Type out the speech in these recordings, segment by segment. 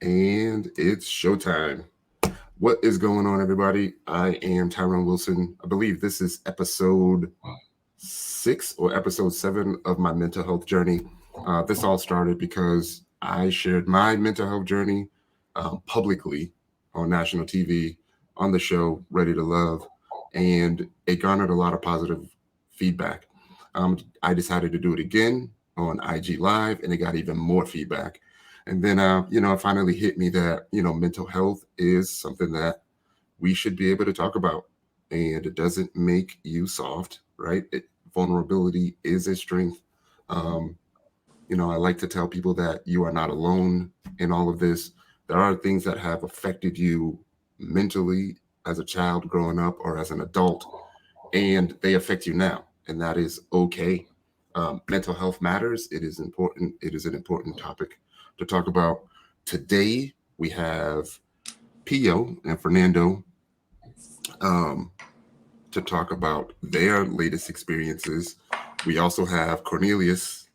And it's showtime. What is going on, everybody? I am Tyrone Wilson. I believe this is episode 6 or episode 7 of my mental health journey. This all started because I shared my mental health journey publicly on national TV on the show Ready to Love, and it garnered a lot of positive feedback. I decided to do it again on IG Live, and it got even more feedback. And then, it finally hit me that, mental health is something that we should be able to talk about. And it doesn't make you soft, right? Vulnerability is a strength. Um, I like to tell people that you are not alone in all of this. There are things that have affected you mentally as a child growing up or as an adult, and they affect you now. And that is okay. Mental health matters. It is important. It is an important topic to talk about. Today, we have Pio and Fernando um, to talk about their latest experiences. We also have Cornelius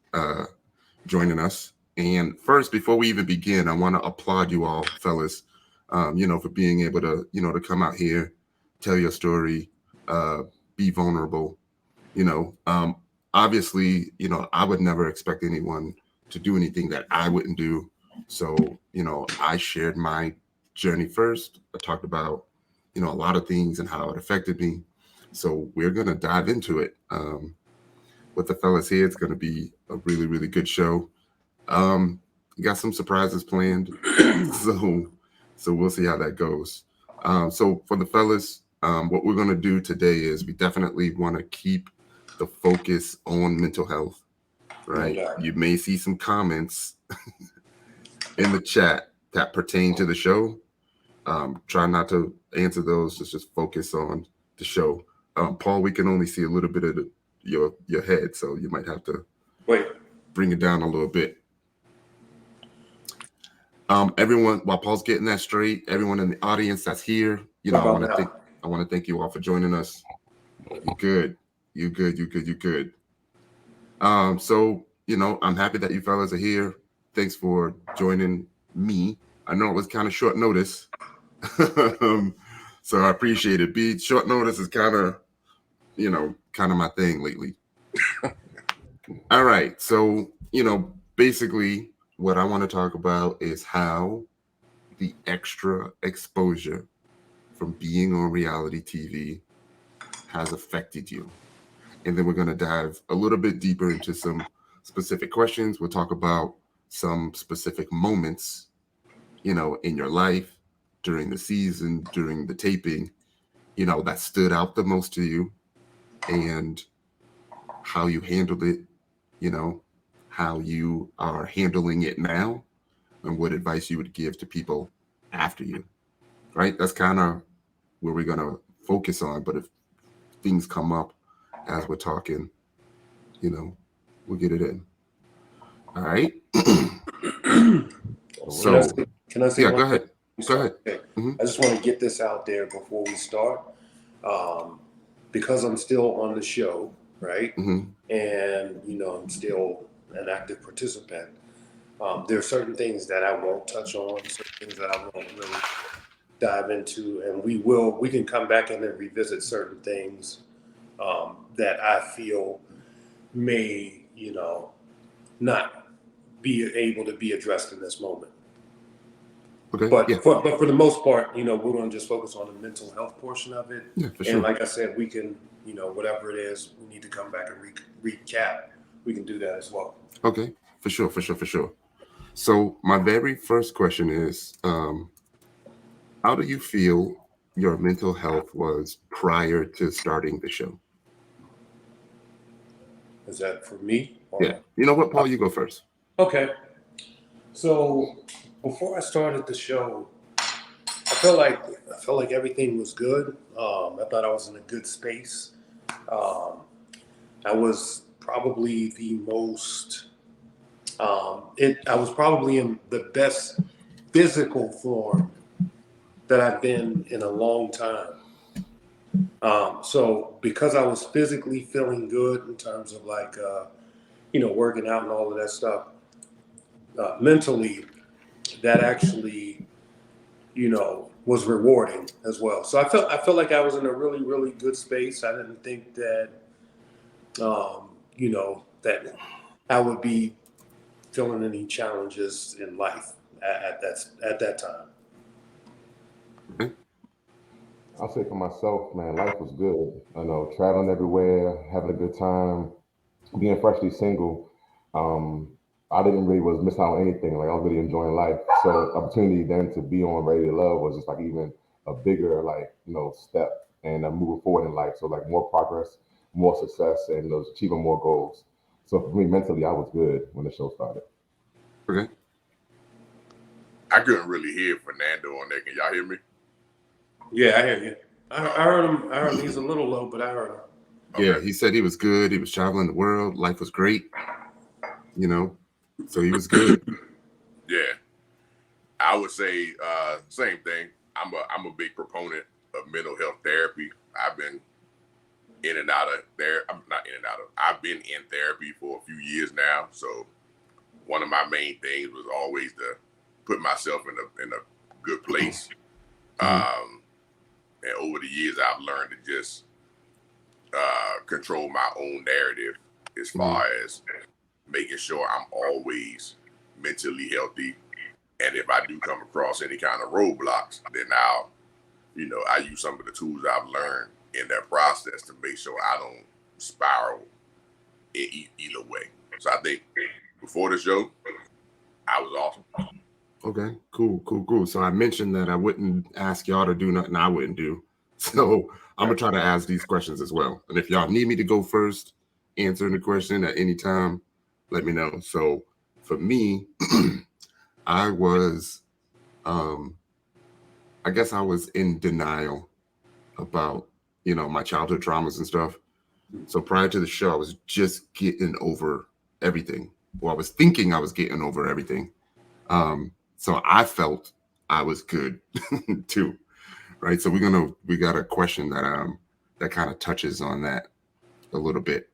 joining us. And first, before we even begin, I want to applaud you all, fellas, for being able to, to come out here, tell your story, uh, be vulnerable. You know, um, Obviously, I would never expect anyone to do anything that I wouldn't do. So, I shared my journey first. I talked about, a lot of things and how it affected me. So we're going to dive into it. With the fellas here, it's going to be a really, really good show. Um, got some surprises planned, so we'll see how that goes. So for the fellas, what we're gonna do today is we definitely want to keep the focus on mental health. Right? You may see some comments in the chat that pertain to the show. Try not to answer those. Just focus on the show. Paul, we can only see a little bit of your head, so you might have to wait. Bring it down a little bit. Everyone, while Paul's getting that straight, everyone in the audience that's here, I want to thank you all for joining us. You good? You good? You good? You good? So I'm happy that you fellas are here. Thanks for joining me. I know it was kind of short notice, so I appreciate it. Be short notice is kind of my thing lately. All right, so basically, what I want to talk about is how the extra exposure from being on reality TV has affected you. And then we're going to dive a little bit deeper into some specific questions. We'll talk about some specific moments, in your life during the season, during the taping, that stood out the most to you and how you handled it, you know, how you are handling it now and what advice you would give to people after you, right? That's kind of where we're going to focus on. But if things come up as we're talking, we'll get it in. All right. So, can I say yeah, go ahead. Go ahead. Okay. Mm-hmm. I just want to get this out there before we start. Because I'm still on the show, right? Mm-hmm. And, I'm still an active participant. There are certain things that I won't touch on, certain things that I won't really dive into, and we can come back and then revisit certain things that I feel may, not be able to be addressed in this moment. Okay. But for the most part, we're going to just focus on the mental health portion of it. Yeah, for sure. And like I said, we can, whatever it is, we need to come back and recap. We can do that as well. Okay, for sure. So my very first question is, how do you feel your mental health was prior to starting the show? Is that for me? Yeah. You know what, Paul? You go first. Okay. So before I started the show, I felt like everything was good. I thought I was in a good space. I was probably the most. I was probably in the best physical form that I've been in a long time. So because I was physically feeling good in terms of working out and all of that stuff, mentally, that actually, was rewarding as well. So I felt like I was in a really, really good space. I didn't think that, that I would be feeling any challenges in life at that time. Okay. I'll say for myself, man, life was good. Traveling everywhere, having a good time, being freshly single. Um, I didn't really was missing out on anything. Like I was really enjoying life. So opportunity then to be on Ready to Love was just like even a bigger step and moving forward in life. So like more progress, more success, and achieving more goals. So for me mentally, I was good when the show started. Okay. I couldn't really hear Fernando on there. Can y'all hear me? Yeah, I hear you. I heard him. I heard him. He's a little low, but I heard him. Yeah, Okay. he said he was good. He was traveling the world. Life was great. So he was good. Yeah, I would say same thing. I'm a big proponent of mental health therapy. I've been in and out of there. I'm not in and out of. I've been in therapy for a few years now. So one of my main things was always to put myself in a good place. Mhm. And over the years, I've learned to just control my own narrative as far as making sure I'm always mentally healthy. And if I do come across any kind of roadblocks, then I use some of the tools I've learned in that process to make sure I don't spiral in either way. So I think before the show, I was awesome. Okay, cool. So I mentioned that I wouldn't ask y'all to do nothing I wouldn't do. So I'm gonna try to ask these questions as well. And if y'all need me to go first, answering the question at any time, let me know. So for me, I was, I guess I was in denial about, my childhood traumas and stuff. So prior to the show, I was just getting over everything. Well, I was thinking I was getting over everything. So I felt I was good too, right? So we got a question that kind of touches on that a little bit.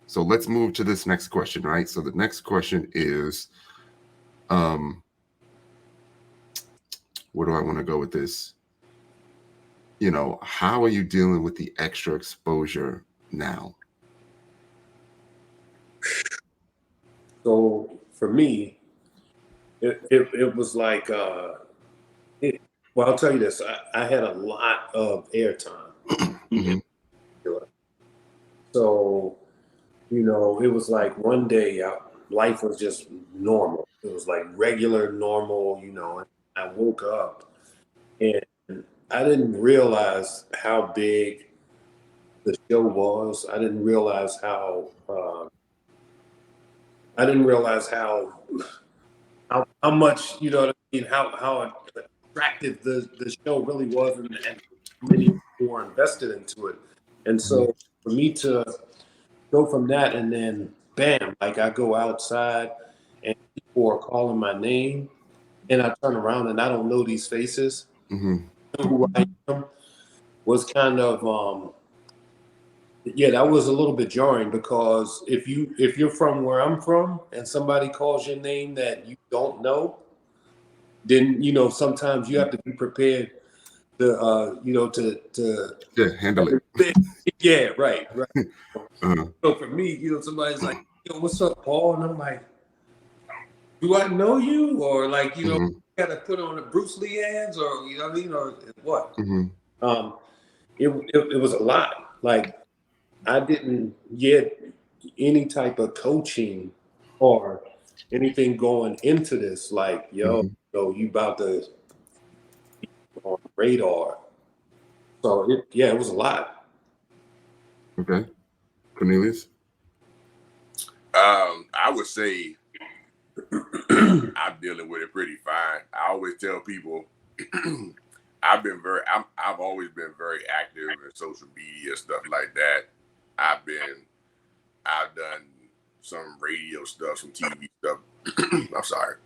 So let's move to this next question, right? So the next question is, where do I want to go with this? How are you dealing with the extra exposure now? So for me, it was like, well, I'll tell you this. I had a lot of airtime. Mhm. So, it was like one day life was just normal. It was like regular, normal, and I woke up and I didn't realize how big the show was. I didn't realize how much, how attractive the show really was, and many people were invested into it. And so for me to go from that and then bam, like I go outside and people are calling my name and I turn around and I don't know these faces. Mhm. Who I am was kind of yeah, that was a little bit jarring because if you're from where I'm from and somebody calls your name that you don't know, then sometimes you have to be prepared to to Yeah, handle it. yeah, right. Uh, So for me, somebody's like, "Yo, what's up, Paul?" And I'm like, "Do I know you?" Or like, mhm, got to put on the Bruce Lee hands, or you know what I mean, or what? mhm, Um, it was a lot. Like I didn't get any type of coaching or anything going into this. Like, mhm. you about to be on radar. So it was a lot. Okay, Cornelius. I would say I'm dealing with it pretty fine. I always tell people I've always been very active in social media, stuff like that. I've done some radio stuff, some TV stuff. I'm sorry.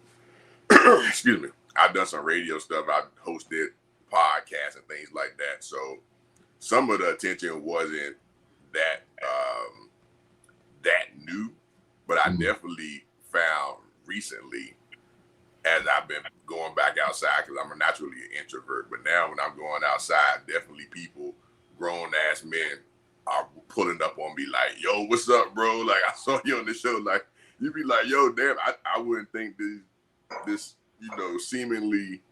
Excuse me. I've done some radio stuff. I've hosted podcasts and things like that. So some of the attention wasn't that that new, but I Mhm, definitely found recently as I've been going back outside, because I'm naturally an introvert, but now when I'm going outside, definitely people, grown ass men, are pulling up on me like, yo, what's up, bro? Like, I saw you on the show. Like, you be like, yo, damn, I wouldn't think this, seemingly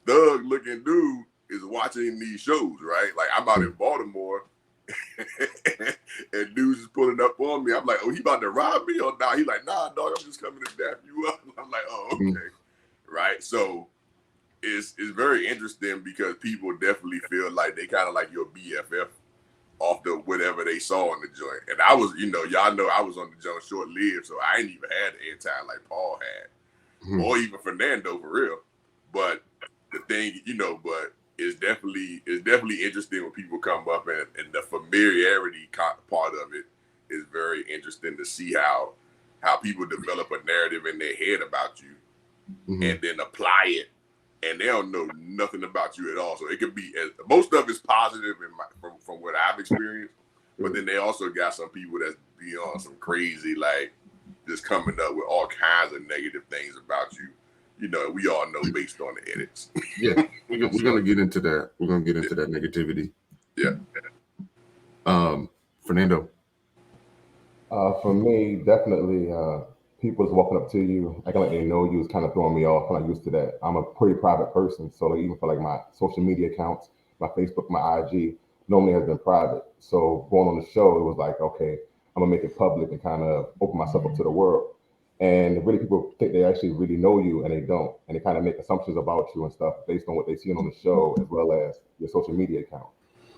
thug looking dude is watching these shows, right? Like, I'm out in Baltimore and dudes is pulling up on me. I'm like, oh, he about to rob me or nah? He like, nah, dog, I'm just coming to dap you up. I'm like, oh, okay. Right? So it's very interesting because people definitely feel like they kind of like your BFF off the whatever they saw in the joint. And I was, y'all know I was on the joint short-lived, so I ain't even had the airtime like Paul had. Or even Fernando for real. But the thing, but it's definitely interesting when people come up and the familiarity part of it is very interesting to see how people develop a narrative in their head about you and then apply it, and they don't know nothing about you at all. So it could be most of it's positive from what I've experienced, but then they also got some people that's beyond some crazy, like just coming up with all kinds of negative things about you. We all know based on the edits. Yeah, we're gonna get into that. We're gonna get into that negativity. Yeah. Fernando. For me, definitely, people is walking up to you, acting like they know you, is kind of throwing me off. I'm not used to that. I'm a pretty private person, so even for like my social media accounts, my Facebook, my IG, normally has been private. So going on the show, it was like, okay, I'm gonna make it public and kind of open myself up to the world. And really, people think they actually really know you, and they don't. And they kind of make assumptions about you and stuff based on what they see on the show, as well as your social media account.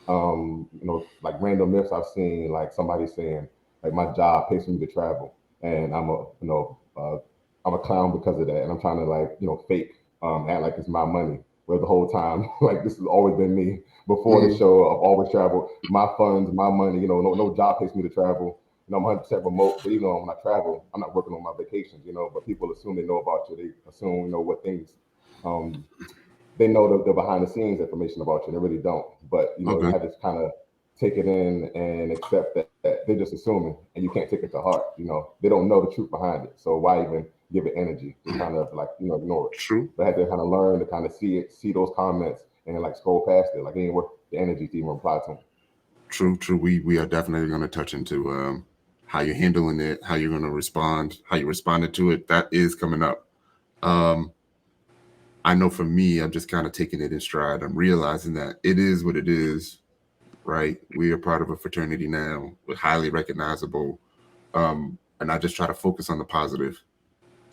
Like random myths I've seen, like somebody saying, like my job pays for me to travel, and I'm a clown because of that, and I'm trying to fake, act like it's my money, where the whole time like this has always been me. Before the show, I've always traveled, my funds, my money. No job pays me to travel. I'm 100% remote, but even though when I travel, I'm not working on my vacations. But people assume they know about you. They assume what things. They know the behind the scenes information about you. They really don't. But you have to kind of take it in and accept that they're just assuming, and you can't take it to heart. They don't know the truth behind it. So why even give it energy? Just kind of ignore it. True. But I had to kind of learn to kind of see those comments and like scroll past it. Like it ain't worth the energy to even reply to them. True. We are definitely going to touch into how you're handling it, how you're going to respond, how you responded to it. That is coming up. I know for me, I'm just kind of taking it in stride. I'm realizing that it is what it is, right? We are part of a fraternity now. We're highly recognizable. And I just try to focus on the positive,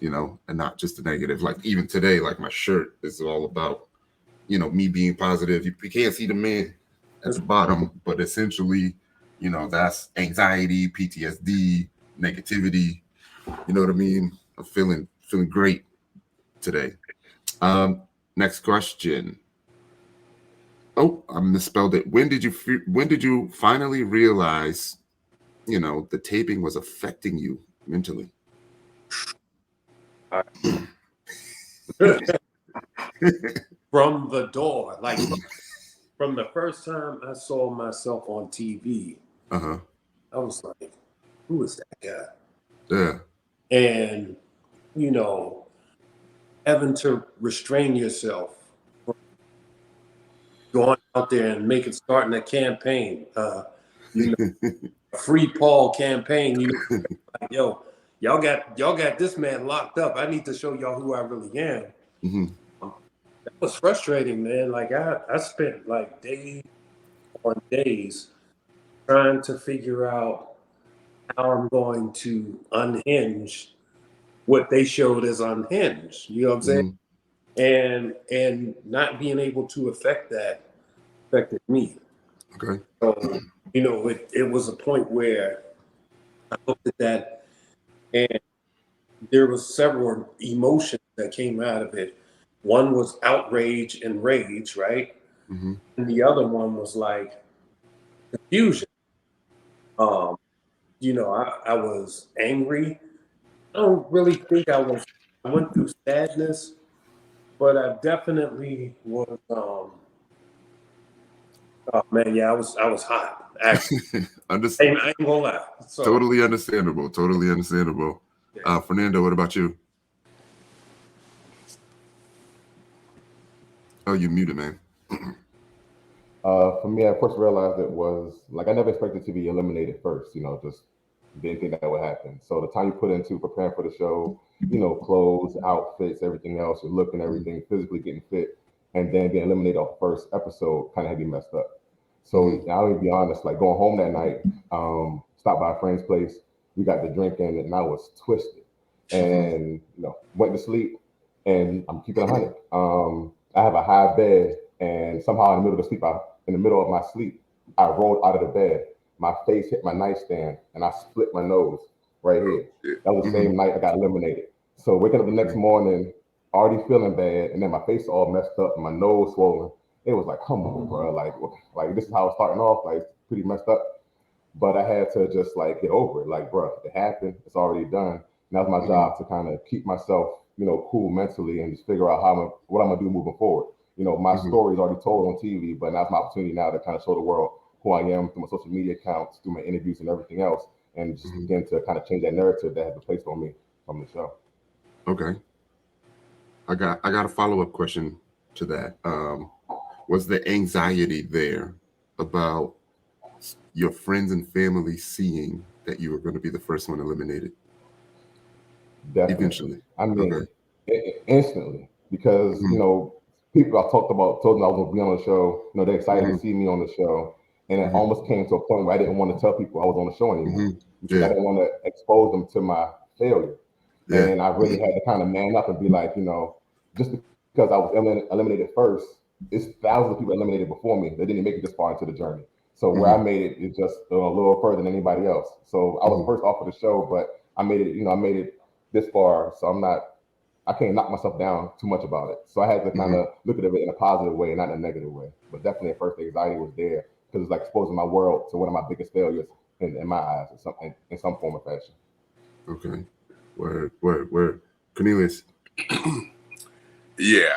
and not just the negative. Like even today, like my shirt is all about, me being positive. You can't see the man at the bottom, but essentially, that's anxiety, PTSD, negativity. You know what I mean? I'm feeling great today. Next question. Oh, I misspelled it. When did you finally realize, the taping was affecting you mentally? From the door, like from the first time I saw myself on TV, I was like, who is that guy? Yeah. And, having to restrain yourself from going out there and starting a campaign, a free Paul campaign, like, yo, y'all got this man locked up. I need to show y'all who I really am. That was frustrating, man. Like I spent like days on days trying to figure out how I'm going to unhinge what they showed as unhinged. You know what I'm saying? And not being able to affected me. Okay. So, it was a point where I looked at that and there was several emotions that came out of it. One was outrage and rage, right? And the other one was like confusion. I was angry. I don't really think I went through sadness, but I definitely was. Oh man, yeah, I was hot. Actually, I ain't gonna lie. So, totally understandable. Yeah. Fernando, what about you? Oh, you muted, man. For me, I first realized it was like I never expected to be eliminated first. Just didn't think that would happen. So the time you put into preparing for the show, clothes, outfits, everything else, your look and everything, physically getting fit, and then getting eliminated off the first episode kind of had me messed up. So I'll be honest, like going home that night, stopped by a friend's place, we got to drinking, and I was twisted, and went to sleep, and I'm keeping 100. I have a high bed, and somehow in the middle of my sleep, I rolled out of the bed. My face hit my nightstand, and I split my nose right here. That was the same night I got eliminated. So waking up the next morning, already feeling bad, and then my face all messed up, and my nose swollen. It was like, come on, bro. Like this is how it's starting off. Like it's pretty messed up. But I had to just like get over it. Like, bro, it happened. It's already done. Now it's my job to kind of keep myself, cool mentally and just figure out what I'm gonna do moving forward. My story is already told on TV, but now it's my opportunity now to kind of show the world who I am through my social media accounts, through my interviews and everything else, and just begin to kind of change that narrative that has been placed on me from the show. Okay. I got a follow-up question to that. Was the anxiety there about your friends and family seeing that you were going to be the first one eliminated? Definitely. Eventually. I mean, instantly, because people I told them I was going to be on the show. They're excited to see me on the show, and it almost came to a point where I didn't want to tell people I was on the show anymore. I didn't want to expose them to my failure, and I really had to kind of man up and be like, just because I was eliminated first, it's thousands of people eliminated before me that didn't make it this far into the journey. So where I made it is just a little further than anybody else. So I was first off of the show, but I made it. I made it this far, so I can't knock myself down too much about it. So I had to kind of look at it in a positive way, not in a negative way. But definitely at first the anxiety was there because it's like exposing my world to one of my biggest failures in my eyes in some form or fashion. Okay. Word. Cornelius. Yeah,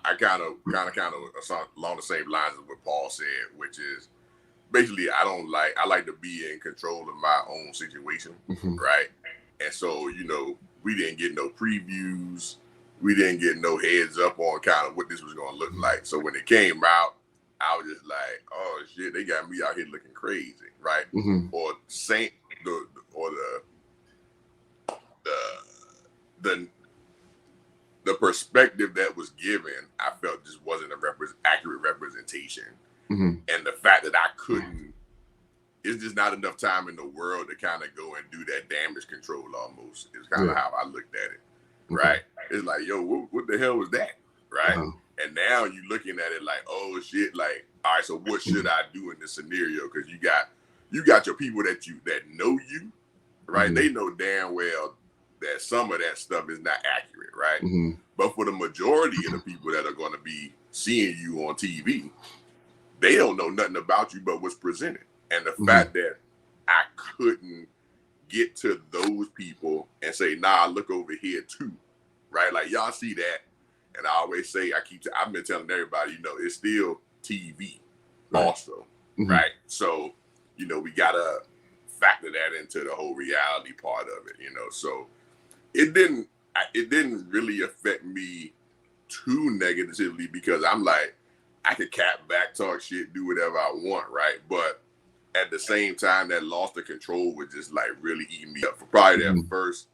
I kind of along the same lines of what Paul said, which is basically I like to be in control of my own situation, right? And so, we didn't get no previews. We didn't get no heads up on kind of what this was going to look like. So when it came out, I was just like, oh shit, they got me out here looking crazy, right? Or the perspective that was given, I felt just wasn't a accurate representation. And the fact that I couldn't, it's just not enough time in the world to kind of go and do that damage control almost. It's kind of how I looked at it, right? It's like, yo, what the hell was that, right? And now you looking at it like, oh shit, like, all right, so what should I do in this scenario? Because you got your people that know you, right? They know damn well that some of that stuff is not accurate, right? But for the majority of the people that are going to be seeing you on TV, they don't know nothing about you but what's presented. And the fact that I couldn't get to those people and say, nah, look over here too, right? Like y'all see that. And I always say, I've been telling everybody, it's still TV also, right? So, we got to factor that into the whole reality part of it, so it didn't really affect me too negatively because I'm like, I could cap back, talk shit, do whatever I want, right? But at the same time, that loss of control was just like really eating me up for probably just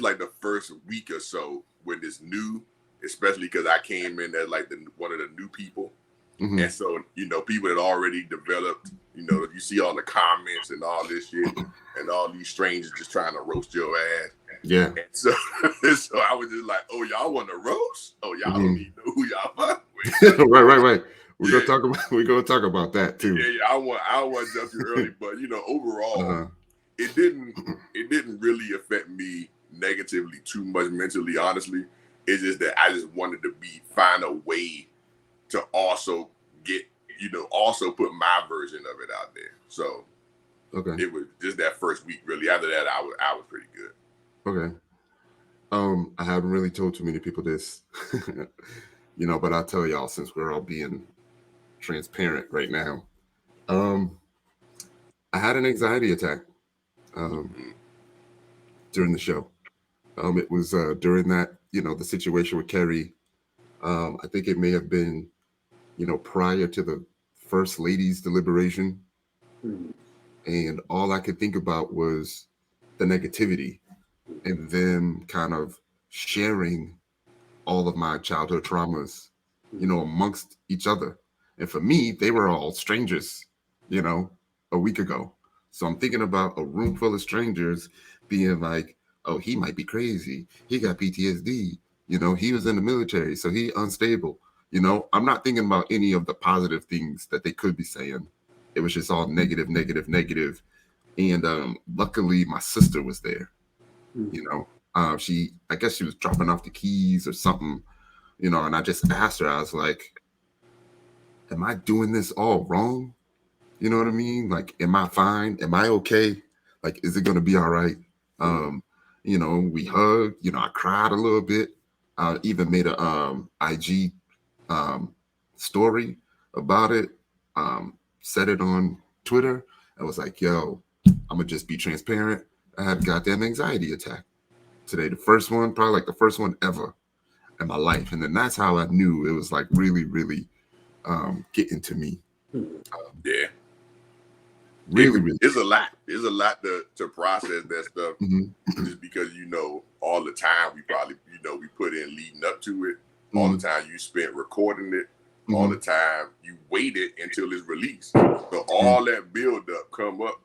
like the first week or so when it's new, especially because I came in as like one of the new people. And so, people that already developed, you see all the comments and all this shit and all these strangers just trying to roast your ass. Yeah. And so I was just like, oh, y'all want to roast? Oh, y'all don't even know who y'all fuck with. Right. We're gonna talk about that too. Yeah. I don't want to jump too early, but overall, it didn't really affect me negatively too much mentally. Honestly, it's just that I just wanted to find a way to also also put my version of it out there. So it was just that first week. Really, after that, I was pretty good. Okay. I haven't really told too many people this, but I'll tell y'all since we're all being transparent right now. I had an anxiety attack during the show. It was during that, the situation with Kerry. I think it may have been, prior to the first lady's deliberation. And all I could think about was the negativity and them kind of sharing all of my childhood traumas, amongst each other. And for me, they were all strangers, a week ago. So I'm thinking about a room full of strangers being like, oh, he might be crazy. He got PTSD. He was in the military, so he unstable. I'm not thinking about any of the positive things that they could be saying. It was just all negative, negative, negative. And luckily, my sister was there. I guess she was dropping off the keys or something, and I just asked her, I was like, am I doing this all wrong? You know what I mean? Like, am I fine? Am I okay? Like, is it going to be all right? We hugged, I cried a little bit. I even made a IG story about it, said it on Twitter. I was like, yo, I'm going to just be transparent. I had a goddamn anxiety attack today. The first one, probably like the first one ever in my life. And then that's how I knew it was like really, really getting to me. Yeah. Really. It's a lot. It's a lot to process that stuff. Just because, all the time we probably, we put in leading up to it, all the time you spent recording it, all the time you waited until it's released. So all that build up come up,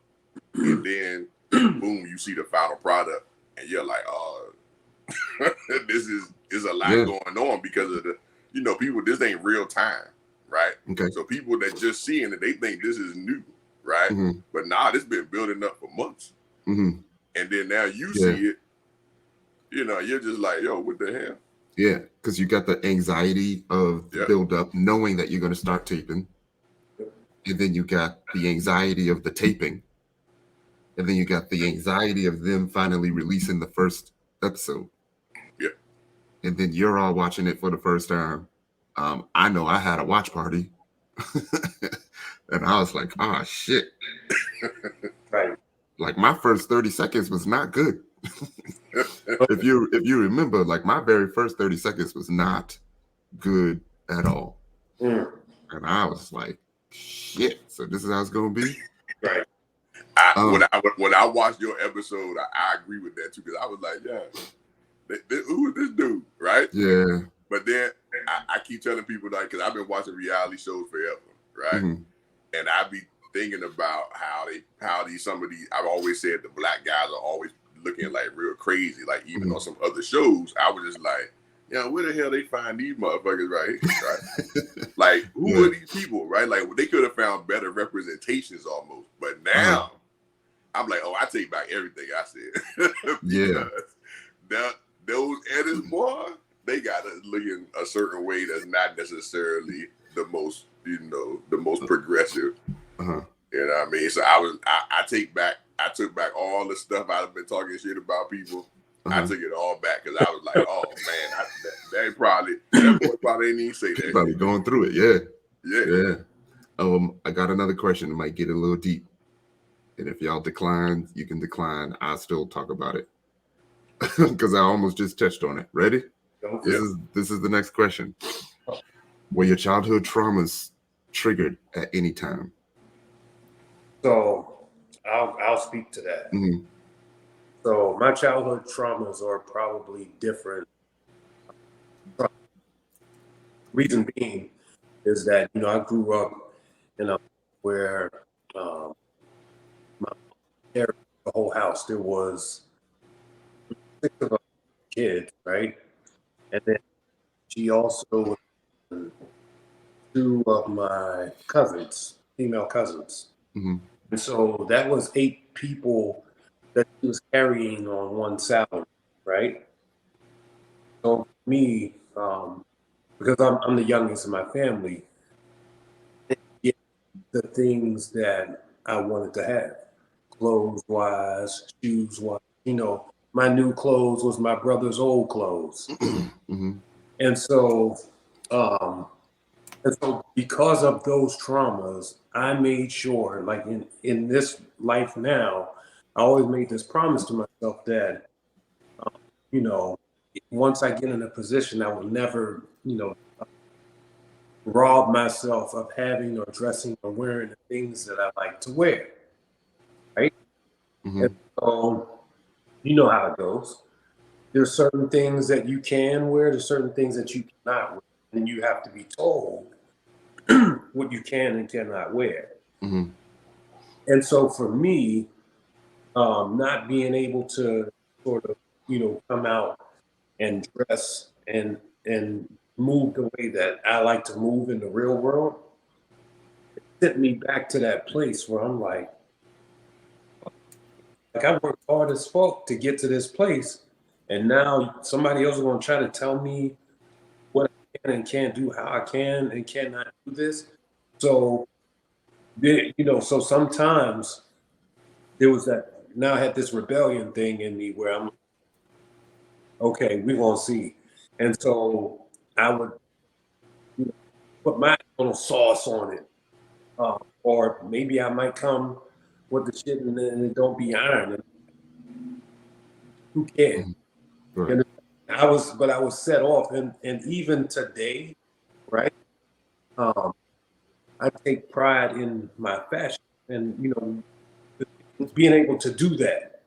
and then boom, you see the final product, and you're like, oh, this is a lot going on because of the, people, this ain't real time, right? Okay. So people that just seeing it, they think this is new, right? But this been building up for months. And then now you see it, you're just like, yo, what the hell? Yeah, because you got the anxiety of the build up, knowing that you're going to start taping. And then you got the anxiety of the taping. And then you got the anxiety of them finally releasing the first episode. Yeah. And then you're all watching it for the first time. I know I had a watch party. And I was like, oh, shit. Right. Like, my first 30 seconds was not good. If you remember, like, my very first 30 seconds was not good at all. And I was like, shit, so this is how it's going to be? Right. When I watched your episode, I agree with that too, because I was like, who is this dude, right? Yeah. But then I keep telling people, like, because I've been watching reality shows forever, right? And I be thinking about how some of these, I've always said the black guys are always looking like real crazy, like even on some other shows, I was just like, where the hell they find these motherfuckers right here, right? Like, who are these people, right? Like, they could have found better representations almost, but now I'm like, oh, I take back everything I said. Those editors, boy, they got to look in a certain way that's not necessarily the most, the most progressive. You know what I mean? So I took back all the stuff I've been talking shit about people. I took it all back because I was like, oh man, that boy probably didn't even say that. Probably going through it, yeah. I got another question. It might get a little deep, and if y'all decline, you can decline. I'll still talk about it because I almost just touched on it. Ready? This is the next question. Were your childhood traumas triggered at any time? So I'll speak to that. So my childhood traumas are probably different. Reason being is that I grew up in a where the whole house there was 6 of us kids, right? And then she also 2 of my cousins, female cousins. And so that was 8 people that she was carrying on one salary, right? So for me, because I'm the youngest in my family, get the things that I wanted to have, clothes-wise, shoes-wise. My new clothes was my brother's old clothes. And so because of those traumas, I made sure, like in this life now, I always made this promise to myself that, once I get in a position, I will never, rob myself of having or dressing or wearing the things that I like to wear. Right. Mhm. And so, you know how it goes. There's certain things that you can wear, there's certain things that you cannot wear. And you have to be told what you can and cannot wear. Mhm. And so for me, not being able to sort of, come out and dress and move the way that I like to move in the real world, it sent me back to that place where I'm like I worked hard as fuck to get to this place, and now somebody else is going to try to tell me what I can and can't do, how I can and cannot do this. So, so sometimes there was that. Now I had this rebellion thing in me where I'm okay. We're gonna see, and so I would put my little sauce on it, or maybe I might come with the shit and then it don't be iron. And who cares? Mhm. Right. And I was set off, and even today, right? Um, I take pride in my fashion, and being able to do that.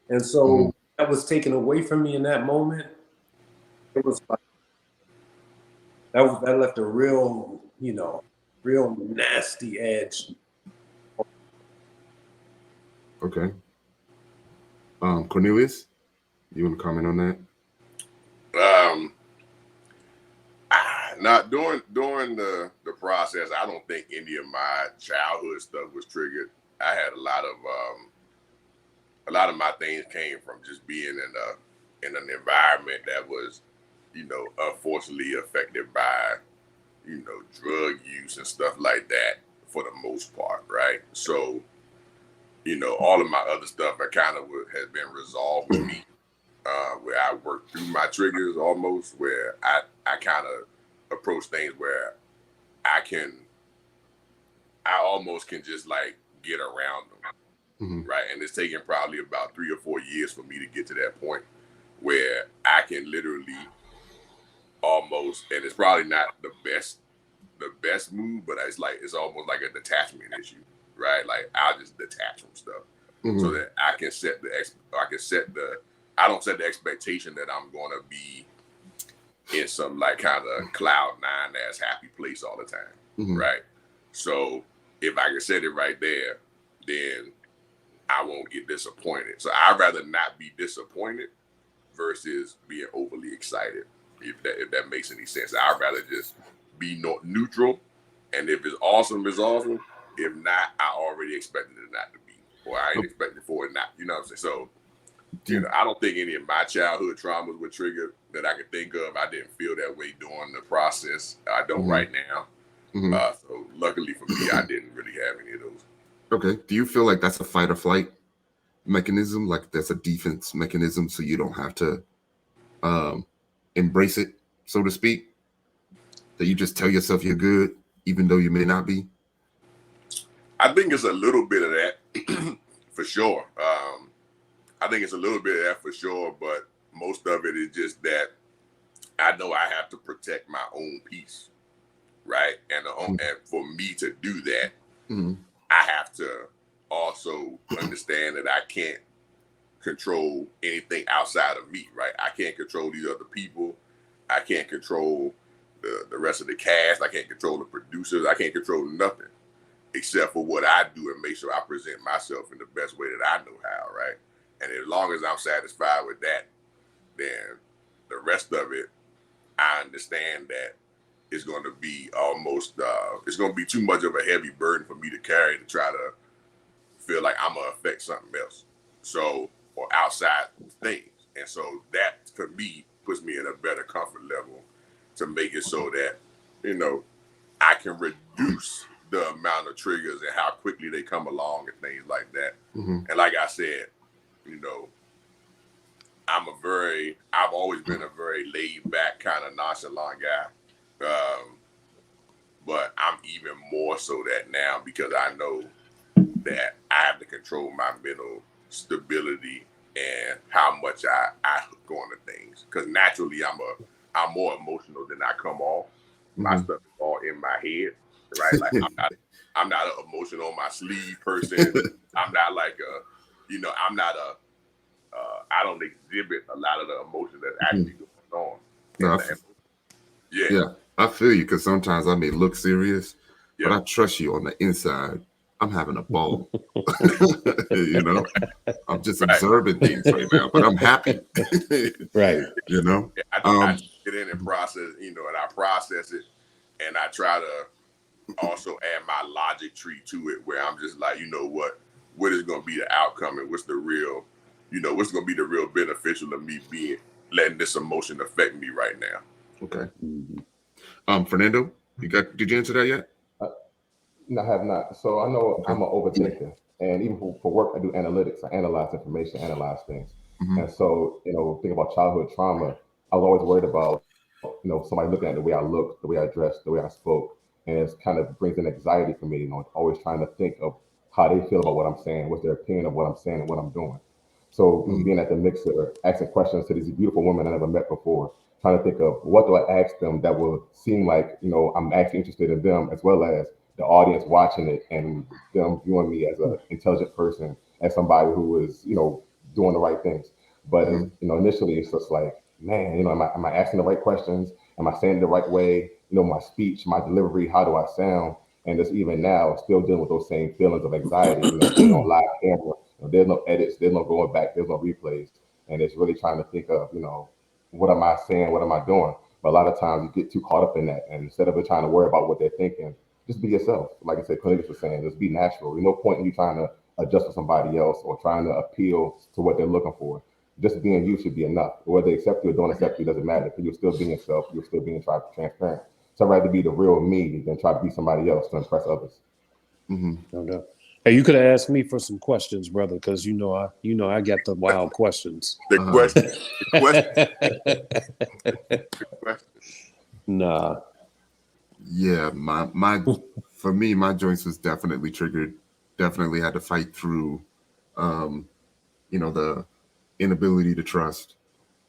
And Mhm. so that was taken away from me in that moment. It was like that left a real, real nasty edge. Okay. Cornelius, you want to comment on that? Not during the process. I don't think any of my childhood stuff was triggered. I had a lot of my things came from just being in an environment that was, unfortunately affected by, drug use and stuff like that for the most part, right? So, all of my other stuff has been resolved with me, where I work through my triggers almost, where I kind of approach things where I almost can just like get around them, Mhm. right? And it's taken probably about 3 or 4 years for me to get to that point where I can literally almost, and it's probably not the best move, but it's almost like a detachment issue, right? Like I'll just detach from stuff so Mhm. that I can I don't set the expectation that I'm going to be in some like kind of cloud nine ass happy place all the time, Mhm. right? So if I can set it right there, then I won't get disappointed. So I'd rather not be disappointed versus being overly excited. If that makes any sense, I'd rather just be neutral, and if it's awesome, it's awesome. If not, I already expected it not to be, or I ain't expecting for it not. You know what I'm saying? So, I don't think any of my childhood traumas were triggered that I could think of. I didn't feel that way during the process. I don't Mhm. right now. Mhm. So luckily for me, I didn't really have any of those. Okay. Do you feel like that's a fight or flight mechanism? Like that's a defense mechanism, so you don't have to embrace it, so to speak? That you just tell yourself you're good, even though you may not be? I think it's a little bit of that for sure. I think it's a little bit of that for sure, but most of it is just that I know I have to protect my own peace, right? And for me to do that, Mhm. I have to also understand that I can't control anything outside of me, right? I can't control these other people. I can't control the rest of the cast. I can't control the producers. I can't control nothing except for what I do and make sure I present myself in the best way that I know how, right? And as long as I'm satisfied with that, then the rest of it, I understand that it's going to be it's going to be too much of a heavy burden for me to carry to try to feel like I'm going to affect something else. So, or outside things. And so that, for me, puts me in a better comfort level to make it so that, I can reduce the amount of triggers and how quickly they come along and things like that. Mhm. And like I said, you know, I've always been a very laid back kind of nonchalant guy. But I'm even more so that now because I know that I have to control my mental stability and how much I hook on to things. because naturally I'm more emotional than I come off. My stuff is all in my head, right? Like I'm not an emotional on my sleeve person. I'm not like I'm not I don't exhibit a lot of the emotions that's actually going on. No, yeah, I feel you, because sometimes I may look serious, but I trust you on the inside. I'm having a ball. You know, I'm just observing things right now, but I'm happy. Right. You know, I get in and process, and I process it, and I try to also add my logic tree to it, where I'm just like, what is going to be the outcome, and what's the real, what's going to be the real beneficial of me letting this emotion affect me right now. Okay. Fernando, did you answer that yet? No, I have not. So I know I'm an overthinker, and even for work, I do analytics. I analyze information, analyze things. And so, think about childhood trauma. I was always worried about, somebody looking at the way I looked, the way I dressed, the way I spoke, and it kind of brings an anxiety for me. Always trying to think of how they feel about what I'm saying, what's their opinion of what I'm saying and what I'm doing. So being at the mixer, asking questions to these beautiful women I never met before, trying to think of what do I ask them that will seem like, I'm actually interested in them, as well as the audience watching it and them viewing me as an intelligent person, as somebody who is, doing the right things. But initially it's just like, man, am I asking the right questions? Am I saying it the right way? My speech, my delivery, how do I sound? And just even now, still dealing with those same feelings of anxiety, being on live camera. There's no edits, there's no going back, there's no replays. And it's really trying to think of, what am I saying? What am I doing? But a lot of times you get too caught up in that. And instead of trying to worry about what they're thinking, just be yourself. Like I said, Cornelius was saying, just be natural. There's no point in you trying to adjust to somebody else or trying to appeal to what they're looking for. Just being you should be enough. Whether they accept you or don't accept you doesn't matter, because you're still being yourself. You're still being transparent. So I'd rather be the real me than try to be somebody else to impress others. No doubt. Hey, you could have asked me for some questions, brother, because I got the wild questions. The question. Nah. Yeah, for me, my joints was definitely triggered. Definitely had to fight through, the inability to trust,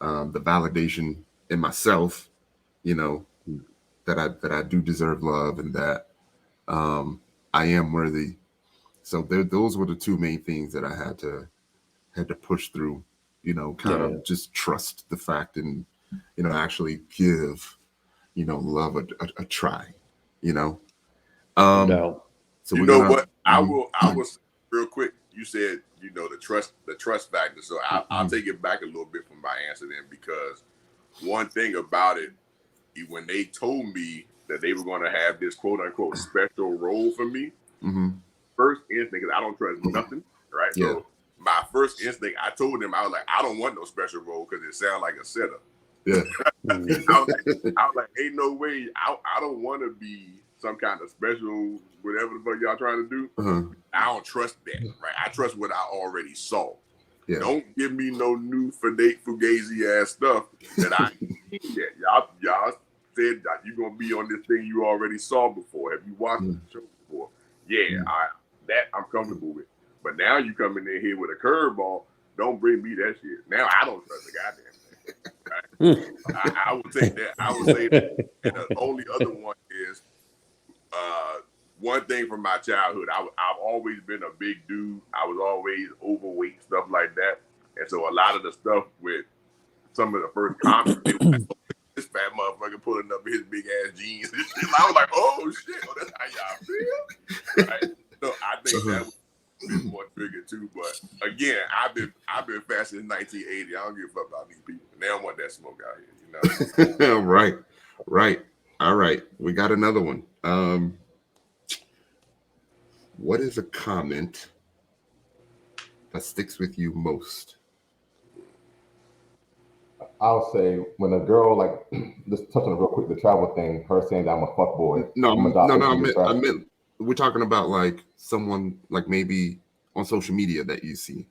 the validation in myself, that I do deserve love, and that I am worthy. So those were the two main things that I had to push through. Of just trust the fact, and actually give love a try. No doubt. So what? I will real quick. You said the trust factor. So I'll take it back a little bit from my answer then, because one thing about it, when they told me that they were going to have this quote unquote special role for me, first instinct, because I don't trust nothing, right? Yeah. So my first instinct, I told them, I was like, I don't want no special role, because it sounds like a setup. Yeah. I was like, ain't no way. I don't want to be some kind of special whatever the fuck y'all trying to do. I don't trust that, right? I trust what I already saw. Yeah. Don't give me no new fugazi ass stuff that I ain't seen yet. Y'all said that you're gonna be on this thing you already saw before. Have you watched the show before? Yeah, that I'm comfortable with. But now you coming in here with a curveball. Don't bring me that shit. Now I don't trust the goddamn thing. Right? I would take that. I would say that. And the only other one is one thing from my childhood. I've always been a big dude. I was always overweight, stuff like that. And so a lot of the stuff with some of the first comments, they were like, oh, this fat motherfucker pulling up his big ass jeans. And I was like, oh shit, that's how y'all feel, right? So I think that was a bit more triggered too. But again, I've been fat since 1980. I don't give a fuck about these people. They don't want that smoke out here, Right. All right, we got another one. What is a comment that sticks with you most? I'll say when a girl, like, just touching it real quick, the travel thing, her saying that I'm a fuckboy. I meant we're talking about like someone like maybe on social media that you see.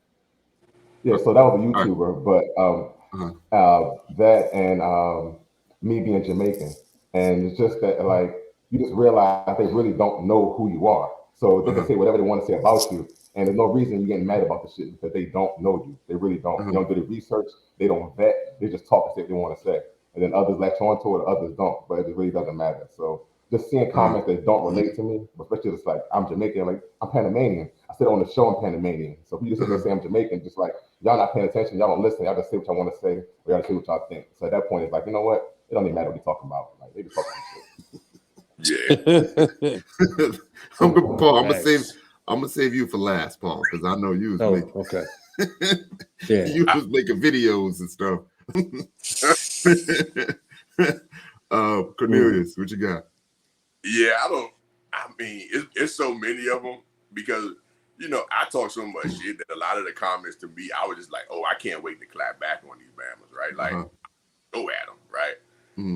Yeah, so that was a YouTuber, but that and me being Jamaican, and it's just that like you just realize they really don't know who you are, so they can say whatever they want to say about you, And there's no reason you're getting mad about the shit because they don't know you. They really don't. They don't do the research. They don't vet. They just talk and say what they want to say. And then others latch on to it, others don't. But it really doesn't matter. So just seeing comments that don't relate to me, especially just like I'm Jamaican, like I'm Panamanian. I said on the show I'm Panamanian. So if you just say I'm Jamaican, just like y'all not paying attention, y'all don't listen, y'all just say what y'all want to say, or y'all say what y'all think. So at that point, it's like, you know what? It don't even matter what we talking about. Like they just talking shit. Yeah. Paul, I'm gonna save you for last, Paul, because I know you was making okay. Yeah. you was making videos and stuff. Cornelius, what you got? Yeah, I mean, it's so many of them because, you know, I talk so much shit that a lot of the comments to me, I was just like, oh, I can't wait to clap back on these Bammers, right? Like, go at them, right?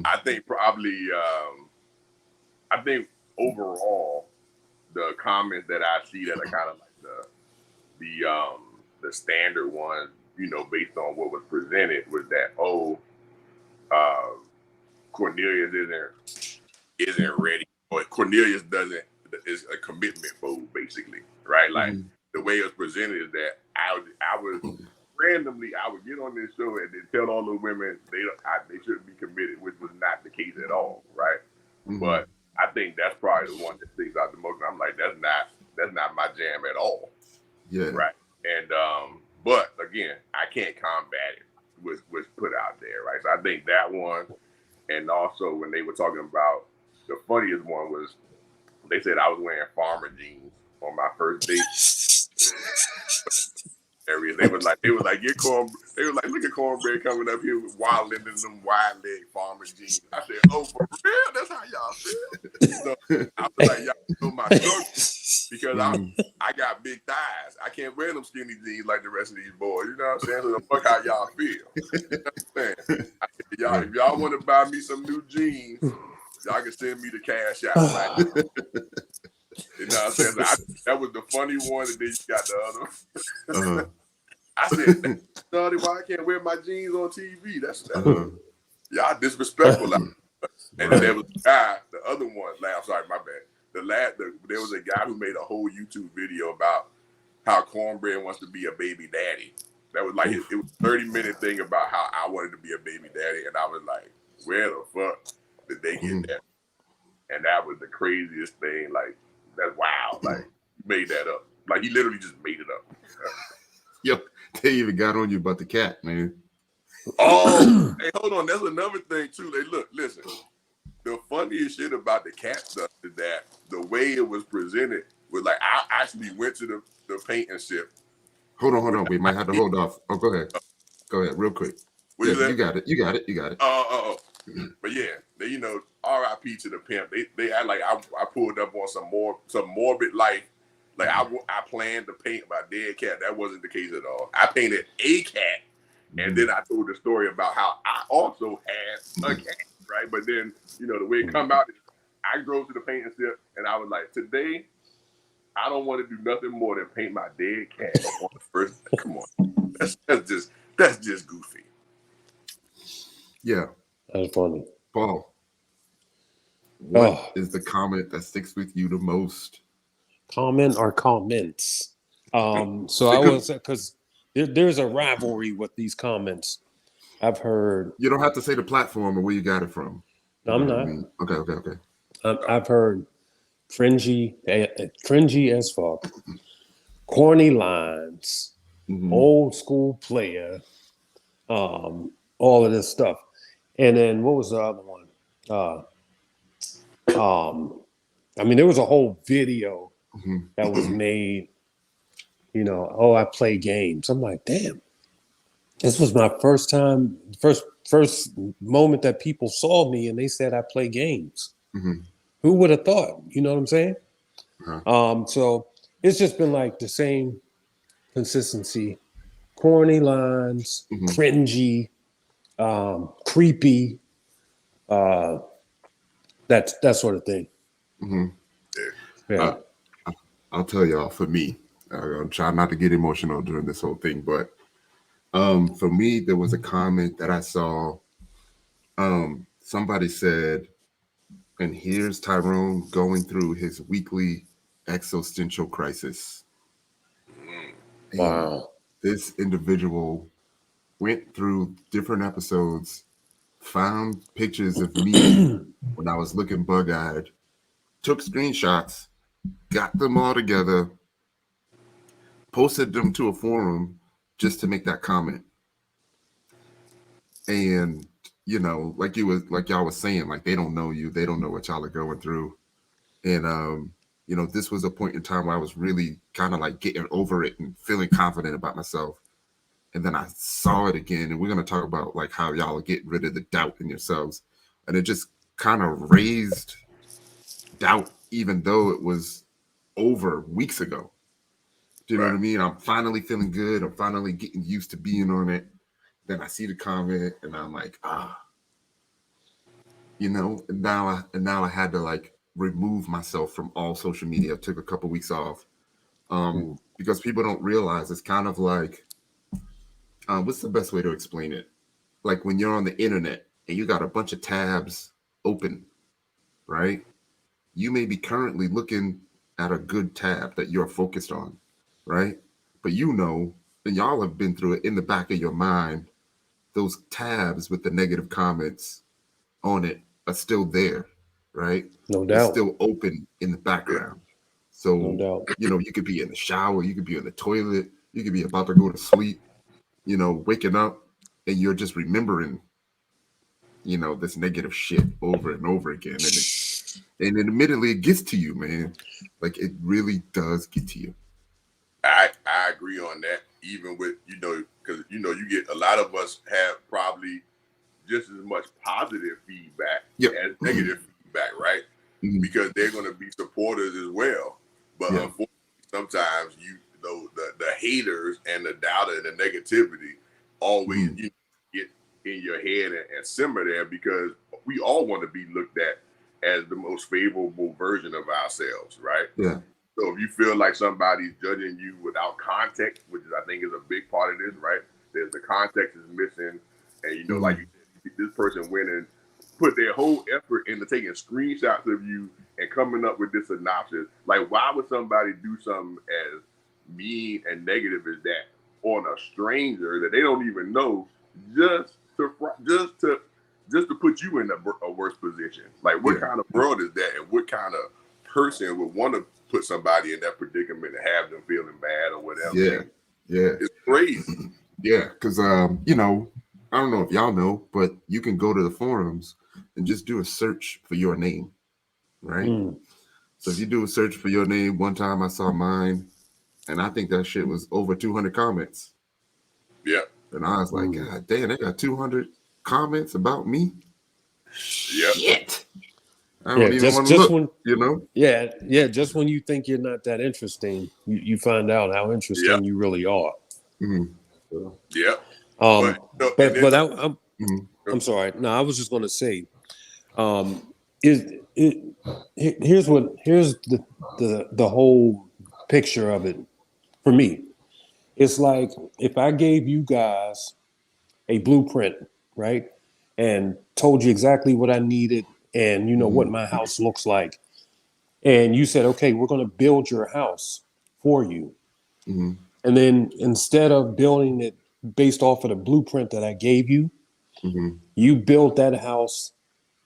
I think probably, I think overall, the comments that I see that are kind of like the standard ones, you know, based on what was presented was that, Cornelius isn't ready, or Cornelius is a commitment fool, basically, right? Like the way it was presented is that I was randomly I would get on this show and then tell all the women they shouldn't be committed, which was not the case at all, right? But I think that's probably the one that sticks out the most. I'm like, that's not my jam at all. Yeah. Right. And but again, I can't combat it was put out there, right? So I think that one, and also when they were talking about the funniest one was they said I was wearing farmer jeans on my first date. Areas. They was like, get corn. They were like, look at Cornbread coming up here with wilding in them wide leg farmer jeans. I said, oh, for real? That's how y'all feel. So I was like, y'all know my struggle because I got big thighs. I can't wear them skinny jeans like the rest of these boys. You know what I'm saying? So the fuck how y'all feel. You know what I'm saying? If y'all want to buy me some new jeans, y'all can send me the cash out. Right? You know what I'm saying? So that was the funny one, and then you got the other one. I said, Sonny, why I can't wear my jeans on TV? That's y'all disrespectful. And then there was a guy, the other one, sorry, my bad. There was a guy who made a whole YouTube video about how Cornbread wants to be a baby daddy. That was like, it was a 30-minute thing about how I wanted to be a baby daddy. And I was like, where the fuck did they get that? And that was the craziest thing. Like, that's wild. Like, he made that up. Like, he literally just made it up. Yep. They even got on you about the cat, man. Oh, hey, hold on. That's another thing, too. Listen. The funniest shit about the cat stuff is that the way it was presented was like, I actually went to the painting ship. Hold on. We might have to hold off. Oh, go ahead. Go ahead, real quick. Yeah, you got it. But yeah, they, you know, R.I.P. to the pimp. They act like I pulled up on some morbid life. Like I planned to paint my dead cat. That wasn't the case at all. I painted a cat, and then I told the story about how I also had a cat, right? But then, you know, the way it come out, I drove to the painting ship, and I was like, today, I don't want to do nothing more than paint my dead cat on the first. Come on, that's just goofy. Yeah, that's funny. Paul, what is the comment that sticks with you the most? Comment or comments? So I was, because there's a rivalry with these comments. I've heard. You don't have to say the platform or where you got it from. I'm not. Okay. I've heard fringy as fuck, corny lines, old school player, all of this stuff. And then what was the other one? I mean, there was a whole video that was made, you know, I play games. I'm like, damn, this was my first moment that people saw me and they said I play games. Who would have thought? You know what I'm saying? So it's just been like the same consistency, corny lines, cringy, creepy, that sort of thing. Yeah. I'll tell y'all, for me, I'm trying not to get emotional during this whole thing, but for me, there was a comment that I saw. Somebody said, and here's Tyrone going through his weekly existential crisis. Wow. This individual went through different episodes, found pictures of me when I was looking bug-eyed, took screenshots, got them all together, posted them to a forum just to make that comment. And like y'all was saying, like they don't know you, they don't know what y'all are going through. And this was a point in time where I was really kind of like getting over it and feeling confident about myself. And then I saw it again, and we're gonna talk about like how y'all are getting rid of the doubt in yourselves. And it just kind of raised doubt, even though it was over weeks ago. Do you know what I mean? I'm finally feeling good. I'm finally getting used to being on it. Then I see the comment, and I'm like, and now I had to like remove myself from all social media. I took a couple weeks off because people don't realize it's kind of like, what's the best way to explain it? Like when you're on the internet and you got a bunch of tabs open, right? You may be currently looking at a good tab that you're focused on, right? But and y'all have been through it in the back of your mind, those tabs with the negative comments on it are still there, right? No doubt. It's still open in the background. So, No doubt. You could be in the shower, you could be in the toilet, you could be about to go to sleep, waking up, and you're just remembering, this negative shit over and over again. And admittedly, it gets to you, man. Like, it really does get to you. I agree on that. Even with, because, you get a lot of us have probably just as much positive feedback as negative feedback, right? Mm-hmm. Because they're going to be supporters as well. But unfortunately, sometimes the haters and the doubt and the negativity always get in your head and simmer there, because we all want to be looked at as the most favorable version of ourselves, right? Yeah. So if you feel like somebody's judging you without context, which is, I think, is a big part of this, right? There's the context is missing, and like you said, this person went and put their whole effort into taking screenshots of you and coming up with this synopsis. Like, why would somebody do something as mean and negative as that on a stranger that they don't even know, just to put you in a worse position? Like, what kind of world is that, and what kind of person would want to put somebody in that predicament and have them feeling bad or whatever? It's crazy. Yeah, because I don't know if y'all know, but you can go to the forums and just do a search for your name, right? So if you do a search for your name, one time I saw mine, and I think that shit was over 200 comments. Yeah. And I was like, God damn, they got 200 comments about me? Yep. Shit. I don't even want to look, Yeah, just when you think you're not that interesting, you find out how interesting you really are. Mm-hmm. Yeah. I'm sorry. No, I was just going to say, here's the whole picture of it for me. It's like if I gave you guys a blueprint, right, and told you exactly what I needed and what my house looks like, and you said, okay, we're going to build your house for you. Mm-hmm. And then instead of building it based off of the blueprint that I gave you, you build that house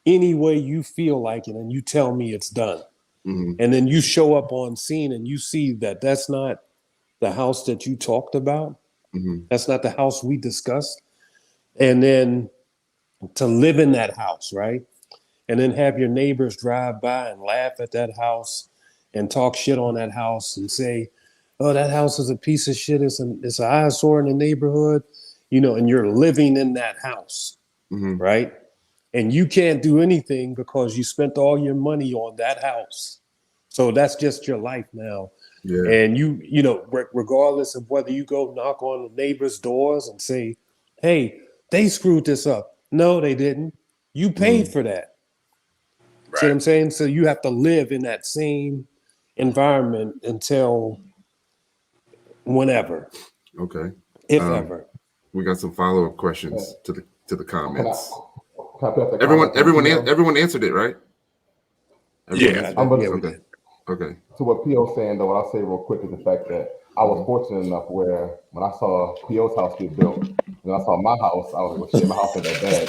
any way you feel like it, and you tell me it's done. And then you show up on scene and you see that that's not the house that you talked about. That's not the house we discussed. And then to live in that house, right? And then have your neighbors drive by and laugh at that house and talk shit on that house and say, oh, that house is a piece of shit. It's an eyesore in the neighborhood, and you're living in that house, right? And you can't do anything because you spent all your money on that house. So that's just your life now. Yeah. And regardless of whether you go knock on the neighbors' doors and say, hey, they screwed this up. No, they didn't. You paid for that. Right. See what I'm saying? So you have to live in that same environment until whenever. Okay. If ever. We got some follow-up questions to the comments. Everyone answered it, right? We did. Okay. To what P.O.'s saying, though, what I'll say real quick is the fact that I was fortunate enough where when I saw P.O.'s house get built, and I saw my house, I was like, well, shit, my house ain't that bad.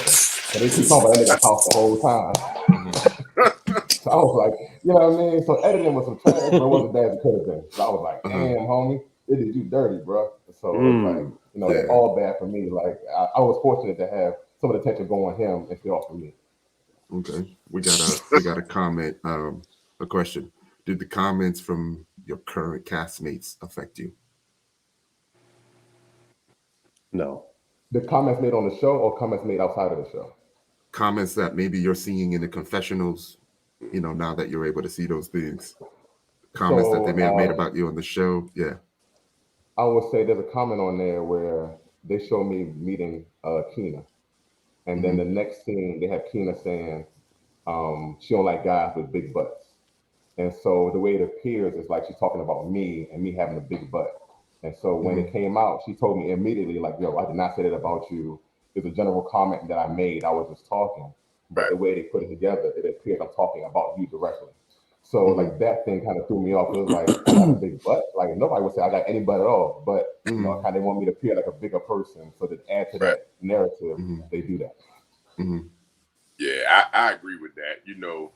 But they keep talking about that nigga's house the whole time. So I was like, you know what I mean? So editing was some trash, but it wasn't bad as it could have been. So I was like, damn, homie, they did you dirty, bro. So it was like, you know, it's all bad for me. Like I was fortunate to have some of the attention go on him and stay off of me. Okay, we got a comment, a question. Did the comments from your current castmates affect you? No. The comments made on the show or comments made outside of the show? Comments that maybe you're seeing in the confessionals, you know, now that you're able to see those things. Comments that they may have made about you on the show. Yeah. I would say there's a comment on there where they show me meeting Keena. And then the next scene, they have Keena saying she don't like guys with big butts. And so the way it appears is like she's talking about me and me having a big butt. And so when it came out, she told me immediately, like, yo, I did not say that about you. It's a general comment that I made. I was just talking. But the way they put it together, it appears I'm talking about you directly. So like that thing kind of threw me off. It was like, I got a big butt. Like nobody would say I got any butt at all. But you know, kind of want me to appear like a bigger person. So to add to that narrative, they do that. Yeah, I agree with that. You know,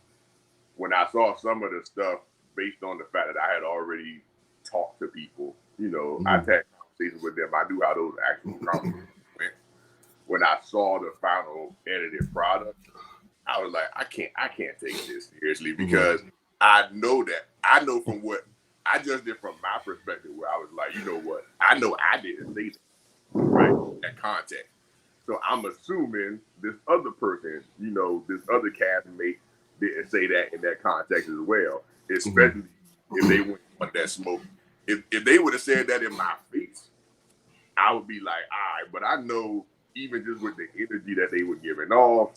when I saw some of the stuff based on the fact that I had already talked to people, you know, I had conversations with them. I knew how those actual conversations went. When I saw the final edited product, I was like, I can't take this seriously because I know from what I just did from my perspective where I was like, you know what, I know I didn't say that, right? That context. So I'm assuming this other person, you know, this other castmate didn't say that in that context as well, especially if they went on that smoke. If they would have said that in my face, I would be like, all right, but I know even just with the energy that they were giving off,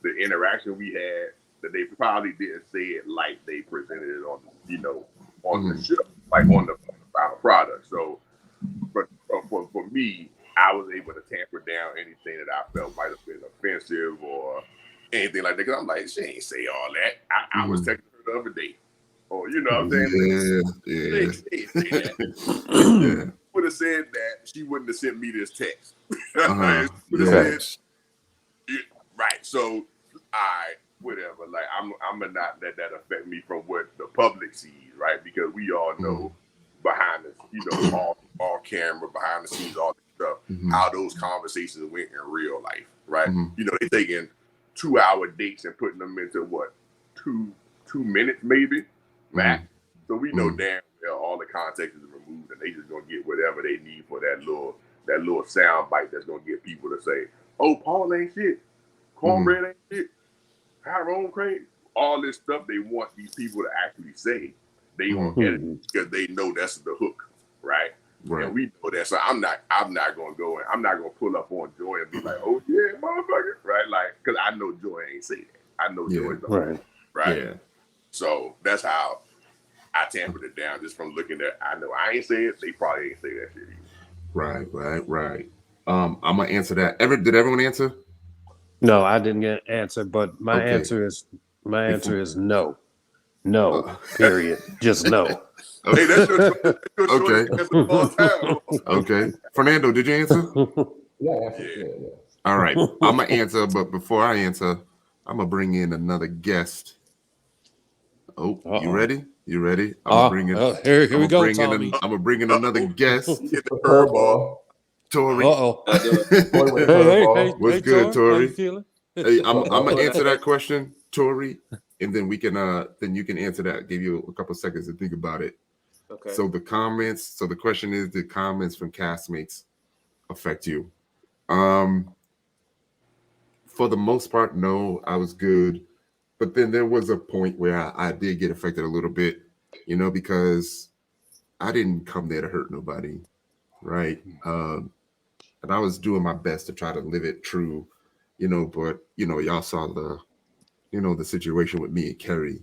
the interaction we had, that they probably didn't say it like they presented it on, you know, on the show, like on the final product. So, but for me, I was able to tamper down anything that I felt might have been offensive or anything like that. Because I'm like, she ain't say all that. I was texting her the other day. Or, you know what I'm saying? They say that. Would have said that, she wouldn't have sent me this text. Right. So, whatever. Like, I'm gonna not let that affect me from what the public sees, right? Because we all know behind the, you know, all camera, behind the scenes, all that stuff, how those conversations went in real life, right? You know, they taking 2-hour dates and putting them into what, two minutes maybe, max. So we know damn well all the context is removed, and they just gonna get whatever they need for that little sound bite that's gonna get people to say, "Oh, Paul ain't shit, Cornbread ain't shit, Tyrone crazy." All this stuff they want these people to actually say. They gonna get it because they know that's the hook, right? And we know that. So I'm not gonna go and I'm not gonna pull up on Joy and be like, "Oh yeah, motherfucker," right? Like, because I know Joy ain't say that. I know Joy don't. Right. Yeah. So that's how I tampered it down, just from looking at. I know I ain't say it. They probably ain't say that shit either. Right. I'm gonna answer that. Did everyone answer? No, I didn't get an answer, but my answer is no. No. Period. Just no. Okay. Hey, that's your choice. Okay. Fernando, did you answer? Yeah. All right. I'm gonna answer, but before I answer, I'm gonna bring in another guest. Oh, you ready? You ready? I'm gonna bring in. Here we go, Tommy. I'm gonna bring in another guest. Tory. Hey, what's good, Tory? How you feeling? Hey, I'm gonna answer that question, Tory, and then we can then you can answer that. Give you a couple seconds to think about it. Okay. So the comments. So the question is, did comments from castmates affect you? For the most part, no. I was good, but then there was a point where I did get affected a little bit, you know, because I didn't come there to hurt nobody, right? And I was doing my best to try to live it true, you know, but, you know, y'all saw the situation with me and Kerry.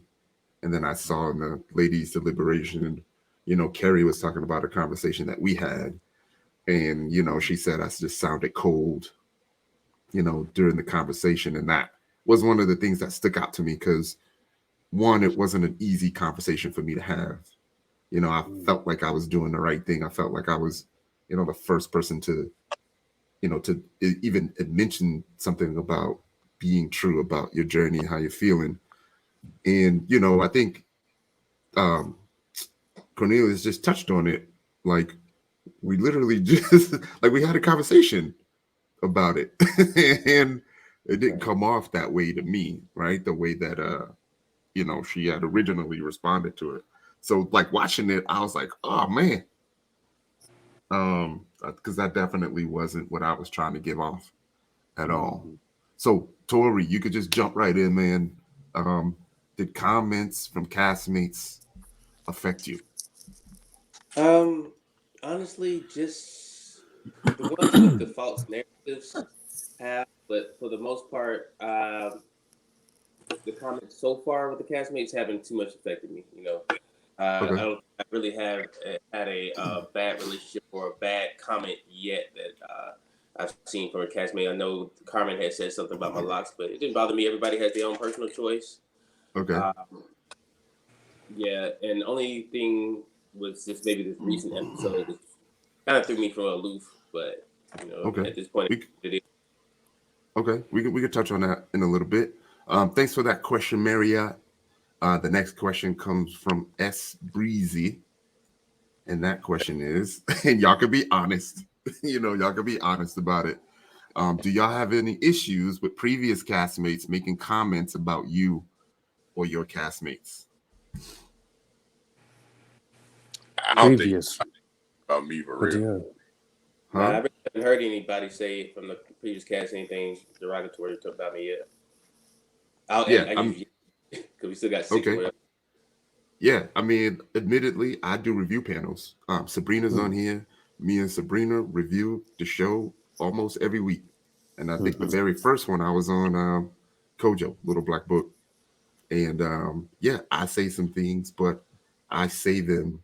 And then I saw in the ladies' deliberation, and, you know, Kerry was talking about a conversation that we had. And, you know, she said I just sounded cold, you know, during the conversation. And that was one of the things that stuck out to me because, one, it wasn't an easy conversation for me to have. I felt like I was doing the right thing. I felt like I was, the first person to, to even mention something about being true about your journey, how you're feeling. And, I think Cornelius just touched on it. Like, we literally just, like, we had a conversation about it. And it didn't come off that way to me, right? The way that, she had originally responded to it. So, like, watching it, I was like, oh, man. Because that definitely wasn't what I was trying to give off at all. So, Tory, you could just jump right in, man. Did comments from castmates affect you? Honestly, just the ones with the false narratives have, but for the most part, the comments so far with the castmates haven't too much affected me. Okay. I really have had a bad relationship or a bad comment yet that I've seen from a castmate. I know Carmen had said something about my locks, but it didn't bother me. Everybody has their own personal choice. Okay. Yeah, and the only thing was just maybe this recent episode that kind of threw me from aloof, but Okay. at this point, it is. Okay, we could touch on that in a little bit. Thanks for that question, Marriott. The next question comes from S. Breezy. And that question is, and y'all can be honest, y'all can be honest about it. Do y'all have any issues with previous castmates making comments about you or your castmates? I don't Previous. think about me for real. Nah, I really haven't heard anybody say from the previous cast anything derogatory about me yet. Because we still got 6 or whatever. Yeah, I mean, admittedly, I do review panels. Sabrina's on here. Me and Sabrina review the show almost every week. And I think the very first one I was on Kojo, Little Black Book. And I say some things, but I say them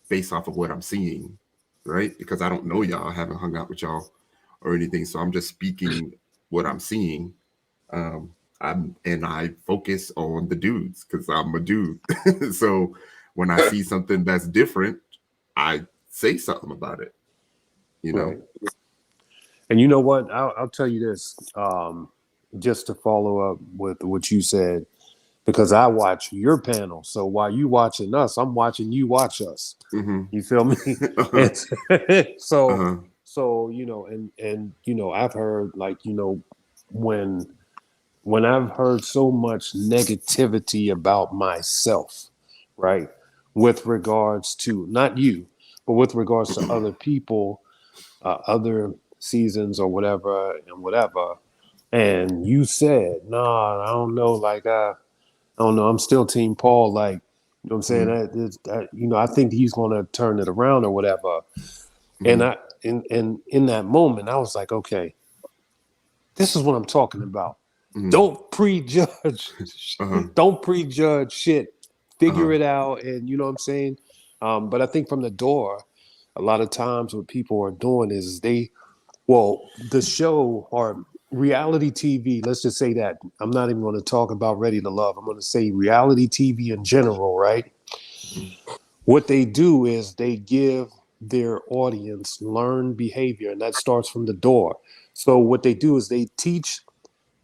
based off of what I'm seeing, right? Because I don't know y'all, I haven't hung out with y'all or anything. So I'm just speaking what I'm seeing. I focus on the dudes because I'm a dude. So when I see something that's different, I say something about it. Right. And you know what? I'll tell you this, just to follow up with what you said, because I watch your panel. So while you watching us, I'm watching you watch us. You feel me? So I've heard when I've heard so much negativity about myself, right? With regards to not you, but with regards to other people, other seasons or whatever. And you said, nah, I don't know. Like, I don't know. I'm still Team Paul. Like, you know what I'm saying? I think he's going to turn it around or whatever. And in that moment, I was like, okay, this is what I'm talking about. Don't prejudge. Don't prejudge shit. Figure it out. And you know what I'm saying? But I think from the door, a lot of times what people are doing is the show or reality TV, let's just say that. I'm not even going to talk about Ready to Love. I'm going to say reality TV in general, right? What they do is they give their audience learned behavior, and that starts from the door. So what they do is they teach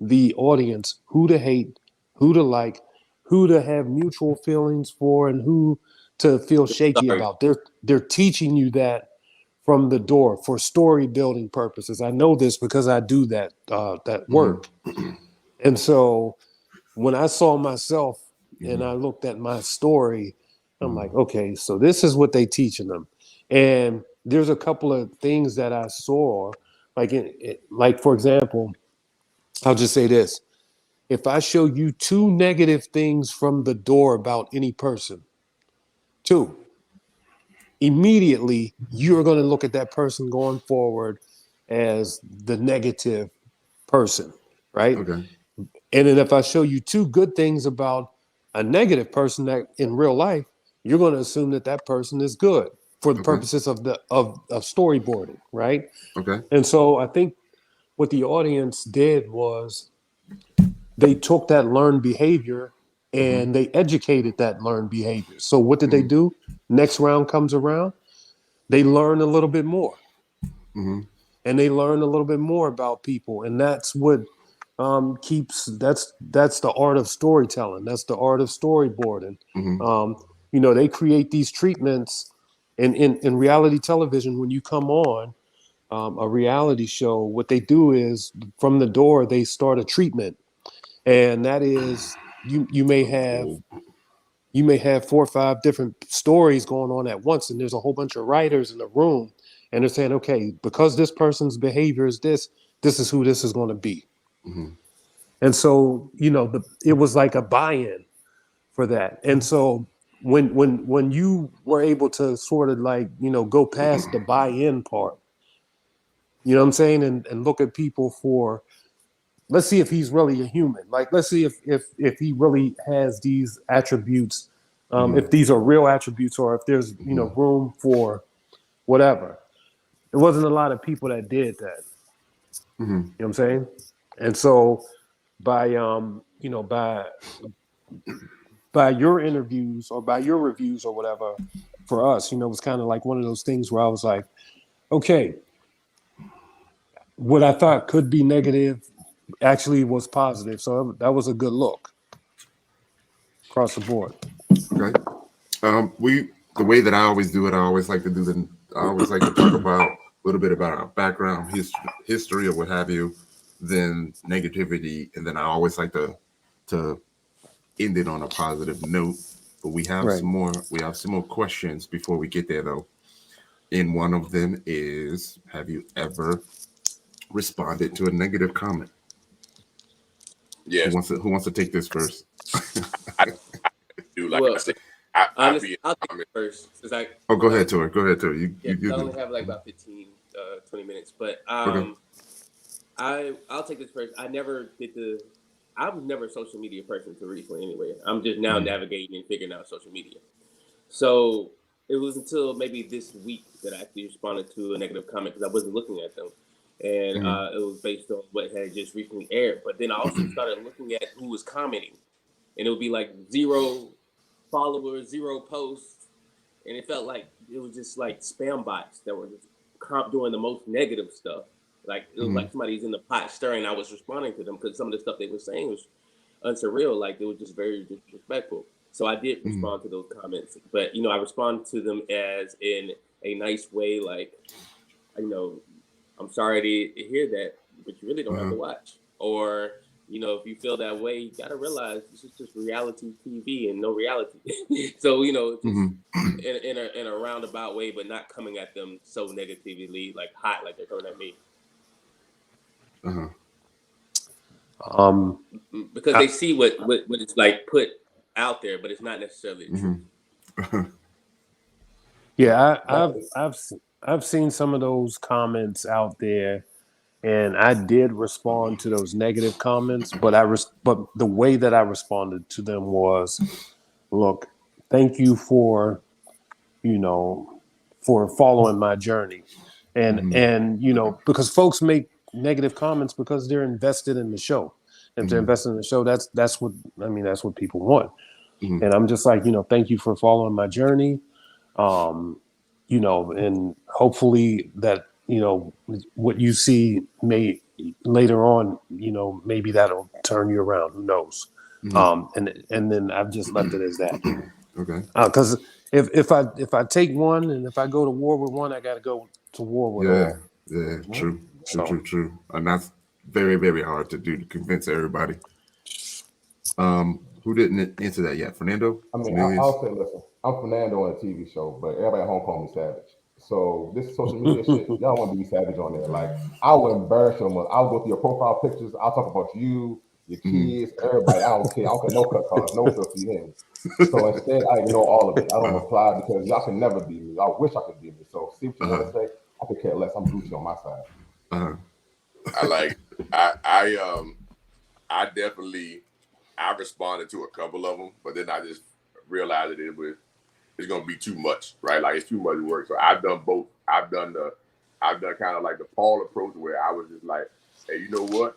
the audience who to hate, who to like, who to have mutual feelings for, and who to feel shaky about. They're teaching you that from the door for story building purposes. I know this because I do that work. And so when I saw myself and I looked at my story, I'm like, okay, so this is what they teaching them. And there's a couple of things that I saw, like for example, I'll just say this. If I show you 2 negative things from the door about any person, 2, immediately you're going to look at that person going forward as the negative person, right? Okay. And then if I show you 2 good things about a negative person that in real life, you're going to assume that that person is good for the purposes of storyboarding, right? Okay. And so I think what the audience did was they took that learned behavior and they educated that learned behavior. So what did they do? next round comes around, they learn a little bit more. Mm-hmm. And they learn a little bit more about people. And that's what that's the art of storytelling. That's the art of storyboarding. Mm-hmm. They create these treatments in reality television. When you come on a reality show, what they do is from the door, they start a treatment. And that is you may have 4 or 5 different stories going on at once, and there's a whole bunch of writers in the room, and they're saying, okay, because this person's behavior is this is who this is going to be. Mm-hmm. And so it was like a buy-in for that. And so when you were able to sort of like go past the buy-in part, you know what I'm saying, and look at people for, let's see if he's really a human. Like, let's see if he really has these attributes, if these are real attributes, or if there's room for whatever. There wasn't a lot of people that did that. Mm-hmm. You know what I'm saying? And so by your interviews or by your reviews or whatever, for us, it was kind of like one of those things where I was like, okay, what I thought could be negative actually was positive. So that was a good look across the board. Okay. The way that I always do it, I always like to talk about a little bit about our background, history or what have you, then negativity, and then I always like to end it on a positive note. But we have some more questions before we get there though. And one of them is, have you ever responded to a negative comment? Yes. Who wants to take this first? I do. Like I said, I'll take it first. Go ahead, Tory. Go ahead, Tory. I only have like about 15, 20 minutes, but okay. I'll take this first. I was never a social media person until recently anyway. I'm just now navigating and figuring out social media. So it was until maybe this week that I actually responded to a negative comment because I wasn't looking at them. And it was based on what had just recently aired. But then I also started looking at who was commenting. And it would be like 0 followers, 0 posts. And it felt like it was just like spam bots that were just doing the most negative stuff. Like it was like somebody's in the pot stirring. I was responding to them because some of the stuff they were saying was unsurreal. Like they were just very disrespectful. So I did respond to those comments. But, I respond to them as in a nice way, like, I'm sorry to hear that, but you really don't have to watch. Or, if you feel that way, you got to realize this is just reality TV and no reality. So, just in a roundabout way, but not coming at them so negatively, like hot, like they're coming at me. Because they see what it's like put out there, but it's not necessarily the truth. Yeah, I've seen some of those comments out there, and I did respond to those negative comments, but but the way that I responded to them was, look, thank you for following my journey, and because folks make negative comments because they're invested in the show. If they're invested in the show, that's what people want. And I'm just like, thank you for following my journey. And hopefully that, what you see may later on, maybe that'll turn you around. Who knows? And then I've just left it as that. Okay. Because if I take one and if I go to war with one, I got to go to war with all. Yeah, true. And that's very, very hard to do, to convince everybody. Who didn't answer that yet? Fernando? I mean, I'll say, listen, I'm Fernando on a TV show, but everybody at home call me Savage. So this social media shit, y'all want to be savage on there. Like, I will embarrass them. I'll go through your profile pictures. I'll talk about you, your kids, everybody. I don't care. I don't care. No cut cards, no filthy names. So instead, I ignore all of it. I don't reply because y'all can never beat me. I wish I could beat me. So see what you want to say. I could care less. I'm Gucci on my side. I definitely, I responded to a couple of them, but then I just realized that it's gonna be too much, right? Like it's too much work. So I've done both. I've done kind of like the Paul approach where I was just like, hey, you know what?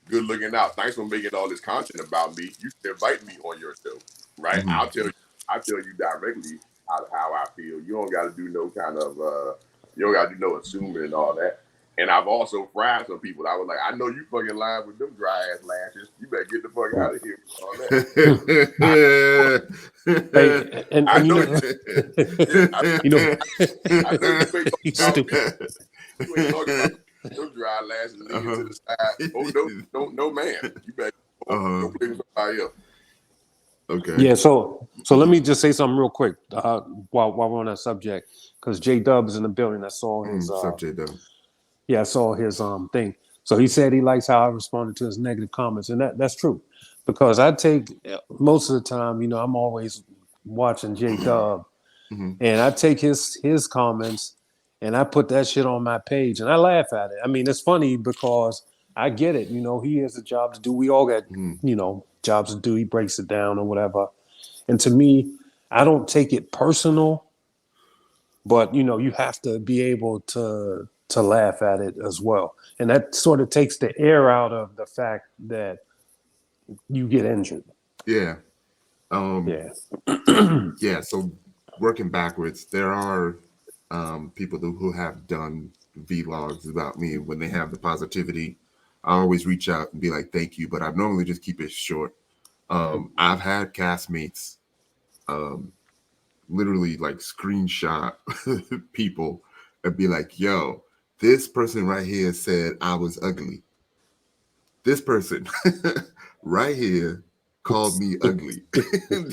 Good looking out. Thanks for making all this content about me. You should invite me on your show, right? I'll tell you directly how I feel. You don't got to do no kind of you don't got to do no assuming and all that. And I've also fried some people. I was like, I know you fucking lying with them dry ass lashes. You better get the fuck out of here with all that. Hey, and I you know know, you. you know, I know you ain't he's talking about me. stupid. You ain't talking about them dry lashes leaning to the side. Oh no, man. You better go play with somebody else. Okay. Yeah, so let me just say something real quick while we're on that subject, because J Dub's in the building. I saw his Subject though. yeah, I saw his thing. So he said he likes how I responded to his negative comments, and that's true, because I take most of the time, you know, I'm always watching J Dub, and I take his comments and I put that shit on my page and I laugh at it. I mean, it's funny because I get it. You know, he has a job to do. We all got, you know, jobs to do. He breaks it down or whatever. And to me, I don't take it personal, but you know, you have to be able to laugh at it as well. And that sort of takes the air out of the fact that you get injured. Yeah. Yeah. Yeah. So working backwards, there are people who have done vlogs about me. When they have the positivity, I always reach out and be like, thank you. But I normally just keep it short. I've had castmates literally like screenshot people and be like, yo, this person right here said I was ugly. This person right here called me ugly.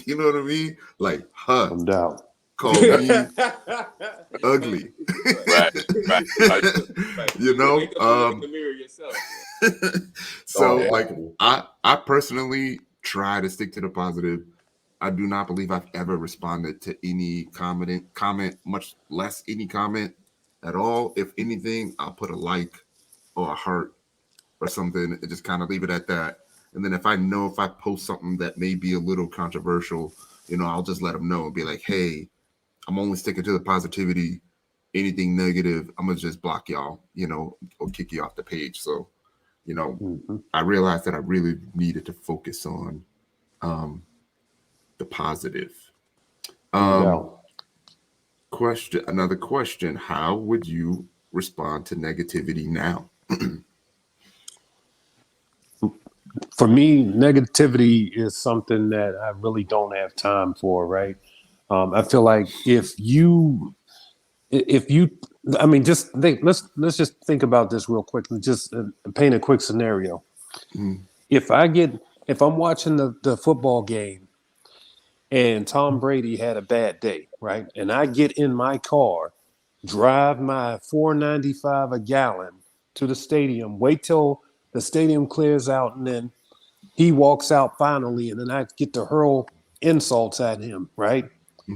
You know what I mean? Like, No doubt. called me ugly. Right. You know, Wake up and look in the mirror yourself. so like I personally try to stick to the positive. I do not believe I've ever responded to any comment, much less any comment at all. If anything, I'll put a like or a heart or something and just kind of leave it at that. And then if I post something that may be a little controversial, you know, I'll just let them know and be like, hey, I'm only sticking to the positivity. Anything negative, I'm gonna just block y'all, you know, or kick you off the page. So, you know, I realized that I really needed to focus on the positive. Another question. How would you respond to negativity now? For me, negativity is something that I really don't have time for, right? I feel like if you, I mean, just think, let's just think about this real quick and just paint a quick scenario. If I'm watching the football game and Tom Brady had a bad day, right? And I get in my car, drive my $4.95 a gallon to the stadium, wait till the stadium clears out, and then he walks out finally, and then I get to hurl insults at him, right?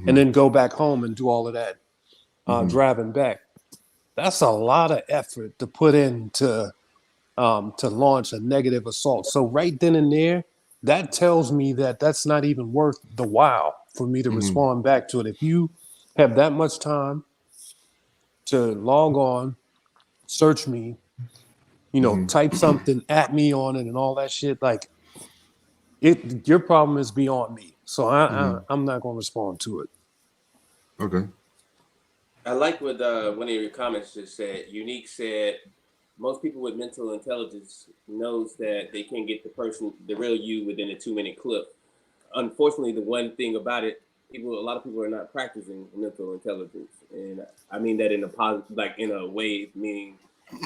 And then go back home and do all of that driving back. That's a lot of effort to put in to launch a negative assault. So right then and there, that tells me that that's not even worth the while for me to respond back to it. If you have that much time to log on, search me, you know, type something at me on it and all that shit, like your problem is beyond me. So I'm not going to respond to it. Okay. I like what one of your comments just said. Unique said, most people with mental intelligence knows that they can't get the real you within a 2-minute clip. Unfortunately, the one thing about it, a lot of people are not practicing mental intelligence, and I mean that in a positive, like in a way, meaning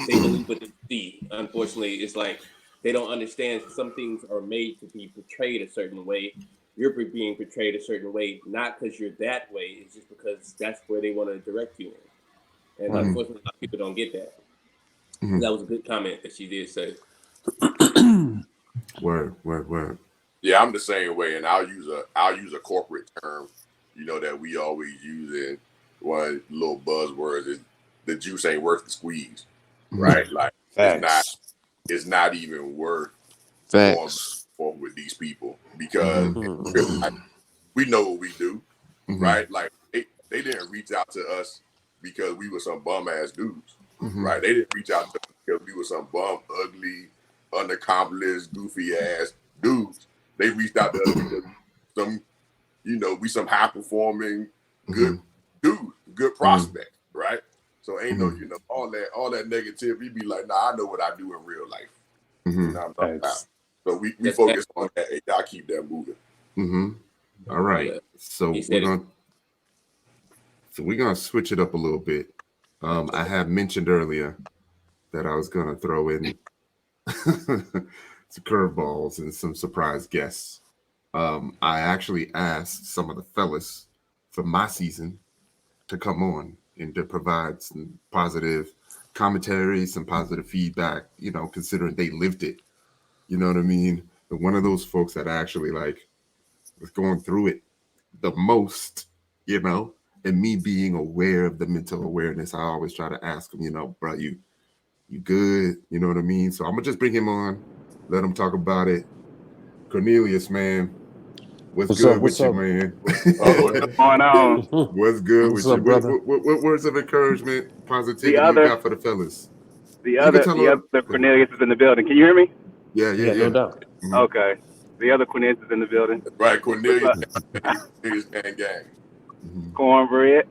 they believe what they see. Unfortunately, it's like they don't understand some things are made to be portrayed a certain way. You're being portrayed a certain way, not because you're that way. It's just because that's where they want to direct you in. And unfortunately, a lot of people don't get that. That was a good comment that she did say. Word. Yeah, I'm the same way, and I'll use a corporate term, you know, that we always use in one little buzzwords is the juice ain't worth the squeeze, right? Like Facts. it's not even worth going forward with these people because we know what we do, right? Like they didn't reach out to us because we were some bum ass dudes, right? They didn't reach out to us because we were some bum, ugly, unaccomplished, goofy ass dudes. They reached out to us because we some high performing, good dude, good prospect, right? So ain't no, all that negativity. Be like, nah, I know what I do in real life. You know what I'm talking about. So we focus on that. Hey, y'all keep that moving. All right. So we're gonna switch it up a little bit. I have mentioned earlier that I was gonna throw in some curveballs and some surprise guests. I actually asked some of the fellas for my season to come on and to provide some positive commentary, some positive feedback, considering they lived it. You know what I mean? But one of those folks that actually was going through it the most, and me being aware of the mental awareness, I always try to ask him, bro, you good? You know what I mean? So I'm gonna just bring him on, let him talk about it. Cornelius, man, what's good up? What's with up? you, man? What's going on? What's good What's with up, you? brother? What words of encouragement, positivity you got for the fellas? The other Cornelius is in the building. Can you hear me? Yeah. No doubt. Okay. The other Cornelius is in the building. Right, Cornelius gang. Cornbread.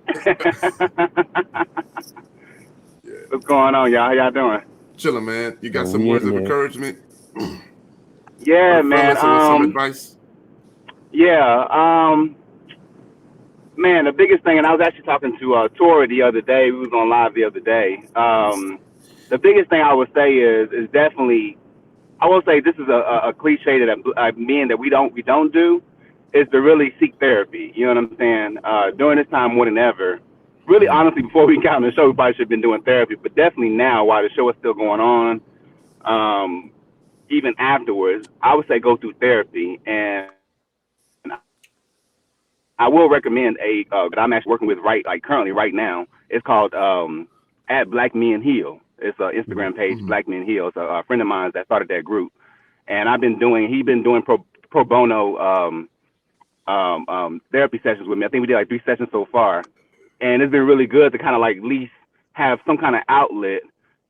What's going on, y'all? How y'all doing? Chilling, man. You got some words of encouragement? Yeah, man. Some advice? Yeah. Man, the biggest thing, and I was actually talking to Tory the other day. We was on live the other day. The biggest thing I would say is definitely, I will say this is a cliche that men that we don't do, is to really seek therapy. You know what I'm saying? During this time more than ever. Really, honestly, before we got on the show, we probably should have been doing therapy, but definitely now, while the show is still going on, even afterwards, I would say go through therapy. And I will recommend that I'm actually working with currently right now. It's called at Black Men Heal. It's an Instagram page, Black Men Heal. It's a friend of mine that started that group, and he's been doing pro bono therapy sessions with me. I think we did 3 sessions so far, and it's been really good to kind of at least have some kind of outlet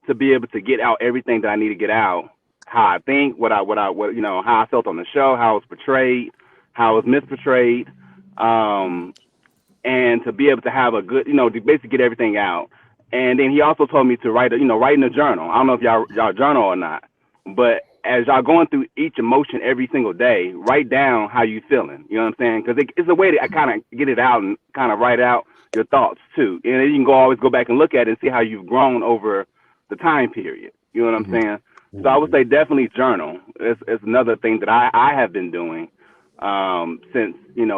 to be able to get out everything that I need to get out. How I think, what how I felt on the show, how it was portrayed, how it was misportrayed. And to be able to have a good, to basically get everything out. And then he also told me to write in a journal. I don't know if y'all journal or not, but as y'all going through each emotion every single day, write down how you feeling. You know what I'm saying? Because it's a way to kind of get it out and kind of write out your thoughts too. And then you can always go back and look at it and see how you've grown over the time period. You know what I'm saying? So I would say definitely journal. It's another thing that I have been doing since,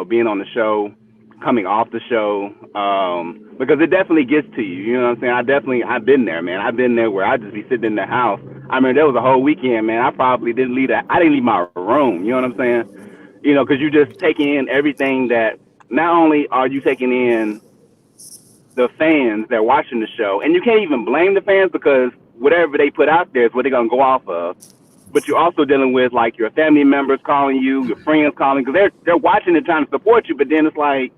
being on the show, coming off the show, because it definitely gets to you. You know what I'm saying? I've been there, man. I've been there where I just be sitting in the house. I mean, there was a whole weekend, man. I probably didn't leave I didn't leave my room. You know what I'm saying? Because you just taking in everything that, not only are you taking in the fans that are watching the show, and you can't even blame the fans because whatever they put out there is what they're going to go off of. But you're also dealing with your family members calling you, your friends calling, because they're watching and trying to support you. But then it's like,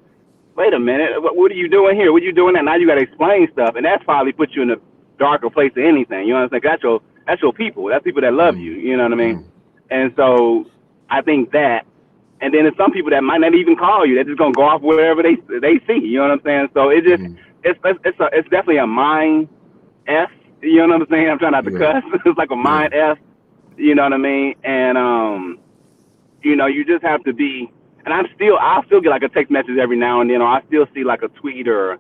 wait a minute, what are you doing here? What are you doing that? Now you got to explain stuff, and that's probably put you in a darker place than anything. You know what I'm saying? That's your people. That's people that love you. You know what I mean? And so I think that, and then there's some people that might not even call you. They're just gonna go off wherever they see. You know what I'm saying? So it just it's definitely a mind F. You know what I'm saying? I'm trying not to cuss. It's like a mind F. You know what I mean? And you just have to be. And I'll still get a text message every now and then, or I still see a tweet or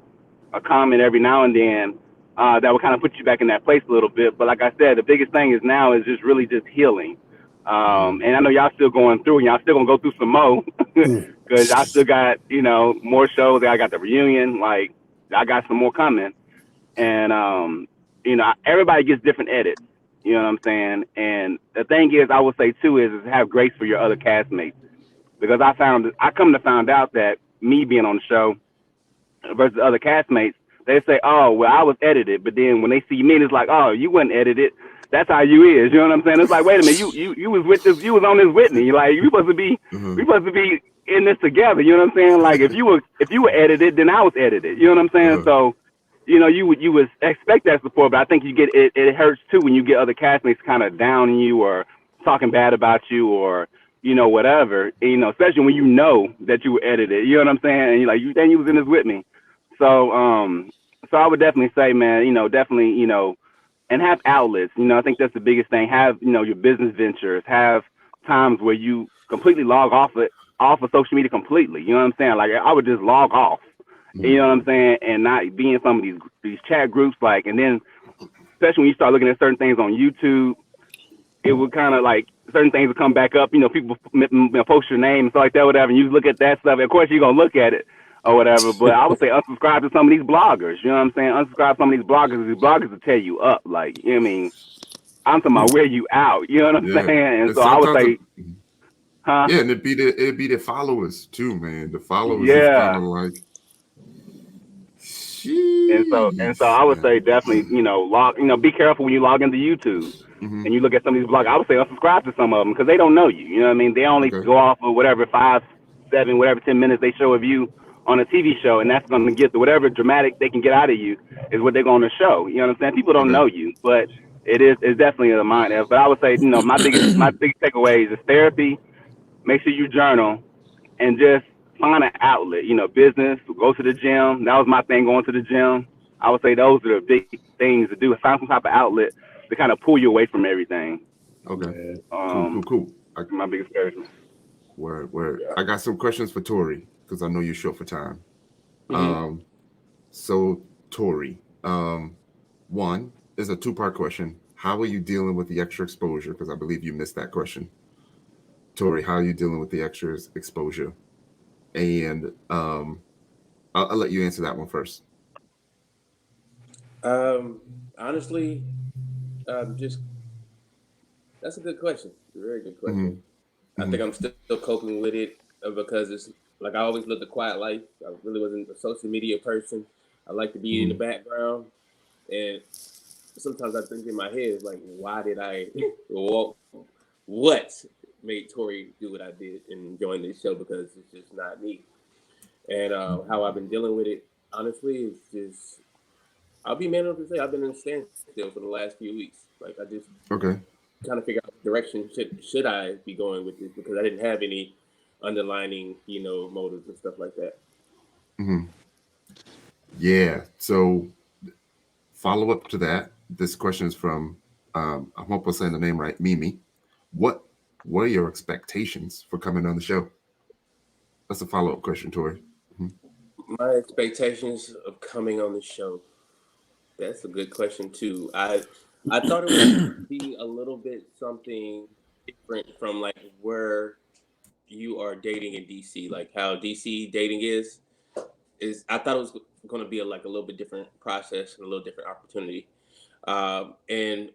a comment every now and then that will kind of put you back in that place a little bit. But like I said, the biggest thing is now is just really just healing. And I know y'all still going through, and y'all still gonna go through some more because I still got more shows. I got the reunion, I got some more coming, and everybody gets different edits. You know what I'm saying? And the thing is, I would say too is have grace for your other castmates, because I come to find out that me being on the show versus other castmates, they say, oh, well, I was edited, but then when they see me, it's like, oh, you wasn't edited. That's how you is. You know what I'm saying? It's like, wait a minute, you was with this, you was on this with me. You supposed to be, we supposed to be in this together. You know what I'm saying? If you were edited, then I was edited. You know what I'm saying? So, you would expect that support, but I think you get it hurts too when you get other castmates kind of downing you or talking bad about you, or whatever, especially when you know that you were edited, you know what I'm saying? And you was in this with me. So, so I would definitely say, man, definitely, and have outlets. I think that's the biggest thing. Have, your business ventures, have times where you completely log off of social media completely. You know what I'm saying? Like I would just log off, you know what I'm saying? And not be in some of these chat groups, and then especially when you start looking at certain things on YouTube, it would kind of certain things would come back up. People post your name and stuff like that, whatever. And you look at that stuff. Of course, you're gonna look at it or whatever. But I would say unsubscribe to some of these bloggers. You know what I'm saying? Unsubscribe to some of these bloggers. These bloggers will tear you up. I'm talking about wear you out. You know what I'm saying? And so I would say, yeah, and it'd be the followers too, man. The followers is kind of like. And so I would say definitely, be careful when you log into YouTube and you look at some of these blogs. I would say unsubscribe to some of them because they don't know you. You know what I mean? They only go off of whatever 5, 7, whatever 10 minutes they show of you on a TV show, and that's going to get whatever dramatic they can get out of you is what they're going to show. You know what I'm saying? People don't know you, but it's definitely a mind. But I would say, my biggest takeaways is therapy. Make sure you journal and just find an outlet, business, go to the gym. That was my thing, going to the gym. I would say those are the big things to do. Find some type of outlet to kind of pull you away from everything. Okay. Cool. My biggest encouragement. Word. I got some questions for Tory because I know you're short for time. So Tory, one is a 2-part question. How are you dealing with the extra exposure? Because I believe you missed that question. Tory, how are you dealing with the extra exposure? And I'll let you answer that one first. Honestly, just that's a good question. A very good question. I think I'm still coping with it because it's like I always lived a quiet life. I really wasn't a social media person. I like to be in the background, and sometimes I think in my head, like, why did I what made Tory do what I did and join this show? Because it's just not me. And how I've been dealing with it, honestly, is just, I'll be man enough to say I've been in a standstill for the last few weeks. Like I just kind of figure out what direction should I be going with this because I didn't have any underlining, motives and stuff like that. Yeah. So follow up to that. This question is from I hope I'm saying the name right, Mimi. What are your expectations for coming on the show? That's a follow-up question, Tory. My expectations of coming on the show. That's a good question too. I thought it would be a little bit something different from like where you are dating in DC, like how DC dating is I thought it was going to be a little bit different process and a little different opportunity. And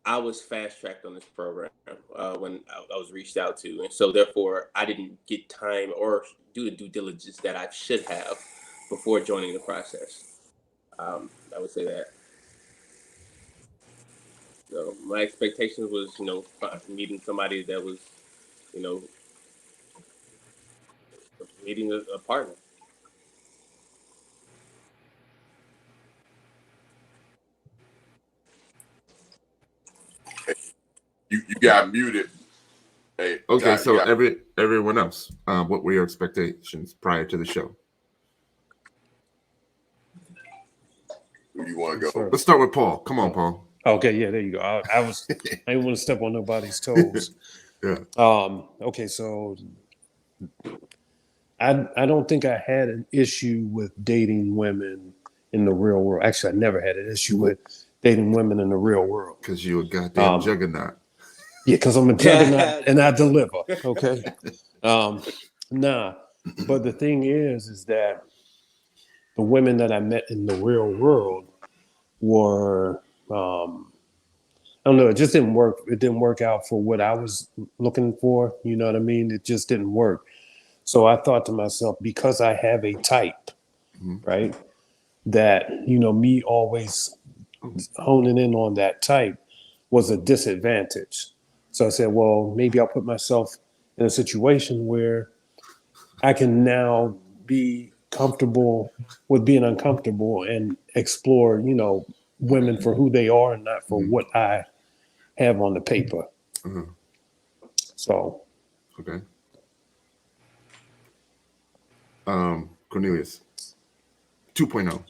I was fast tracked on this program when I was reached out to. And so therefore I didn't get time or do the due diligence that I should have before joining the process. I would say that. So my expectations was, meeting somebody that was, meeting a partner. You got muted. Hey, okay, so everyone else, what were your expectations prior to the show? Who do you want to go? Let's start with Paul. Come on, Paul. Okay, yeah, there you go. I didn't want to step on nobody's toes. Okay, so I don't think I had an issue with dating women in the real world. Actually, I never had an issue with dating women in the real world. Because you're a goddamn juggernaut. Yeah, because I'm a juggernaut and I deliver. Okay. Nah. But the thing is that the women that I met in the real world were I don't know, it just didn't work. It didn't work out for what I was looking for. You know what I mean? It just didn't work. So I thought to myself, because I have a type, right, that, me always honing in on that type was a disadvantage. So I said, well, maybe I'll put myself in a situation where I can now be comfortable with being uncomfortable and explore, women for who they are and not for what I have on the paper. So Okay. Cornelius, 2.0.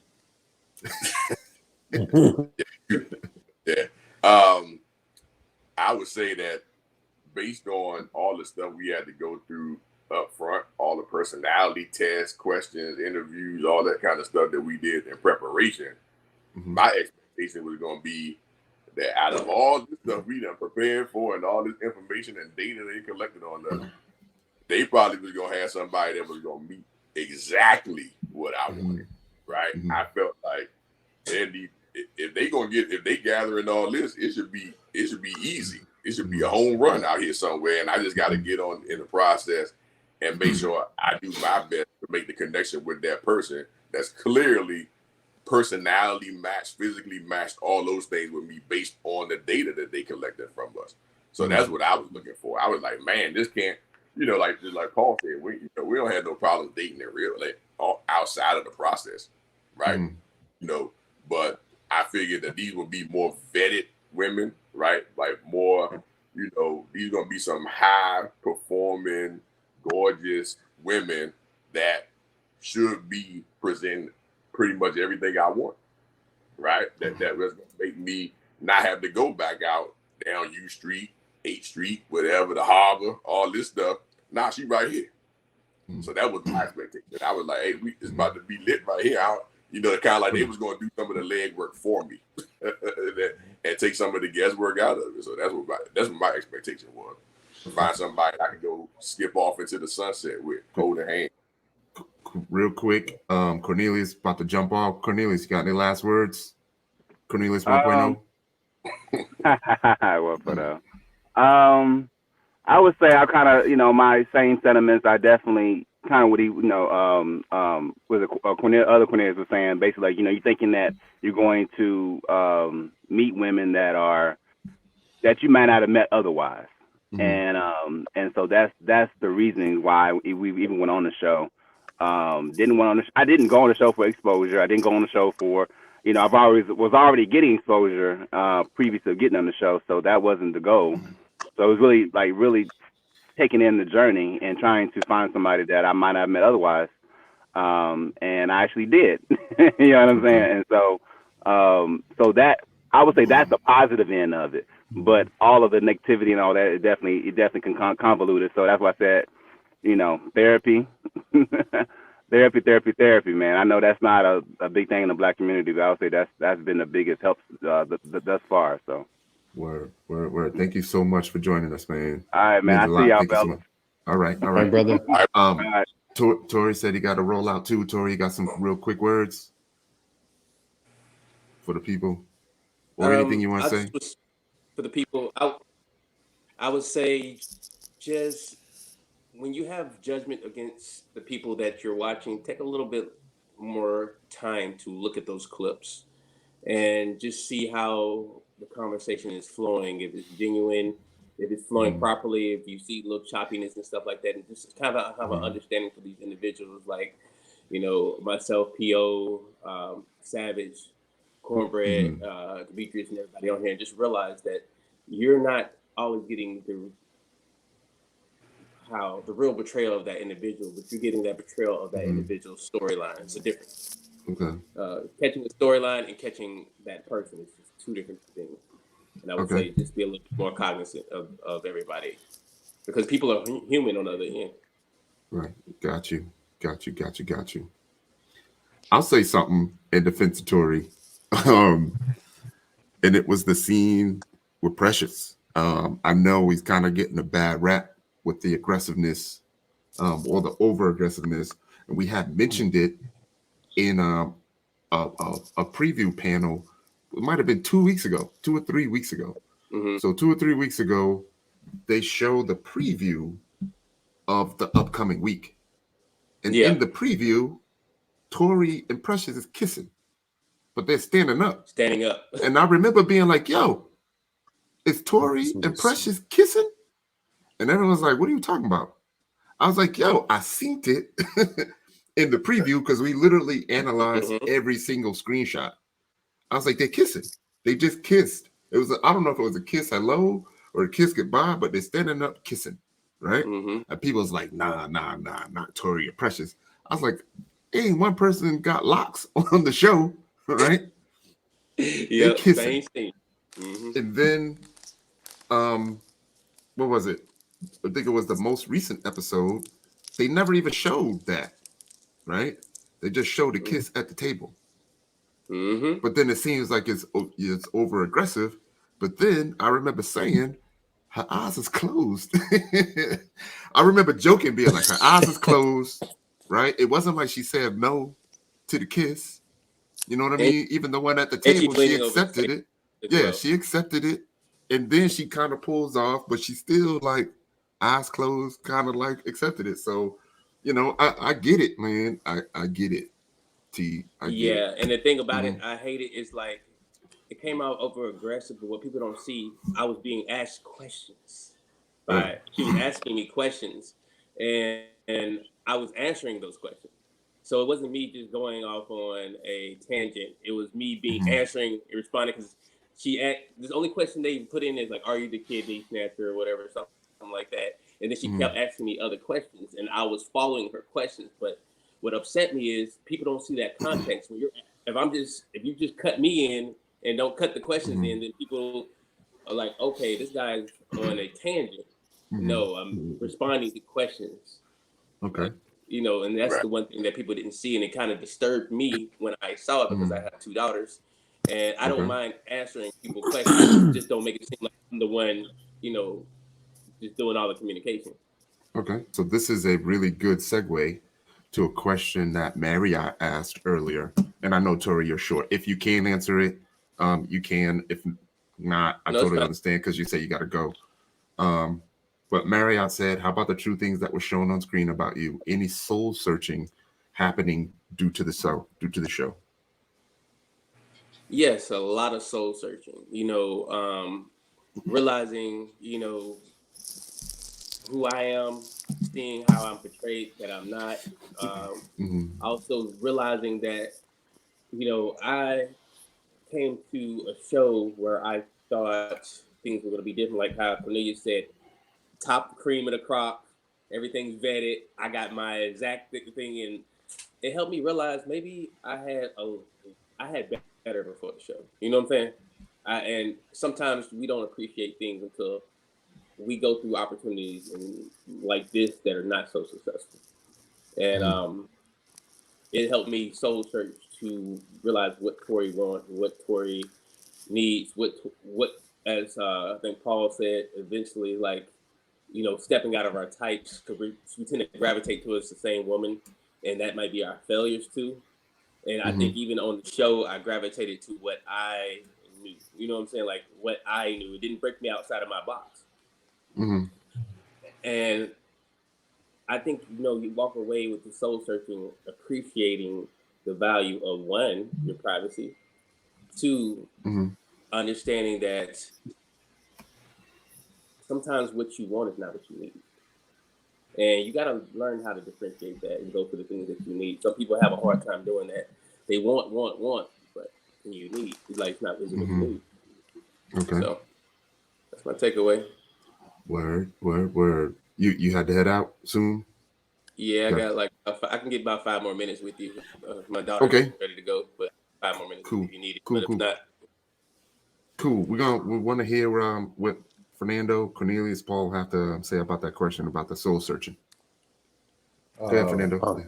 Yeah. I would say that based on all the stuff we had to go through up front, all the personality tests, questions, interviews, all that kind of stuff that we did in preparation, my expectation was going to be that out of all this stuff we done prepared for and all this information and data they collected on us, they probably was going to have somebody that was going to meet exactly what I wanted, right? I felt like if they gathering all this, it should be easy. It should be a home run out here somewhere, and I just got to get on in the process and make sure I do my best to make the connection with that person that's clearly personality matched, physically matched, all those things with me based on the data that they collected from us. So that's what I was looking for. I was like, man, this can't, just like Paul said, we don't have no problem dating in real, outside of the process, right? But I figured that these would be more vetted women, right? Like more, these are gonna be some high performing, gorgeous women that should be presenting pretty much everything I want, right? That was gonna make me not have to go back out down U Street, 8th Street, whatever, the harbor, all this stuff. Nah, she right here. So that was my expectation. I was like, hey, it's about to be lit right here. Kind of like they was going to do some of the leg work for me and take some of the guesswork out of it. So that's what my expectation was. Find somebody I can go skip off into the sunset with, holding hand. Real quick, Cornelius about to jump off. Cornelius, you got any last words? Cornelius 1.0. What for the? I would say I kind of, my same sentiments. I definitely kind of what he, with other Cornelius was saying, basically, like, you're thinking that you're going to meet women that you might not have met otherwise, and so that's the reasoning why we even went on the show. I didn't go on the show for exposure. I didn't go on the show for, I was already getting exposure previous to getting on the show, so that wasn't the goal. So it was really taking in the journey and trying to find somebody that I might not have met otherwise. And I actually did. You know what I'm saying? And so that, I would say that's the positive end of it. But all of the negativity and all that, it definitely can convolute it. So that's why I said, therapy. therapy, man. I know that's not a big thing in the Black community, but I would say that's been the biggest help thus far. So. Word. Thank you so much for joining us, man. All right, man. I see y'all, brother. All right, brother. Tory said he got to roll out too. Tory, you got some real quick words for the people, or anything you want to say for the people? I would say, just when you have judgment against the people that you're watching, take a little bit more time to look at those clips and just see how the conversation is flowing, if it's genuine, if it's flowing properly, if you see little choppiness and stuff like that, and just kind of have an understanding for these individuals, like, myself, P.O., Savage, Cornbread, Demetrius, and everybody on here, and just realize that you're not always getting the real betrayal of that individual, but you're getting that betrayal of that individual's storyline. It's a difference. Okay. Catching the storyline and catching that person is just two different things. And I would say just be a little bit more cognizant of everybody, because people are human on the other end. Right. Got you. I'll say something in defense of Tory. And it was the scene with Precious. I know he's kind of getting a bad rap with the aggressiveness, or the over aggressiveness. And we had mentioned it in a preview panel. It might have been 2 weeks ago, 2 or 3 weeks ago. So 2 or 3 weeks ago, they showed the preview of the upcoming week. And in the preview, Tory and Precious is kissing, but they're standing up. And I remember being like, yo, is Tory and Precious kissing? And everyone's like, what are you talking about? I was like, yo, I seen it in the preview because we literally analyzed every single screenshot. I was like, they're kissing. They just kissed. It was I don't know if it was a kiss hello or a kiss goodbye, but they're standing up kissing. right? And people was like, nah, not Tory or Precious. I was like, hey, one person got locks on the show, right? They kissing. And then, what was it? I think it was the most recent episode. They never even showed that, right? They just showed a kiss at the table. But then it seems like it's over aggressive. But then I remember saying, her eyes is closed. I remember joking, being like, her eyes is closed, right? It wasn't like she said no to the kiss. You know what I mean? Even the one at the table, she accepted it. Yeah, she accepted it. And then she kind of pulls off, but she still like eyes closed, kind of like accepted it. So, you know, I get it, man. I get it. I get it. And the thing about it, I hate it, is like it came out over aggressive, but what people don't see, I was being asked questions. Right? She was asking me questions, and I was answering those questions. So it wasn't me just going off on a tangent. It was me being answering and responding, because the only question they put in is like, "Are you the kidney snatcher?" or whatever, something like that. And then she kept asking me other questions, and I was following her questions. But what upset me is people don't see that context. When if you just cut me in and don't cut the questions in, then people are like, okay, this guy's on a tangent. No, I'm responding to questions. Okay. You know, and that's the one thing that people didn't see, and it kind of disturbed me when I saw it, because I have 2 daughters, and I don't mind answering people questions. Just don't make it seem like I'm the one, you know, just doing all the communication. Okay. So this is a really good segue to a question that Marriott asked earlier. And I know, Tory, you're short. If you can answer it, you can. If not, I totally understand, because you say you got to go. But Marriott said, how about the true things that were shown on screen about you? Any soul searching happening due to the show? Yes, a lot of soul searching. You know, realizing, you know, who I am, seeing how I'm portrayed that I'm not. Also realizing that, you know, I came to a show where I thought things were going to be different, like how Cornelius said, top cream of the crop, everything's vetted. I got my exact thing, and it helped me realize maybe I had better before the show. You know what I'm saying? And sometimes we don't appreciate things until we go through opportunities like this that are not so successful. And it helped me soul search to realize what Tory wants, what Tory needs, what as I think Paul said, eventually, like, you know, stepping out of our types, because we tend to gravitate towards the same woman, and that might be our failures too. And I think even on the show, I gravitated to what I knew. You know what I'm saying? Like what I knew. It didn't break me outside of my box. And I think, you know, you walk away with the soul searching, appreciating the value of, 1, your privacy, 2, understanding that sometimes what you want is not what you need. And you got to learn how to differentiate that and go for the things that you need. Some people have a hard time doing that. They want, but you need. It's like it's not what you need. Okay. So that's my takeaway. Word. You had to head out soon? Yeah, I got like I can get about 5 more minutes with you. My daughter's ready to go, but 5 more minutes if you need it. But if not, cool. We want to hear what Fernando, Cornelius, Paul have to say about that question about the soul searching. Go ahead, Fernando.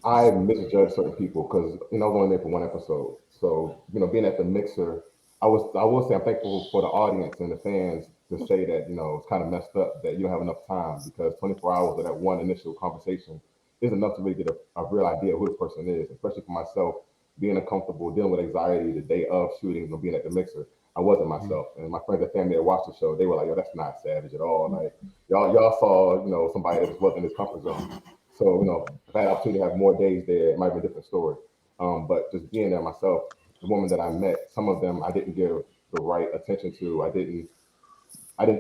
I misjudge certain people because, you know, I was only there for 1 episode. So, you know, being at the mixer, I will say I'm thankful for the audience and the fans to say that, you know, it's kind of messed up that you don't have enough time, because 24 hours of that one initial conversation is enough to really get a real idea of who this person is, especially for myself, being uncomfortable, dealing with anxiety the day of shooting and being at the mixer. I wasn't myself. And my friends and family that watched the show, they were like, yo, that's not Savage at all. Like, y'all saw, you know, somebody that just wasn't in his comfort zone. So, you know, if I had an opportunity to have more days there, it might be a different story. But just being there myself, the woman that I met, some of them I didn't give the right attention to. I didn't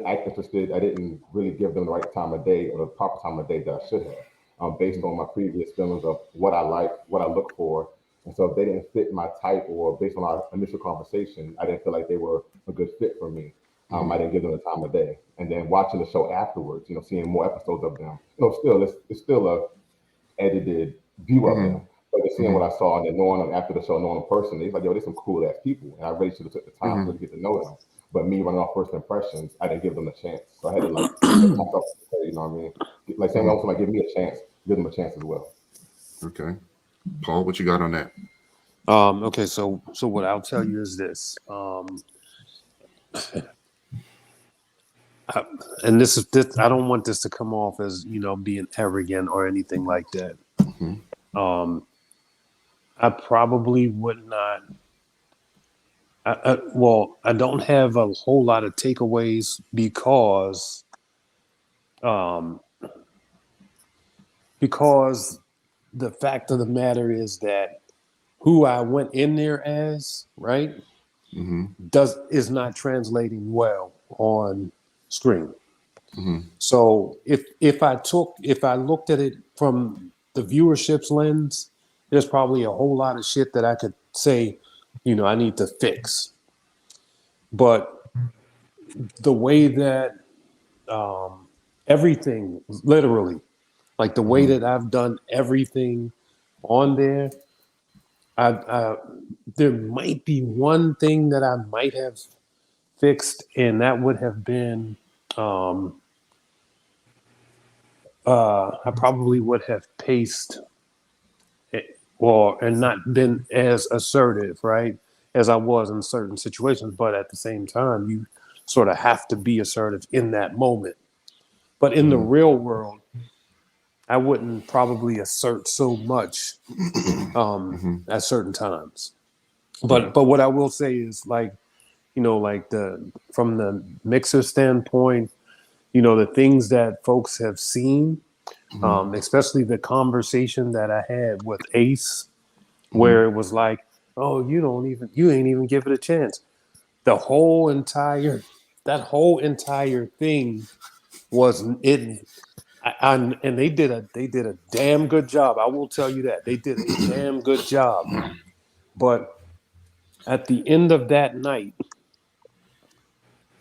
act interested. I didn't really give them the right time of day or the proper time of day that I should have, based on my previous feelings of what I like, what I look for. And so if they didn't fit my type, or based on our initial conversation, I didn't feel like they were a good fit for me. I didn't give them the time of day. And then watching the show afterwards, seeing more episodes of them, still it's still a edited view of them. But just seeing what I saw and then knowing them after the show, knowing them personally, it's like, yo, they're some cool ass people. And I really should have took the time to get to know them. But me running off first impressions, I didn't give them a chance. So I had to like take myself, you know what I mean? Like saying also like give me a chance, give them a chance as well. Okay. Paul, what you got on that? Okay, so what I'll tell you is this. And this is this. I don't want this to come off as being arrogant or anything like that. I probably would not. I don't have a whole lot of takeaways because the fact of the matter is that who I went in there as, right, is not translating well on screen. So if I looked at it from the viewership's lens, there's probably a whole lot of shit that I could say, I need to fix. But the way that everything, literally, like the way that I've done everything on there, there might be one thing that I might have fixed, and that would have been I probably would have paced and not been as assertive, right, as I was in certain situations. But at the same time, you sort of have to be assertive in that moment. But in the real world, I wouldn't probably assert so much at certain times. But what I will say is like from the mixer standpoint, the things that folks have seen, especially the conversation that I had with Ace, where it was like, oh, you ain't even give it a chance. That whole entire thing was it. And they did a damn good job. I will tell you that they did a damn good job. But at the end of that night,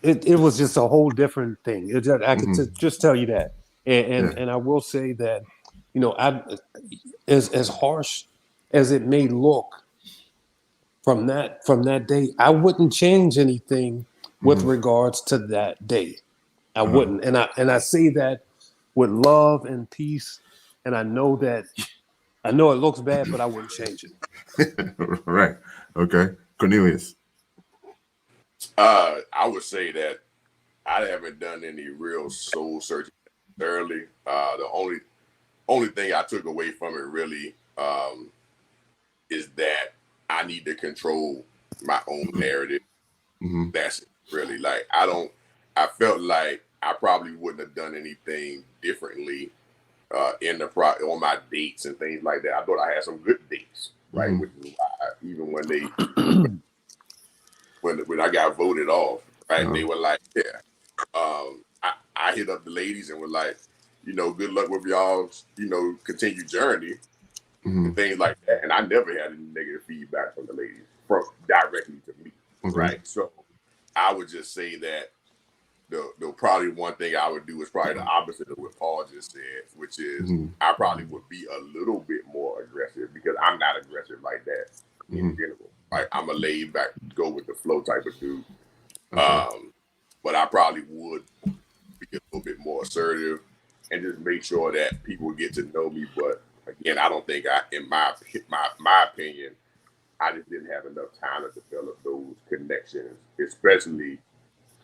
it was just a whole different thing. I could just tell you that, and I will say that, as harsh as it may look from that day, I wouldn't change anything with regards to that day. I wouldn't, and I say that with love and peace, and I know it looks bad, but I wouldn't change it. Right. Okay. Cornelius. I would say that I haven't done any real soul searching thoroughly. The only thing I took away from it really is that I need to control my own narrative. That's really like I felt like I probably wouldn't have done anything differently on my dates and things like that. I thought I had some good dates, right? Which is why even when they when I got voted off, right? They were like, yeah. I hit up the ladies and were like, good luck with y'all's, continued journey and things like that. And I never had any negative feedback from the ladies directly to me, right? So I would just say that the probably one thing I would do is probably the opposite of what Paul just said, which is I probably would be a little bit more aggressive because I'm not aggressive like that in general. Like I'm a laid back, go with the flow type of dude. But I probably would be a little bit more assertive and just make sure that people get to know me. But again, I don't think in my opinion, I just didn't have enough time to develop those connections, especially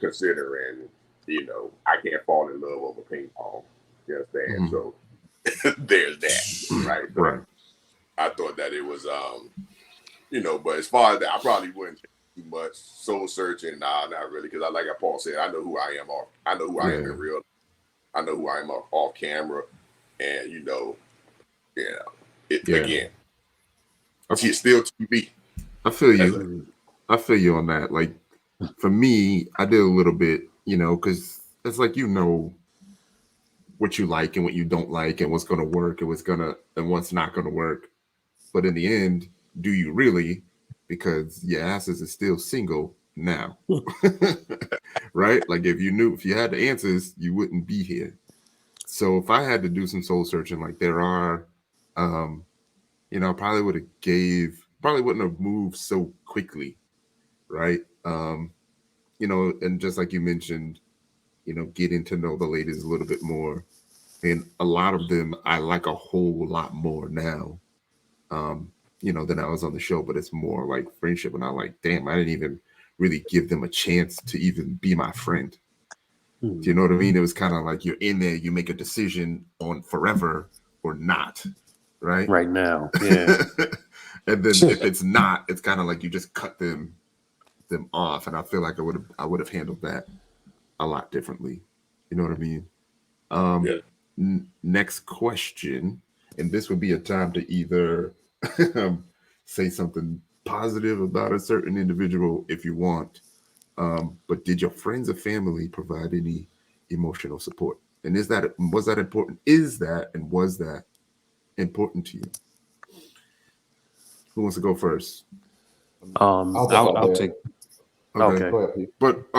considering, I can't fall in love over ping pong. You understand? So there's that, right? So Right. I thought that it was, but as far as that, I probably wouldn't too much soul searching. Nah, not really, because like Paul said, I know who I am. I know who I am in real. I know who I am off camera, and again, it's still TV. I feel you. I feel you on that. Like for me, I did a little bit, because it's like what you like and what you don't like, and what's going to work and what's not going to work. But in the end, do you really? Because your asses is still single. now. Right? Like if you had the answers, you wouldn't be here. So if I had to do some soul searching, like there are, probably wouldn't have moved so quickly, right? And just like you mentioned, getting to know the ladies a little bit more. And a lot of them I like a whole lot more now, than I was on the show, but it's more like friendship. And I'm like, damn, I didn't even really give them a chance to even be my friend. Do you know what I mean? It was kind of like you're in there, you make a decision on forever or not, right? Right now, yeah. And then if it's not, it's kind of like you just cut them off. And I feel like I would have handled that a lot differently. You know what I mean? Next question, and this would be a time to either say something positive about a certain individual if you want, but did your friends or family provide any emotional support? And was that important? Was that important to you? Who wants to go first? I'll take. Okay. Go ahead, Pete. But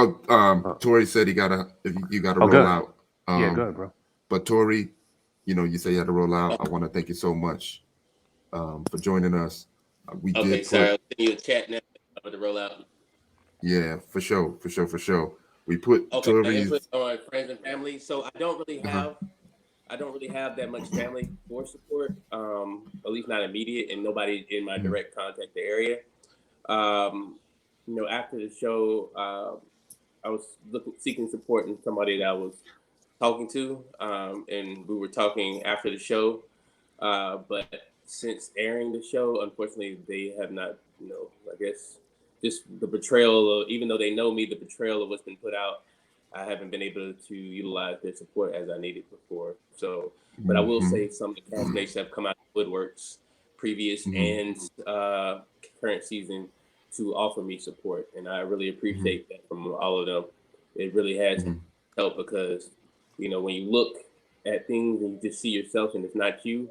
Tory said you gotta roll good. out. Yeah, good, bro. But Tory, you say you had to roll out. I want to thank you so much for joining us. We did. Sorry, I'll send you a chat now for the rollout. Yeah, for sure. We put Tory's on friends and family. So I don't really have that much family for support. At least not immediate, and nobody in my direct contact the area. After the show, I was seeking support in somebody that I was talking to, and we were talking after the show. But since airing the show, unfortunately, they have not. I guess just the betrayal of, even though they know me, the betrayal of what's been put out, I haven't been able to utilize their support as I needed before. So, but I will say some of the castmates have come out of woodworks, previous and current season, to offer me support, and I really appreciate that from all of them. It really has helped because, when you look at things and you just see yourself and it's not you,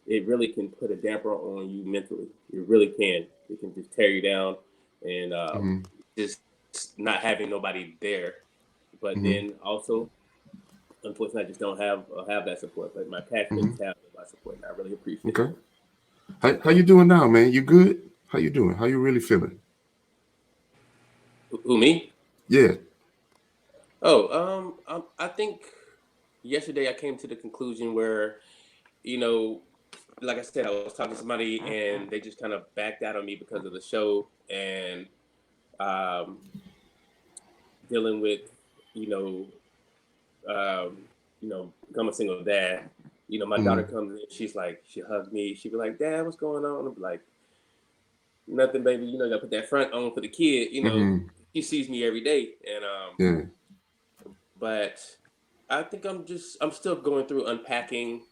it really can put a damper on you mentally. It really can. It can just tear you down, and just not having nobody there. But then also, unfortunately, I just don't have that support. But my castmates have my support, and I really appreciate it. Okay. How you doing now, man? You good? How you doing? How you really feeling? Who, me? Yeah. I think yesterday I came to the conclusion where, like I said, I was talking to somebody and they just kind of backed out on me because of the show and dealing with, become a single dad. My daughter comes in, she hugged me. She be like, "Dad, what's going on?" I'm like, "Nothing, baby. You gotta put that front on for the kid." He sees me every day, and but I think I'm still going through unpacking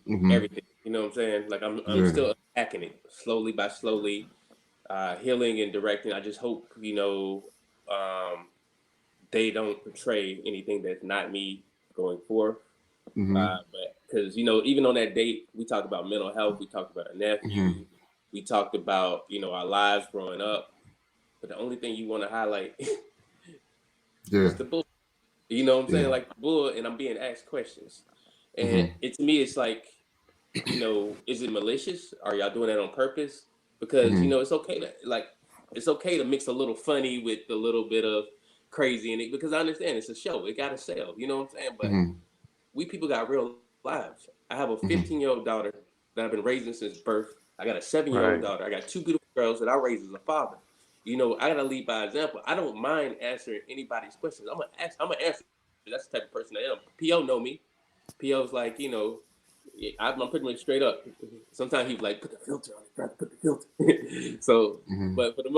everything. You know what I'm saying? Like I'm still unpacking it slowly by slowly, healing and directing. I just hope they don't portray anything that's not me going forth. But because even on that date, we talked about mental health. We talked about our nephew. We talked about our lives growing up. But the only thing you want to highlight is the bull. You know what I'm saying? Like the bull, and I'm being asked questions. And to me, it's like, is it malicious? Are y'all doing that on purpose? Because it's okay to mix a little funny with a little bit of crazy in it, because I understand it's a show. It gotta sell. You know what I'm saying? But we people got real lives. I have a 15-year-old daughter that I've been raising since birth. I got a 7-year-old daughter. I got 2 beautiful girls that I raised as a father. I gotta lead by example. I don't mind answering anybody's questions. I'm gonna answer. That's the type of person I am. PO know me. PO's like, I'm pretty much straight up. Sometimes he's like, put the filter on it, try to put the filter. So, but for the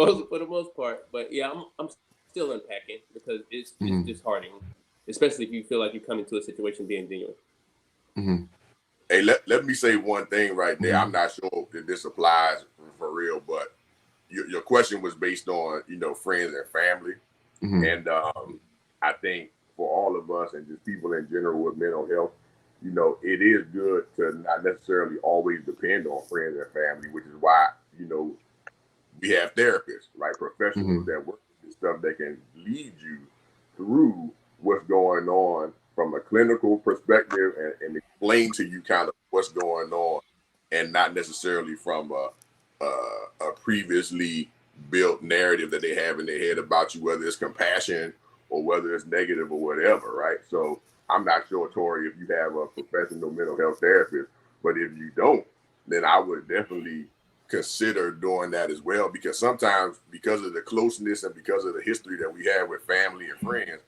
most part, but yeah, I'm still unpacking because it's disheartening, especially if you feel like you come into a situation being genuine. Hey, let me say one thing right there. I'm not sure if this applies for real, but your question was based on friends and family, and I think for all of us and just people in general with mental health, it is good to not necessarily always depend on friends and family, which is why we have therapists, right? Professionals that work with the stuff that can lead you through what's going on from a clinical perspective and explain to you kind of what's going on, and not necessarily from a previously built narrative that they have in their head about you, whether it's compassion or whether it's negative or whatever, right? So I'm not sure, Tory, if you have a professional mental health therapist, but if you don't, then I would definitely consider doing that as well, because sometimes, because of the closeness and because of the history that we have with family and friends,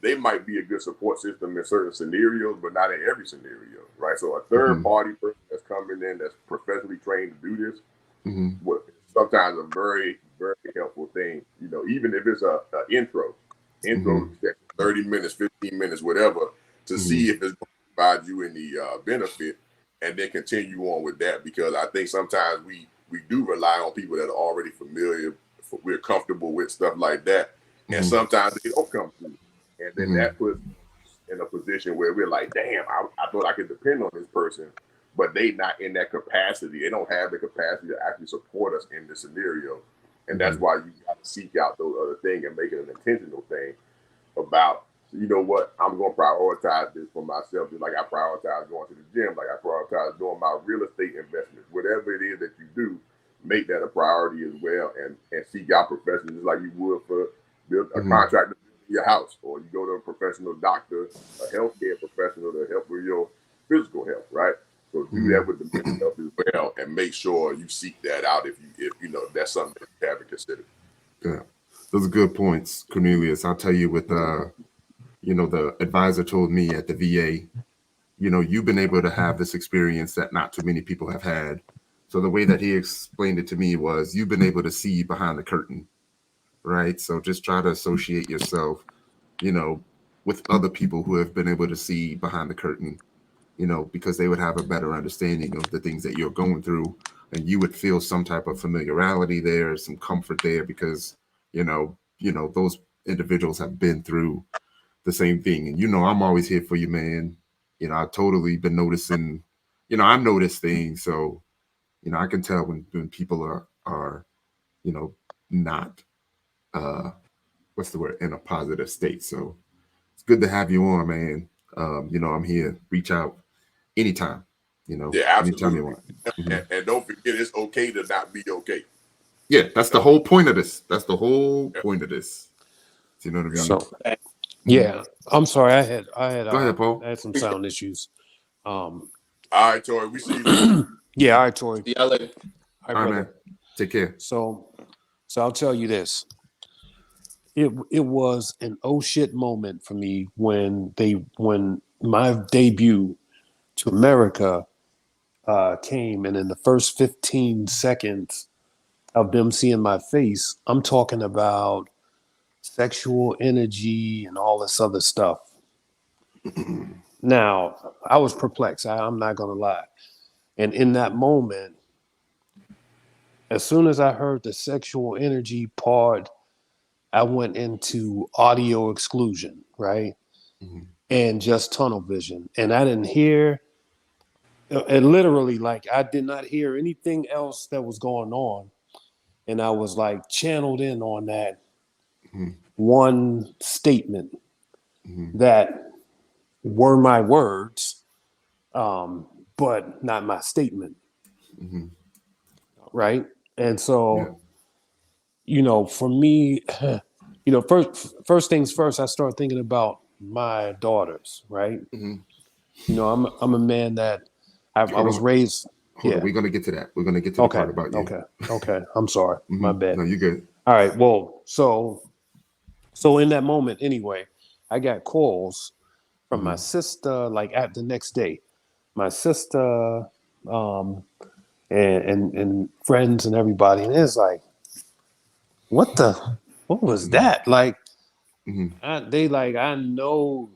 they might be a good support system in certain scenarios, but not in every scenario, right? So a third party person that's coming in that's professionally trained to do this, sometimes a very, very helpful thing, you know, even if it's a intro 30 minutes, 15 minutes, whatever, to see if it's going to provide you any benefit, and then continue on with that. Because I think sometimes we do rely on people that are already familiar, we're comfortable with stuff like that, and sometimes they don't come through, and then that puts us in a position where we're like, damn, I thought I could depend on this person, but they not in that capacity. They don't have the capacity to actually support us in this scenario. And that's why you got to seek out those other things and make it an intentional thing about, you know what, I'm going to prioritize this for myself, just like I prioritize going to the gym, like I prioritize doing my real estate investments. Whatever it is that you do, make that a priority as well, and seek out professionals just like you would for a contractor in your house, or you go to a professional doctor, a healthcare professional to help with your physical health, right? So do that with the mental health as well, and make sure you seek that out if you know that's something that you haven't considered. Yeah, those are good points, Cornelius. I'll tell you, with you know, the advisor told me at the VA, you know, you've been able to have this experience that not too many people have had. So the way that he explained it to me was, you've been able to see behind the curtain, right? So just try to associate yourself, you know, with other people who have been able to see behind the curtain, you know, because they would have a better understanding of the things that you're going through, and you would feel some type of familiarity there, some comfort there, because, you know, those individuals have been through the same thing. And, you know, I'm always here for you, man. You know, I've totally been noticing, you know, I notice things. So, you know, I can tell when people are, you know, not, what's the word, in a positive state. So it's good to have you on, man. You know, I'm here. Reach out anytime, you know, Yeah, anytime absolutely. you want. And don't forget, it's okay to not be okay. Yeah, that's the whole point of this. That's the whole point of this. You know what I mean? So, yeah, I'm sorry. I had Go ahead, Paul. I had some sound issues. All right, Tory, we see you. Yeah, all right, Tory. See y'all later. All All right, right, brother. man. Take care. So I'll tell you this. It was an oh shit moment for me when my debut to America came, and in the first 15 seconds of them seeing my face, I'm talking about sexual energy and all this other stuff. Now, I was perplexed. I'm not gonna lie. And in that moment, as soon as I heard the sexual energy part, I went into audio exclusion, right? And just tunnel vision. And I didn't hear, and literally, like, I did not hear anything else that was going on. And I was like channeled in on that one statement that were my words, but not my statement. Right. And so, you know, for me, you know, first things first, I start thinking about my daughters, right? You know, I'm a man that I was raised. Hold on, we're gonna get to that. We're gonna get to the part about you. Okay. I'm sorry. My bad. No, you're good. All right. Well, so in that moment, anyway, I got calls from my sister, like at the next day. My sister, and friends and everybody, and it's like, what was that? Like, I know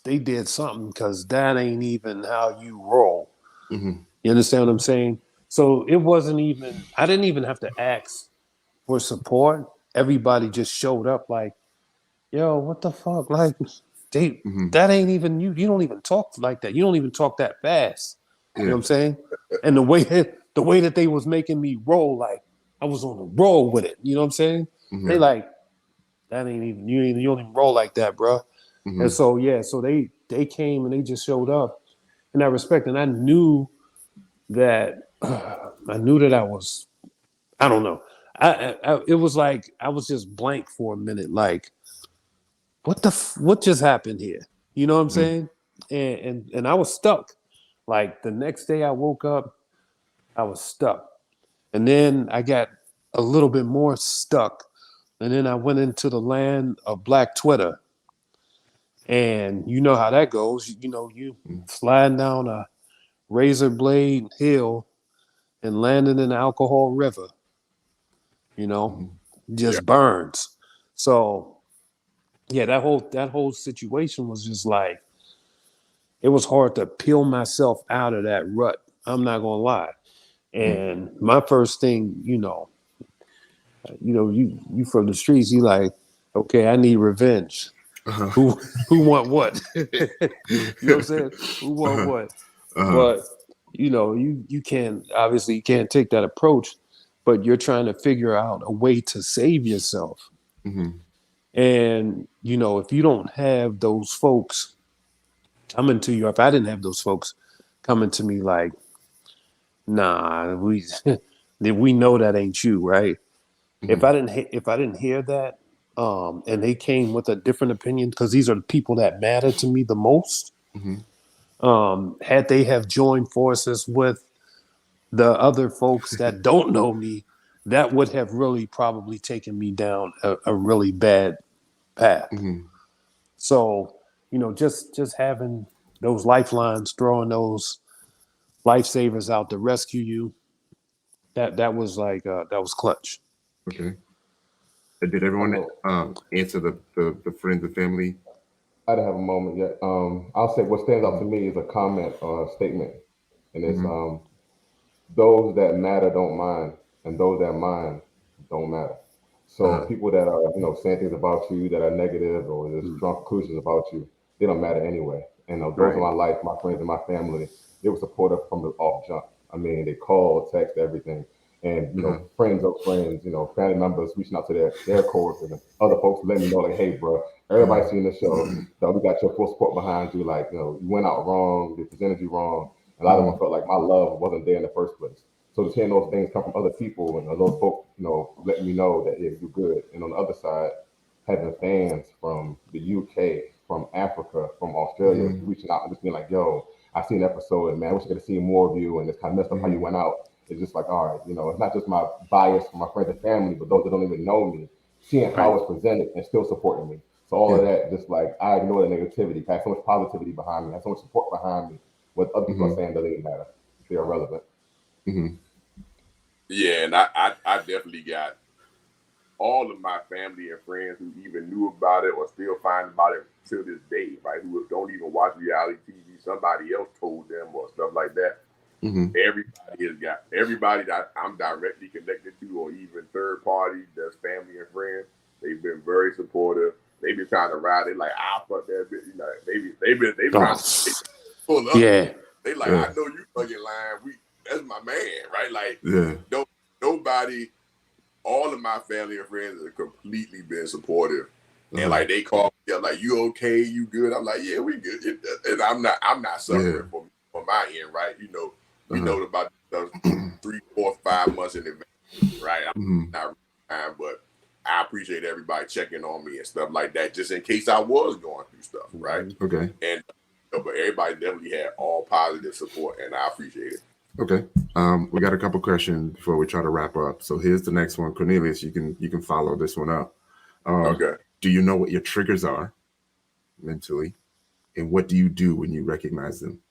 they did something, because that ain't even how you roll. You understand what I'm saying? So it wasn't even, I didn't even have to ask for support. Everybody just showed up like, yo, what the fuck? Like, that ain't even you. You don't even talk like that. You don't even talk that fast. You know what I'm saying? And the way that they was making me roll, like I was on a roll with it. You know what I'm saying? They like, that ain't even you don't even roll like that, bro. Mm-hmm. And so so they came and they just showed up in that respect, and I knew that I was, I don't know, it was like I was just blank for a minute, like what just happened here? You know what I'm saying? And I was stuck. Like the next day I woke up, I was stuck. And then I got a little bit more stuck. And then I went into the land of Black Twitter. And you know how that goes. You know, you sliding down a razor blade hill and landing in the alcohol river, you know, just burns. So yeah, that whole situation was just like, it was hard to peel myself out of that rut. I'm not gonna lie. And my first thing, you from the streets, you like, okay, I need revenge. Uh-huh. Who want what? You know what I'm saying? Who want what? But you can't, obviously you can't take that approach, but you're trying to figure out a way to save yourself. Mm-hmm. And if you don't have those folks coming to you, if I didn't have those folks coming to me like, nah, we know that ain't you, right? If I didn't hear that, and they came with a different opinion, because these are the people that matter to me the most. Had they have joined forces with the other folks that don't know me, that would have really probably taken me down a really bad path. So, just having those lifelines, throwing those lifesavers out to rescue you, that was like that was clutch. Okay. Did everyone answer the friends and family? I didn't have a moment yet. I'll say what stands out to me is a comment or a statement, and it's those that matter don't mind, and those that mind don't matter. So people that are saying things about you that are negative or just strong conclusions about you, they don't matter anyway. And those are my life, my friends and my family. They were supportive from the off jump. I mean, they called, text, everything. And friends of friends, family members reaching out to their coworkers and other folks letting me know, like, hey, bro, everybody's seeing the show. So we got your full support behind you. Like, you went out wrong, they presented you wrong. A lot of them felt like my love wasn't there in the first place. So to hear those things come from other people and those folks, letting me know that yeah, you're good. And on the other side, having fans from the UK, from Africa, from Australia, reaching out and just being like, yo, I seen an episode and man, I wish I could have seen more of you, and it's kind of messed up how you went out. It's just like, all right, it's not just my bias for my friends and family, but those that don't even know me, seeing how it's presented and still supporting me. So all of that, just like I ignore the negativity, I have so much positivity behind me, I have so much support behind me. What other people are saying doesn't even matter. They're irrelevant. Yeah, and I definitely got all of my family and friends who even knew about it or still find about it till this day, right? Who don't even watch reality TV. Somebody else told them or stuff like that. Everybody that I'm directly connected to, or even third party, that's family and friends. They've been very supportive. They've been trying to ride it like, I'll fuck that bitch. They've been trying to pull up. Yeah. They like, I know you fucking lying. That's my man, right? Like, nobody. All of my family and friends have completely been supportive, and like they call me up, like, "You okay? You good?" I'm like, "Yeah, we good." And I'm not suffering for my end, right? We know about those 3, 4, 5 months in advance, right? I'm not time, but I appreciate everybody checking on me and stuff like that, just in case I was going through stuff, right? Okay. And but everybody definitely had all positive support, and I appreciate it. Okay. We got a couple questions before we try to wrap up. So here's the next one. Cornelius, you can follow this one up. Okay. Do you know what your triggers are mentally? And what do you do when you recognize them?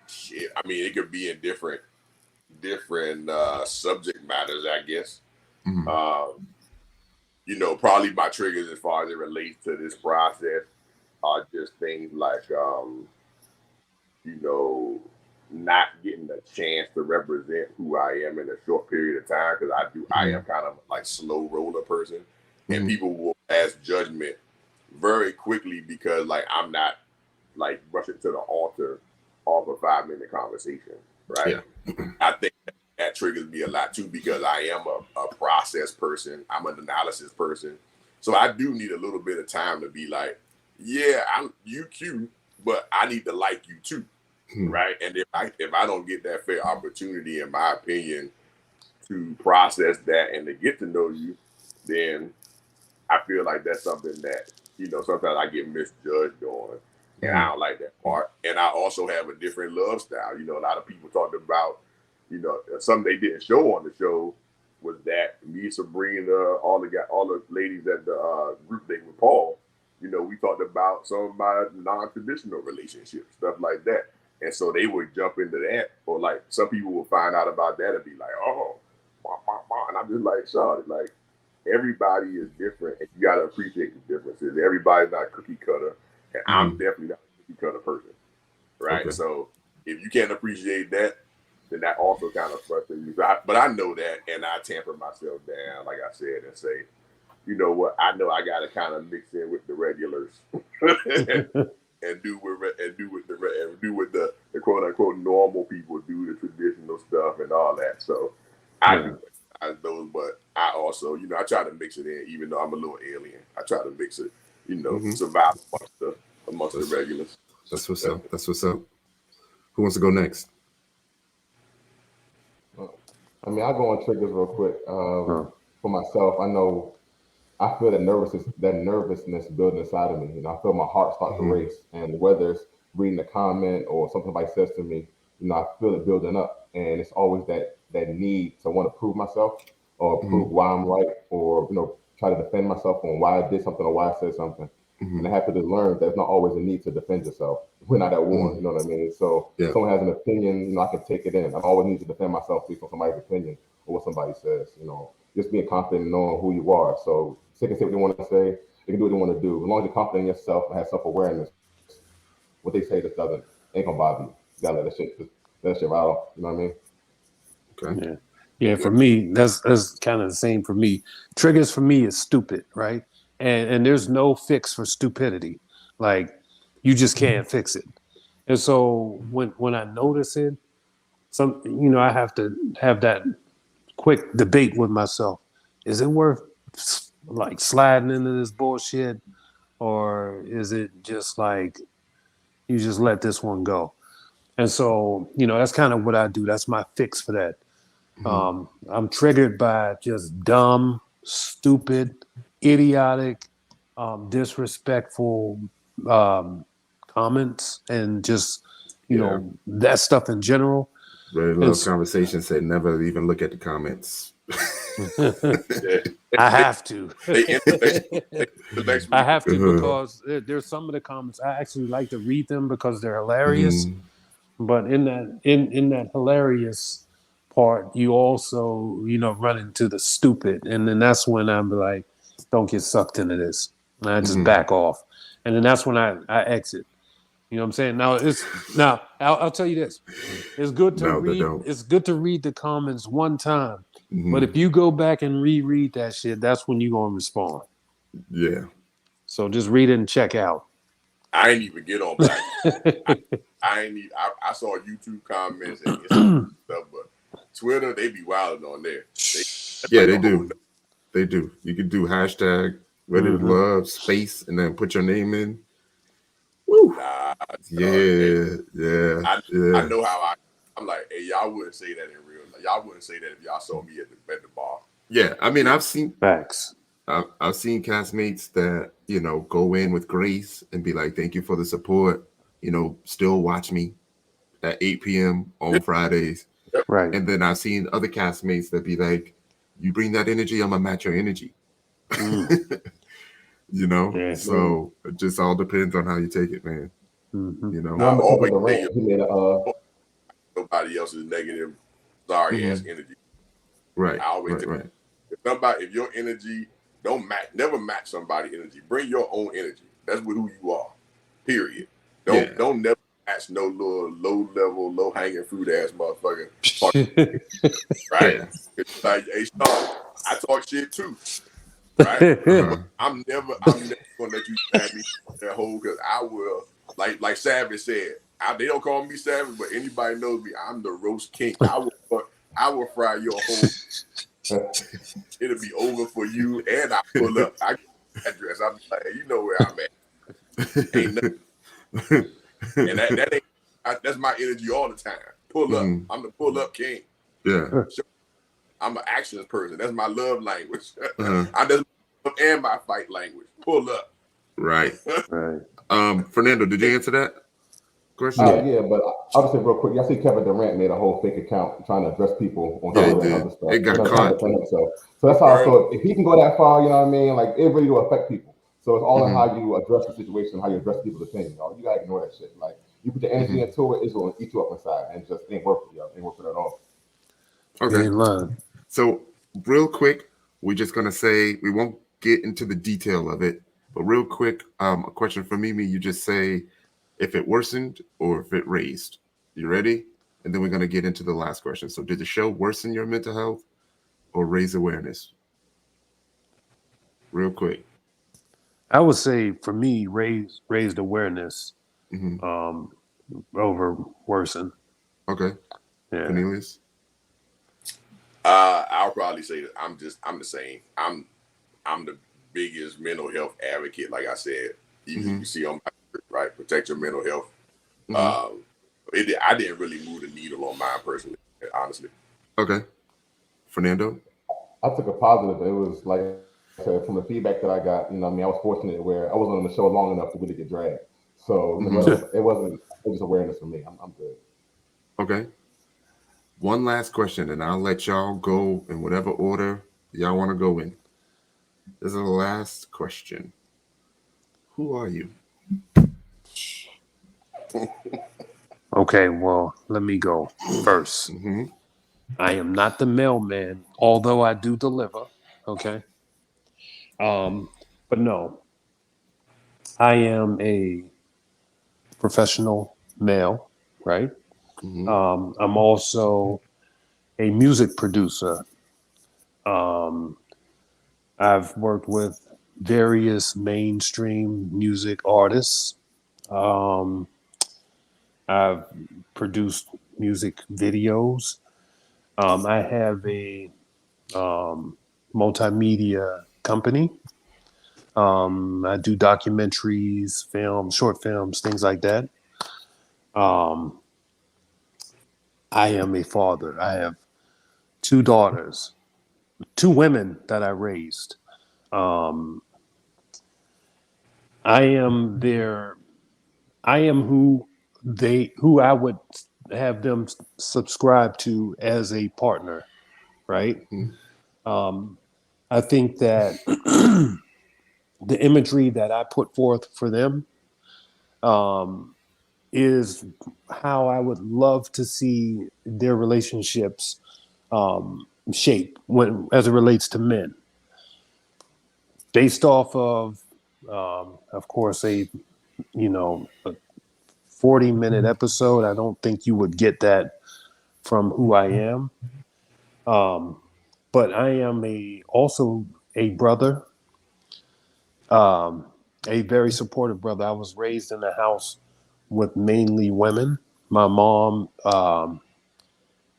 Shit. I mean, it could be in different subject matters, I guess. Probably my triggers as far as it relates to this process are just things like not getting a chance to represent who I am in a short period of time, because I am kind of like slow roller person, and people will pass judgment very quickly because like I'm not like rushing to the altar off a 5-minute conversation, right? I think that triggers me a lot too, because I am a process person. I'm an analysis person. So I do need a little bit of time to be like, yeah, you cute, but I need to like you too. Right. And if I don't get that fair opportunity, in my opinion, to process that and to get to know you, then I feel like that's something that, sometimes I get misjudged on. And I don't like that part. And I also have a different love style. A lot of people talked about, something they didn't show on the show was that me, Sabrina, all the ladies at the group date with Paul, we talked about some of my non-traditional relationships, stuff like that. And so they would jump into that, or like some people would find out about that and be like, oh, and I'm just like, sorry, like everybody is different, and you got to appreciate the differences. Everybody's not cookie cutter, and I'm definitely not a cookie cutter person, right? Okay. So if you can't appreciate that, then that also kind of frustrates me. But I know that, and I tamper myself down, like I said, and say, you know what? I know I got to kind of mix in with the regulars and do what the quote unquote normal people do, the traditional stuff and all that. So I do those, but I also, I try to mix it in, even though I'm a little alien. I try to mix it, survive amongst the regulars. That's what's up. That's what's up. Who wants to go next? I mean, I'll go on triggers real quick. For myself, I know I feel that nervousness building inside of me. I feel my heart start to race, and whether it's reading a comment or something somebody says to me, I feel it building up, and it's always that need to want to prove myself or prove why I'm right, or try to defend myself on why I did something or why I said something. And I have to just learn there's not always a need to defend yourself. We're not at war, you know what I mean? So if someone has an opinion, I can take it in. I always need to defend myself based on somebody's opinion or what somebody says. Just being confident in knowing who you are. So they can say what they want to say, they can do what they want to do. As long as you're confident in yourself and have self-awareness, what they say just ain't gonna bother you. You gotta let that shit right off. You know what I mean? Okay. Yeah. For me, that's kind of the same for me. Triggers for me is stupid, right? And there's no fix for stupidity. Like you just can't fix it. And so when I notice it, I have to have that quick debate with myself. Is it worth like sliding into this bullshit, or is it just like you just let this one go? And so, that's kind of what I do. That's my fix for that. I'm triggered by just dumb, stupid, idiotic, disrespectful comments, and just that stuff in general. Very little conversation said never even look at the comments. I have to. I have to, because there's some of the comments I actually like to read them because they're hilarious. But in that hilarious part, you also run into the stupid, and then that's when I'm like, don't get sucked into this. And I just back off, and then that's when I exit. You know what I'm saying? Now I'll tell you this. It's good to read. It's good to read the comments one time. But if you go back and reread that shit, that's when you're gonna respond. Yeah. So just read it and check out. I ain't even get on back. I saw YouTube comments and stuff, but Twitter, they be wilding on there. They do. They do. You can do hashtag ready to love space and then put your name in. Woo. I know how I'm like, hey, y'all wouldn't say that in real life. Y'all wouldn't say that if y'all saw me at the bar. Yeah, I mean, I've seen facts. I've seen castmates that go in with grace and be like, "Thank you for the support." Still watch me at 8 p.m. on Fridays, right? And then I've seen other castmates that be like, "You bring that energy, I'm gonna match your energy." So it just all depends on how you take it, man. Always nobody else's negative, sorry ass energy. Right. I always if your energy never match somebody's energy. Bring your own energy. That's who you are. Period. Don't never match no little low level, low hanging fruit ass motherfucker. Right? Yeah. It's like, hey, Sean, I talk shit too. Right? I'm never gonna let you stand me that hole, because I will, like Savage said, they don't call me Savage, but anybody knows me, I'm the roast king. I will I will fry your whole. It'll be over for you, and I pull up. I get the address. I'm like, hey, you know where I'm at. Ain't nothing. And that ain't. That's my energy all the time. Pull up. I'm the pull up king. Yeah. I'm an actions person. That's my love language. I just love and my fight language. Pull up. Right. Right. Fernando, did you answer that question? Yeah, but I'll just say real quick. I see Kevin Durant made a whole fake account trying to address people on Twitter and other stuff. It got trying caught. to defend himself. So that's how. So if he can go that far, you know what I mean? Like it really will affect people. So it's all in how you address the situation, how you address people's opinion. You gotta ignore that shit. Like you put your energy into it, it's gonna eat you up inside, and it just ain't worth it. Ain't worth it at all. Okay. So real quick, we're just gonna say we won't get into the detail of it, but real quick, a question for Mimi. You just say if it worsened or if it raised. You ready? And then we're gonna get into the last question. So did the show worsen your mental health or raise awareness? Real quick. I would say for me, raised awareness over worsen. Okay. Yeah. Cornelius? I'll probably say that I'm the same. I'm the biggest mental health advocate. Like I said, you see on my shirt, right? Protect your mental health. I didn't really move the needle on mine personally, honestly. Okay. Fernando? I took a positive. It was like I said, from the feedback that I got, you know, I mean, I was fortunate where I wasn't on the show long enough to really get dragged. So it was awareness for me. I'm good. Okay. One last question, and I'll let y'all go in whatever order y'all want to go in. This is the last question. Who are you? Okay, well, let me go first. I am not the mailman, although I do deliver. Okay. But no, I am a professional male, right? I'm also a music producer. I've worked with various mainstream music artists. I've produced music videos. I have a multimedia company. I do documentaries, films, short films, things like that. I am a father. I have 2 daughters, 2 women that I raised. I am who I would have them subscribe to as a partner, right? I think that the imagery that I put forth for them is how I would love to see their relationships shape as it relates to men. Based off of course, a 40-minute episode. I don't think you would get that from who I am. But I am also a brother, a very supportive brother. I was raised in a house with mainly women. My mom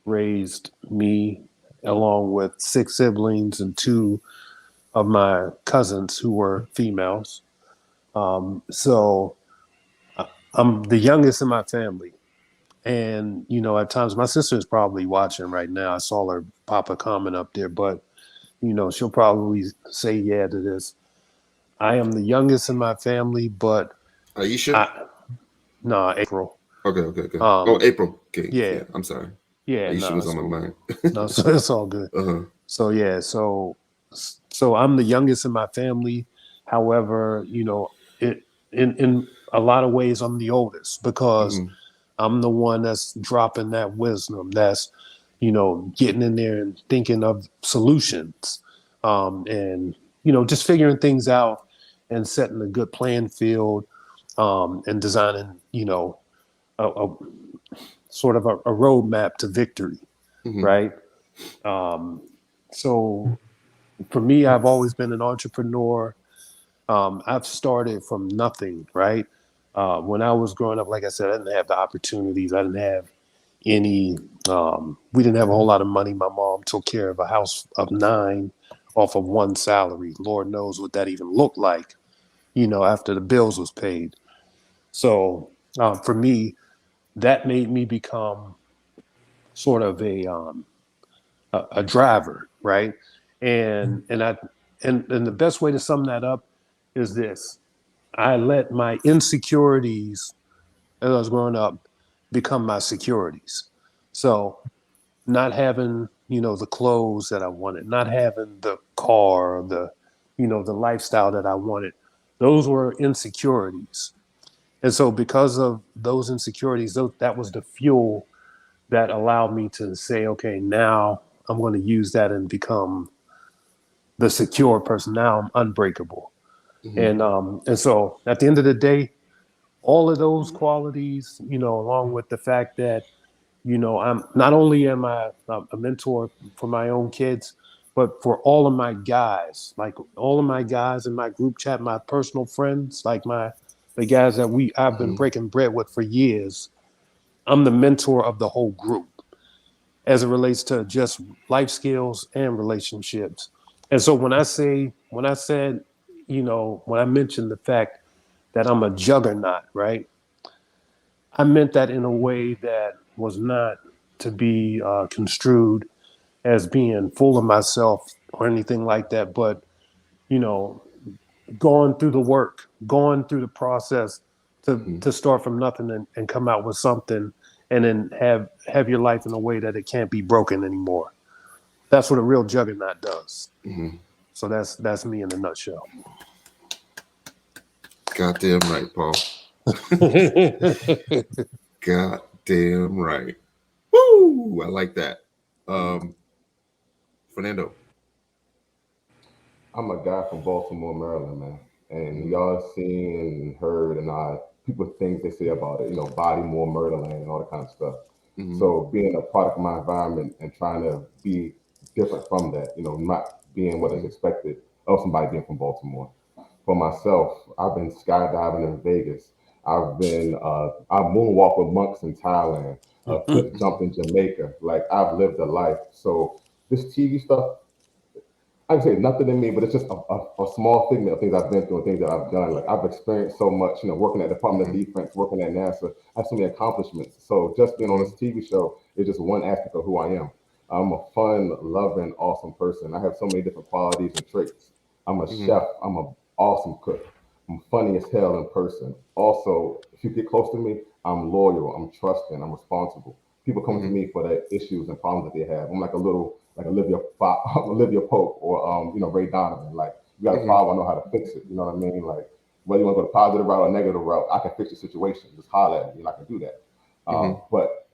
raised me along with 6 siblings and 2 of my cousins who were females. So I'm the youngest in my family. And, at times my sister is probably watching right now. I saw her pop a comment up there, but, she'll probably say yeah to this. I am the youngest in my family, but Aisha? No, April. Okay. April. Okay. Yeah. I'm sorry. Yeah. Aisha was on my mind. No, so it's all good. So yeah, so I'm the youngest in my family. However, in a lot of ways, I'm the oldest because I'm the one that's dropping that wisdom. That's getting in there and thinking of solutions, and just figuring things out and setting a good playing field, and designing a sort of a roadmap to victory, right? So for me, I've always been an entrepreneur. I've started from nothing, right? When I was growing up, like I said, I didn't have the opportunities. I didn't have, any. We didn't have a whole lot of money. My mom took care of a house of 9 off of one salary. Lord knows what that even looked like, after the bills was paid. So for me, that made me become sort of a driver, right? And the best way to sum that up is this: I let my insecurities as I was growing up become my securities. So not having, the clothes that I wanted, not having the car, the lifestyle that I wanted, those were insecurities. And so because of those insecurities, that was the fuel that allowed me to say, okay, now I'm going to use that and become the secure person. Now I'm unbreakable. And so at the end of the day, all of those qualities, along with the fact that, I'm not only am I a mentor for my own kids, but for all of my guys, like all of my guys in my group chat, my personal friends, like the guys that I've been breaking bread with for years. I'm the mentor of the whole group as it relates to just life skills and relationships. And so when I mentioned the fact that I'm a juggernaut, right? I meant that in a way that was not to be construed as being full of myself or anything like that, but, you know, going through the work, going through the process to start from nothing and come out with something, and then have your life in a way that it can't be broken anymore. That's what a real juggernaut does. So that's me in a nutshell. Goddamn right, Paul. Goddamn right. Woo! I like that. Fernando. I'm a guy from Baltimore, Maryland, man. And y'all seen and heard and people things they say about it, Baltimore, Murderland, and all that kind of stuff. So being a product of my environment and trying to be different from that, not being what is expected of somebody being from Baltimore. For myself, I've been skydiving in Vegas. I've moonwalked with monks in Thailand, cliff jumped in Jamaica. Like I've lived a life. So this TV stuff, I can say nothing in me, but it's just a small figment of things I've been through and things that I've done. Like I've experienced so much, working at the Department of Defense, working at NASA. I have so many accomplishments. So just being on this TV show is just one aspect of who I am. I'm a fun, loving, awesome person. I have so many different qualities and traits. I'm a chef. I'm an awesome cook. I'm funny as hell in person. Also, if you get close to me, I'm loyal. I'm trusting. I'm responsible. People come to me for the issues and problems that they have. I'm like Olivia Pope or Ray Donovan. Like you got a problem, I know how to fix it. You know what I mean? Like whether you want to go the positive route or negative route, I can fix the situation. Just holler at me, and I can do that. But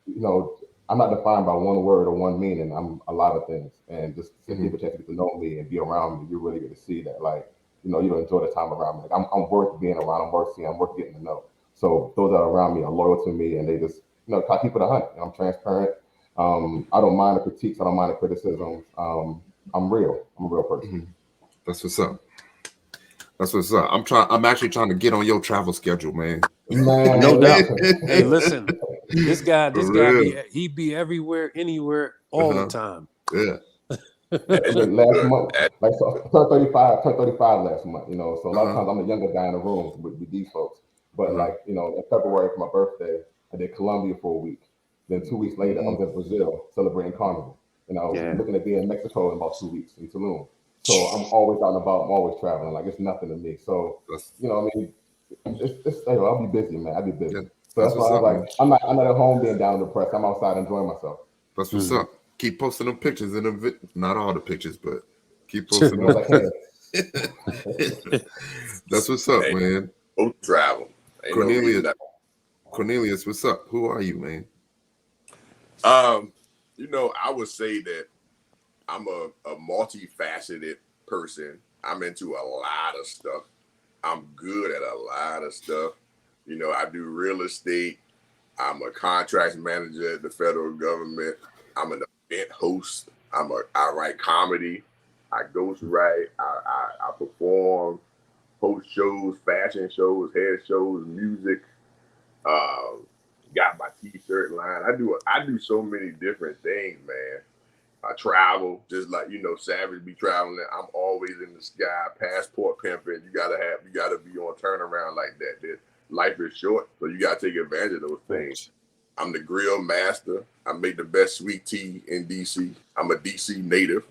I'm not defined by one word or one meaning. I'm a lot of things, and just if people chance to get to know me and be around me, you really get to see that. Like you enjoy the time around me. Like, I'm worth being around. I'm worth seeing. I'm worth getting to know. So those that are around me are loyal to me, and they just I keep it 100. I'm transparent. I don't mind the critiques. I don't mind the criticisms. I'm real. I'm a real person. That's what's up. That's what's up. I'm actually trying to get on your travel schedule, man. No doubt. Hey, listen, this guy, he be everywhere, anywhere, all the time. Yeah. Last month, like so, turned 35 last month. So a lot of times I'm the younger guy in the room with these folks. But like in February for my birthday, I did Colombia for a week. Then 2 weeks later, I was in Brazil celebrating Carnival. Looking at being in Mexico in about 2 weeks in Tulum. So I'm always out and about. I'm always traveling. Like it's nothing to me. So I'll be busy, man. I'll be busy. Yeah, so that's why I was like, I'm not at home being down and depressed. I'm outside enjoying myself. That's what's up. Keep posting them pictures in the not all the pictures, but keep posting them. That's what's up, man. Go travel. Cornelius, what's up? Who are you, man? I would say that I'm a multifaceted person. I'm into a lot of stuff. I'm good at a lot of stuff. I do real estate. I'm a contracts manager at the federal government. I'm an event host. I write comedy. I ghostwrite. I perform, host shows, fashion shows, hair shows, music. Got got my t-shirt line. I do so many different things, man. I travel just like, Savage be traveling. I'm always in the sky, passport pimping. You gotta be on turnaround like that. Life is short, so you gotta take advantage of those things. I'm the grill master. I make the best sweet tea in DC. I'm a DC native.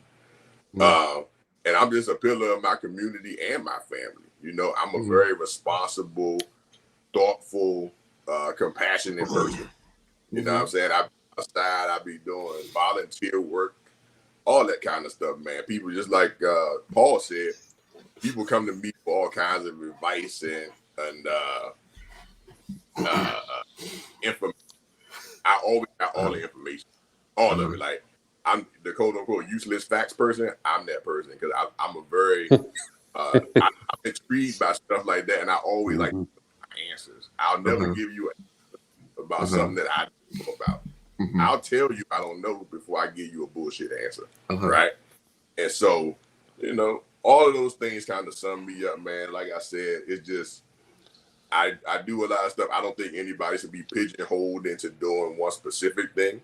And I'm just a pillar of my community and my family. I'm a very responsible, thoughtful, compassionate person. You know what I'm saying? I be outside, I be doing volunteer work, all that kind of stuff, man. People, just like Paul said, people come to me for all kinds of advice and information. I always got all the information, all of it. Like, I'm the quote unquote useless facts person. I'm that person because I'm a very I'm intrigued by stuff like that, and I always like answers. I'll never give you an answer about something that I don't know about. I'll tell you I don't know before I give you a bullshit answer, right? And so, all of those things kind of sum me up, man. Like I said, it's just I do a lot of stuff. I don't think anybody should be pigeonholed into doing one specific thing,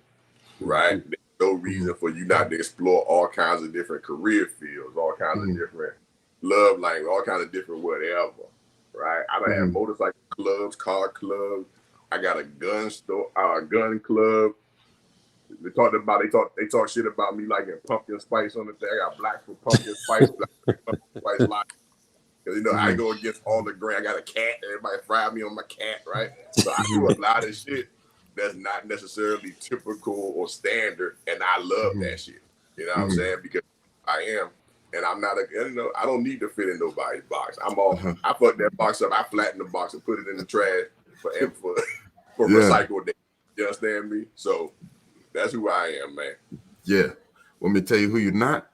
right? There's no reason for you not to explore all kinds of different career fields, all kinds of different love language, all kinds of different whatever, right? I done had motorcycle clubs, car clubs. I got a gun store, gun club. They talk shit about me like in pumpkin spice on the thing. I got black for pumpkin spice, black for pumpkin spice line. Because I go against all the grain. I got a cat. Everybody fry me on my cat, right? So I do a lot of shit that's not necessarily typical or standard, and I love that shit. You know what I'm saying? Because I am, and I'm not I don't need to fit in nobody's box. I fuck that box up. I flatten the box and put it in the trash for recycle day. You understand me? So that's who I am, man. Yeah. Want me to tell you who you're not?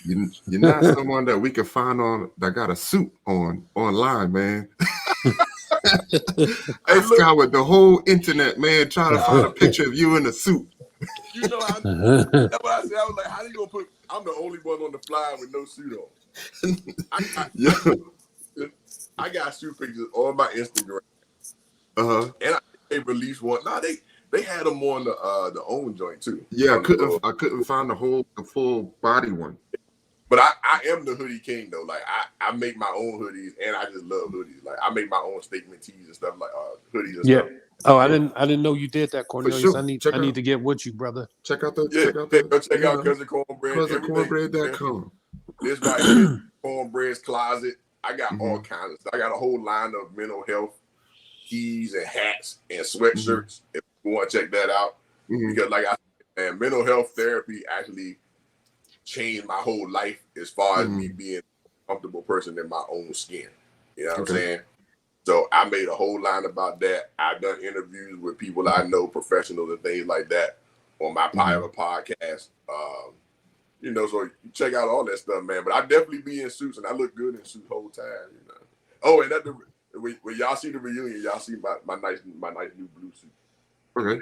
You're not someone that we can find that got a suit online, man. I scoured the whole internet, man, trying to find a picture of you in a suit. That's what I said. I was like, how you gonna I'm the only one on the fly with no suit on. I got suit pictures on my Instagram. And they released one. Nah, they had them on the own joint too. Yeah, I couldn't find the full body one. But I am the hoodie king though. Like I make my own hoodies, and I just love hoodies. Like I make my own statement tees and stuff, like hoodies and stuff. Oh, I didn't know you did that, Cornelius. Sure. I need to get with you, brother. Check out Cousin Cornbread. CousinCornbread.com. This right here, Cornbread's Closet. I got all kinds of stuff. I got a whole line of mental health tees and hats and sweatshirts. If you want to check that out, because like I said, man, mental health therapy actually changed my whole life as far as me being a comfortable person in my own skin. You know what I'm saying? So I made a whole line about that. I've done interviews with people I know, professionals and things like that on my private podcast. So you check out all that stuff, man. But I definitely be in suits, and I look good in suits the whole time. Oh, and when y'all see the reunion, y'all see my nice new blue suit. Okay.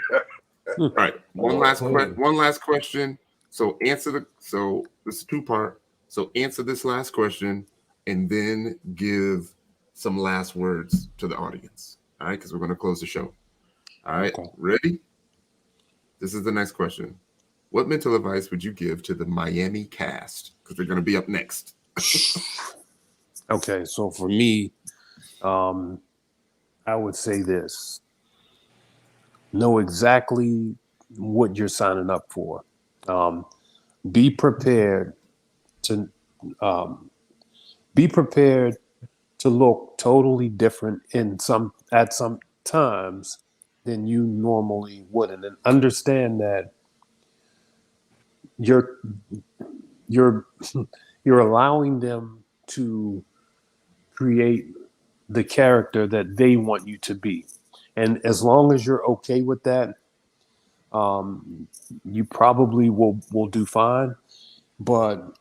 All right. One last question. So this is 2-part. So answer this last question and then give some last words to the audience. All right, because we're going to close the show. All right, ready? This is the next question. What mental advice would you give to the Miami cast? Because they're going to be up next. Okay, so for me, I would say this. Know exactly what you're signing up for. Be prepared to look totally different at some times than you normally would, and understand that you're allowing them to create the character that they want you to be, and as long as you're okay with that, you probably will do fine. But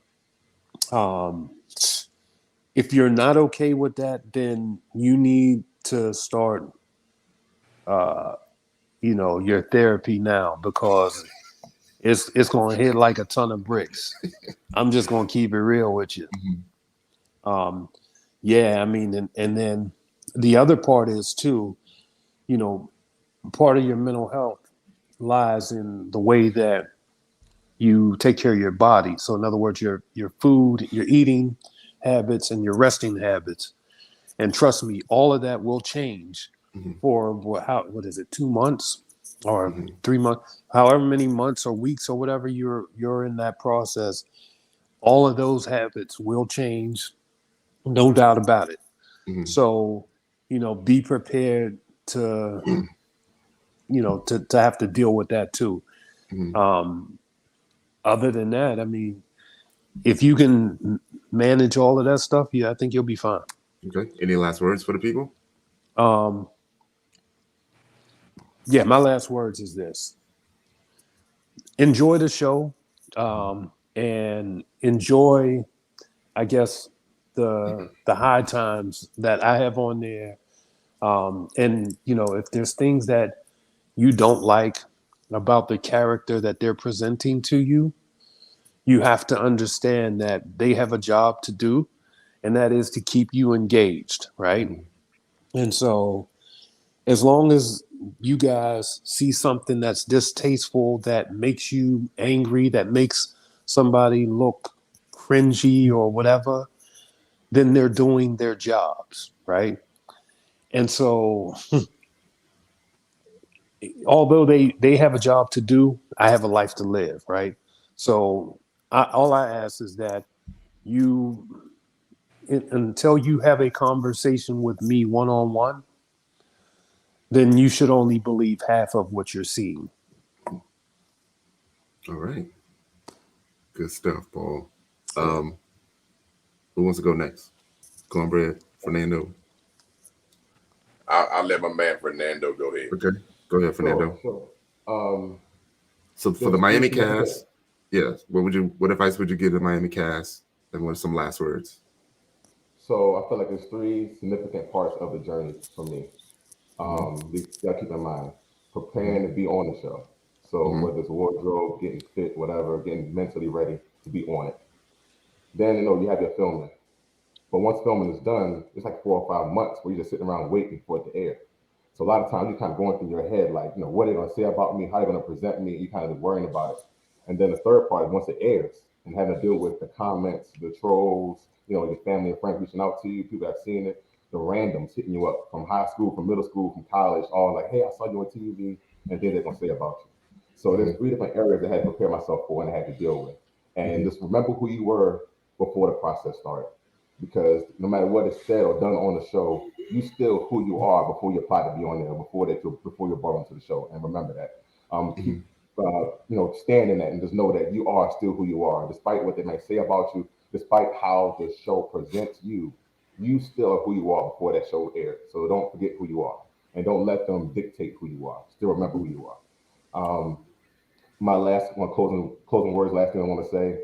if you're not okay with that, then you need to start your therapy now, because it's going to hit like a ton of bricks. I'm just going to keep it real with you. And then the other part is too, part of your mental health lies in the way that you take care of your body. So in other words, your food, your eating habits, and your resting habits. And trust me, all of that will change for what is it, 2 months or 3 months, however many months or weeks or whatever you're in that process. All of those habits will change, no doubt about it. So, be prepared to, to have to deal with that too. Other than that, I mean, if you can manage all of that stuff, yeah, I think you'll be fine. Okay. Any last words for the people? Yeah, my last words is this. Enjoy the show, and enjoy, I guess, the high times that I have on there. And, if there's things that you don't like about the character that they're presenting to you, you have to understand that they have a job to do, and that is to keep you engaged, right? And so as long as you guys see something that's distasteful, that makes you angry, that makes somebody look cringy or whatever, then they're doing their jobs, right? And so although they have a job to do, I have a life to live, right? So all I ask is that you, until you have a conversation with me one-on-one, then you should only believe half of what you're seeing. All right. Good stuff, Paul. Who wants to go next? Cornbread, Fernando. I'll let my man Fernando go ahead. Okay. Go ahead, Fernando. Sure. So for the Miami cast, what advice would you give the Miami cast, and what are some last words? So I feel like there's 3 significant parts of the journey for me. You gotta keep in mind, preparing to be on the show. So whether it's wardrobe, getting fit, whatever, getting mentally ready to be on it. Then you have your filming. But once filming is done, it's like 4 or 5 months where you're just sitting around waiting for it to air. So a lot of times you're kind of going through your head, like, what are they gonna say about me? How are they gonna present me? You kind of worrying about it. And then the third part is once it airs and having to deal with the comments, the trolls, your family and friends reaching out to you, people that have seen it, the randoms hitting you up from high school, from middle school, from college, all like, hey, I saw you on TV, and then they're gonna say about you. So there's 3 different areas I had to prepare myself for and I had to deal with. And just remember who you were before the process started. Because no matter what is said or done on the show, you still who you are before you apply to be on there, before you're brought onto the show. And remember that. Keep stand in that and just know that you are still who you are, despite what they may say about you, despite how the show presents you. You still are who you are before that show aired. So don't forget who you are, and don't let them dictate who you are. Still remember who you are. My last one, closing words. Last thing I want to say.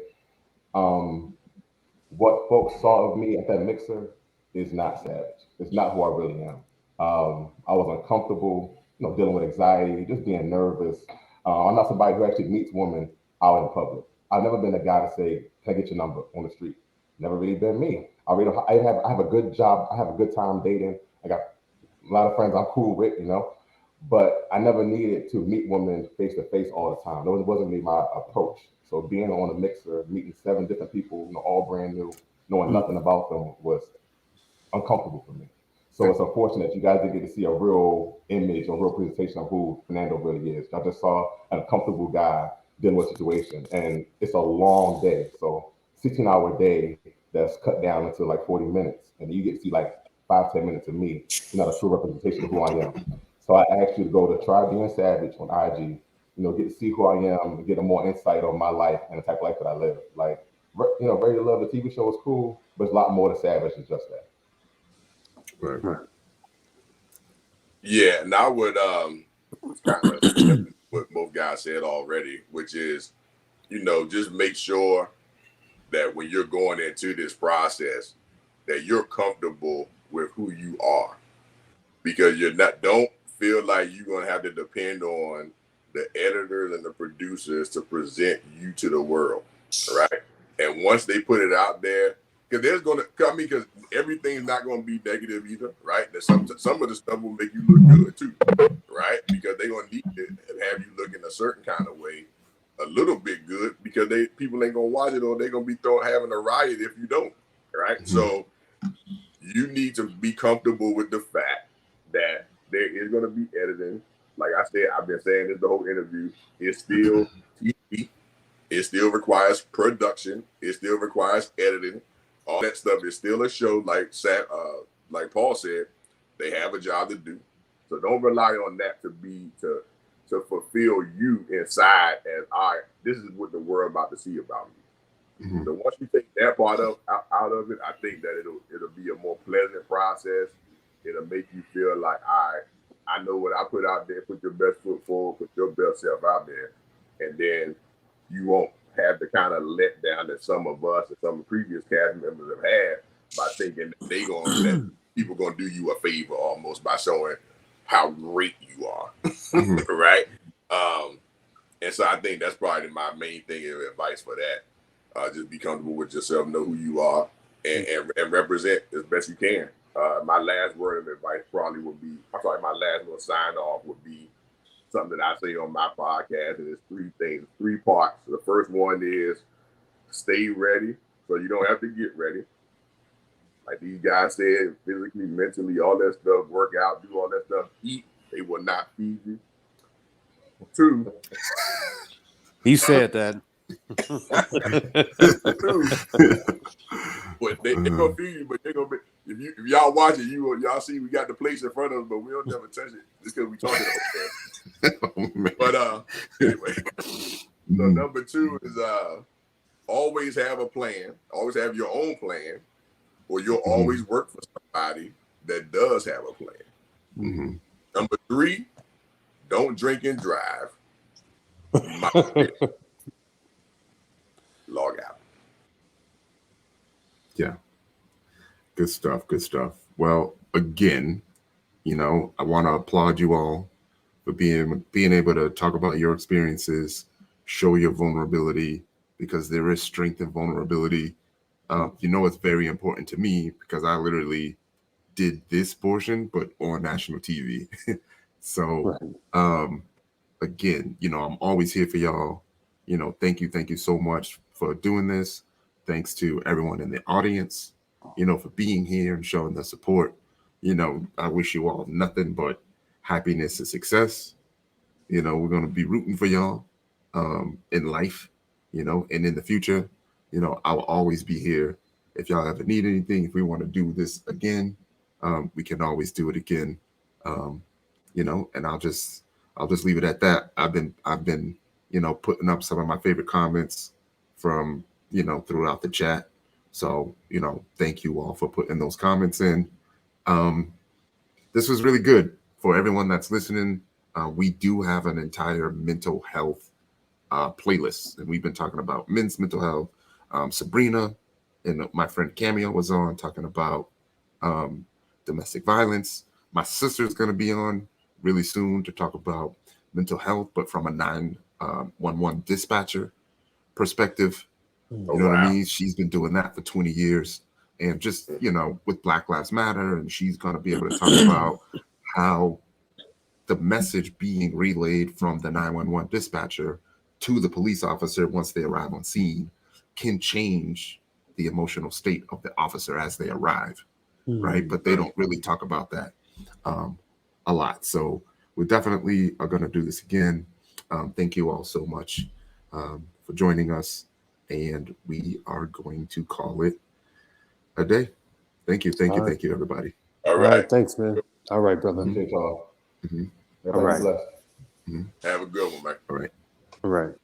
What folks saw of me at that mixer is not savage. It's not who I really am. I was uncomfortable, dealing with anxiety, just being nervous. I'm not somebody who actually meets women out in public. I've never been a guy to say, "Can I get your number?" on the street. Never really been me. I have a good job. I have a good time dating. I got a lot of friends I'm cool with, but I never needed to meet women face to face all the time. That wasn't really my approach. So being on a mixer, meeting 7 different people, all brand new, knowing nothing about them was uncomfortable for me. So it's unfortunate you guys didn't get to see a real image or real presentation of who Fernando really is. I just saw an uncomfortable guy dealing with a situation, and it's a long day. So 16-hour day that's cut down into like 40 minutes, and you get to see like 5-10 minutes of me. Not a true representation of who I am. So I asked you to go to Try Being Savage on IG, get to see who I am and get a more insight on my life and the type of life that I live. Like, Ready to Love, the TV show is cool, but it's a lot more to Savage than just that. Right. Yeah, and I would kind of what both guys said already, which is, just make sure that when you're going into this process, that you're comfortable with who you are, because don't feel like you're gonna have to depend on the editors and the producers to present you to the world, right? And once they put it out there, because because everything's not gonna be negative either, right? Some of the stuff will make you look good too, right? Because need it and have you look in a certain kind of way, a little bit good, because people ain't gonna watch it, or they're gonna be having a riot if you don't, right? Mm-hmm. So you need to be comfortable with the fact that there is gonna be editing. Like I said, I've been saying this the whole interview. It's still TV. It still requires production. It still requires editing. All that stuff is still a show. Like Paul said, they have a job to do. So don't rely on that to fulfill you inside as, all right, this is what the world about to see about me. Mm-hmm. So once you take that part out of it, I think that it'll be a more pleasant process. It'll make you feel like, all right, I know what I put out there. Put your best foot forward. Put your best self out there, and then you won't have the kind of letdown that some of us and some of the previous cast members have had by thinking that people gonna do you a favor almost by showing how great you are, right? And so I think that's probably my main thing of advice for that. Just be comfortable with yourself, know who you are, and represent as best you can. My last word of advice probably would be, my last little sign off would be something that I say on my podcast, and it's 3 things, 3 parts. The first one is stay ready, so you don't have to get ready. Like these guys said, physically, mentally, all that stuff, work out, do all that stuff, eat. They will not feed you. 2. He said that. 2. But they're gonna feed you, but they're gonna be, if y'all watch it, y'all see we got the plates in front of us, but we don't never touch it just because we talking about that. But anyway, so number 2 is always have a plan, always have your own plan, or you'll always work for somebody that does have a plan. Mm-hmm. Number 3, don't drink and drive. Log out. Yeah. Good stuff. Good stuff. Well, again, I want to applaud you all for being able to talk about your experiences, show your vulnerability, because there is strength in vulnerability. It's very important to me because I literally did this portion, but on national TV. So, again, I'm always here for y'all. Thank you so much for doing this. Thanks to everyone in the audience, for being here and showing the support. I wish you all nothing but happiness and success. We're going to be rooting for y'all in life, and in the future. I'll always be here. If y'all ever need anything, if we want to do this again, we can always do it again. And I'll just leave it at that. I've been putting up some of my favorite comments from, throughout the chat. So, thank you all for putting those comments in. This was really good for everyone that's listening. We do have an entire mental health playlist, and we've been talking about men's mental health. Sabrina and my friend Cameo was on talking about domestic violence. My sister's going to be on really soon to talk about mental health, but from a 911 dispatcher perspective. You know what I mean? She's been doing that for 20 years. And just, with Black Lives Matter, and she's going to be able to talk about how the message being relayed from the 911 dispatcher to the police officer once they arrive on scene can change the emotional state of the officer as they arrive, right? But they don't really talk about that a lot. So we definitely are going to do this again. Thank you all so much for joining us. And we are going to call it a day. Thank you, everybody. All right. Thanks, man. All right, brother. Appreciate y'all. Mm-hmm. All right. Have a good one, man. All right. All right.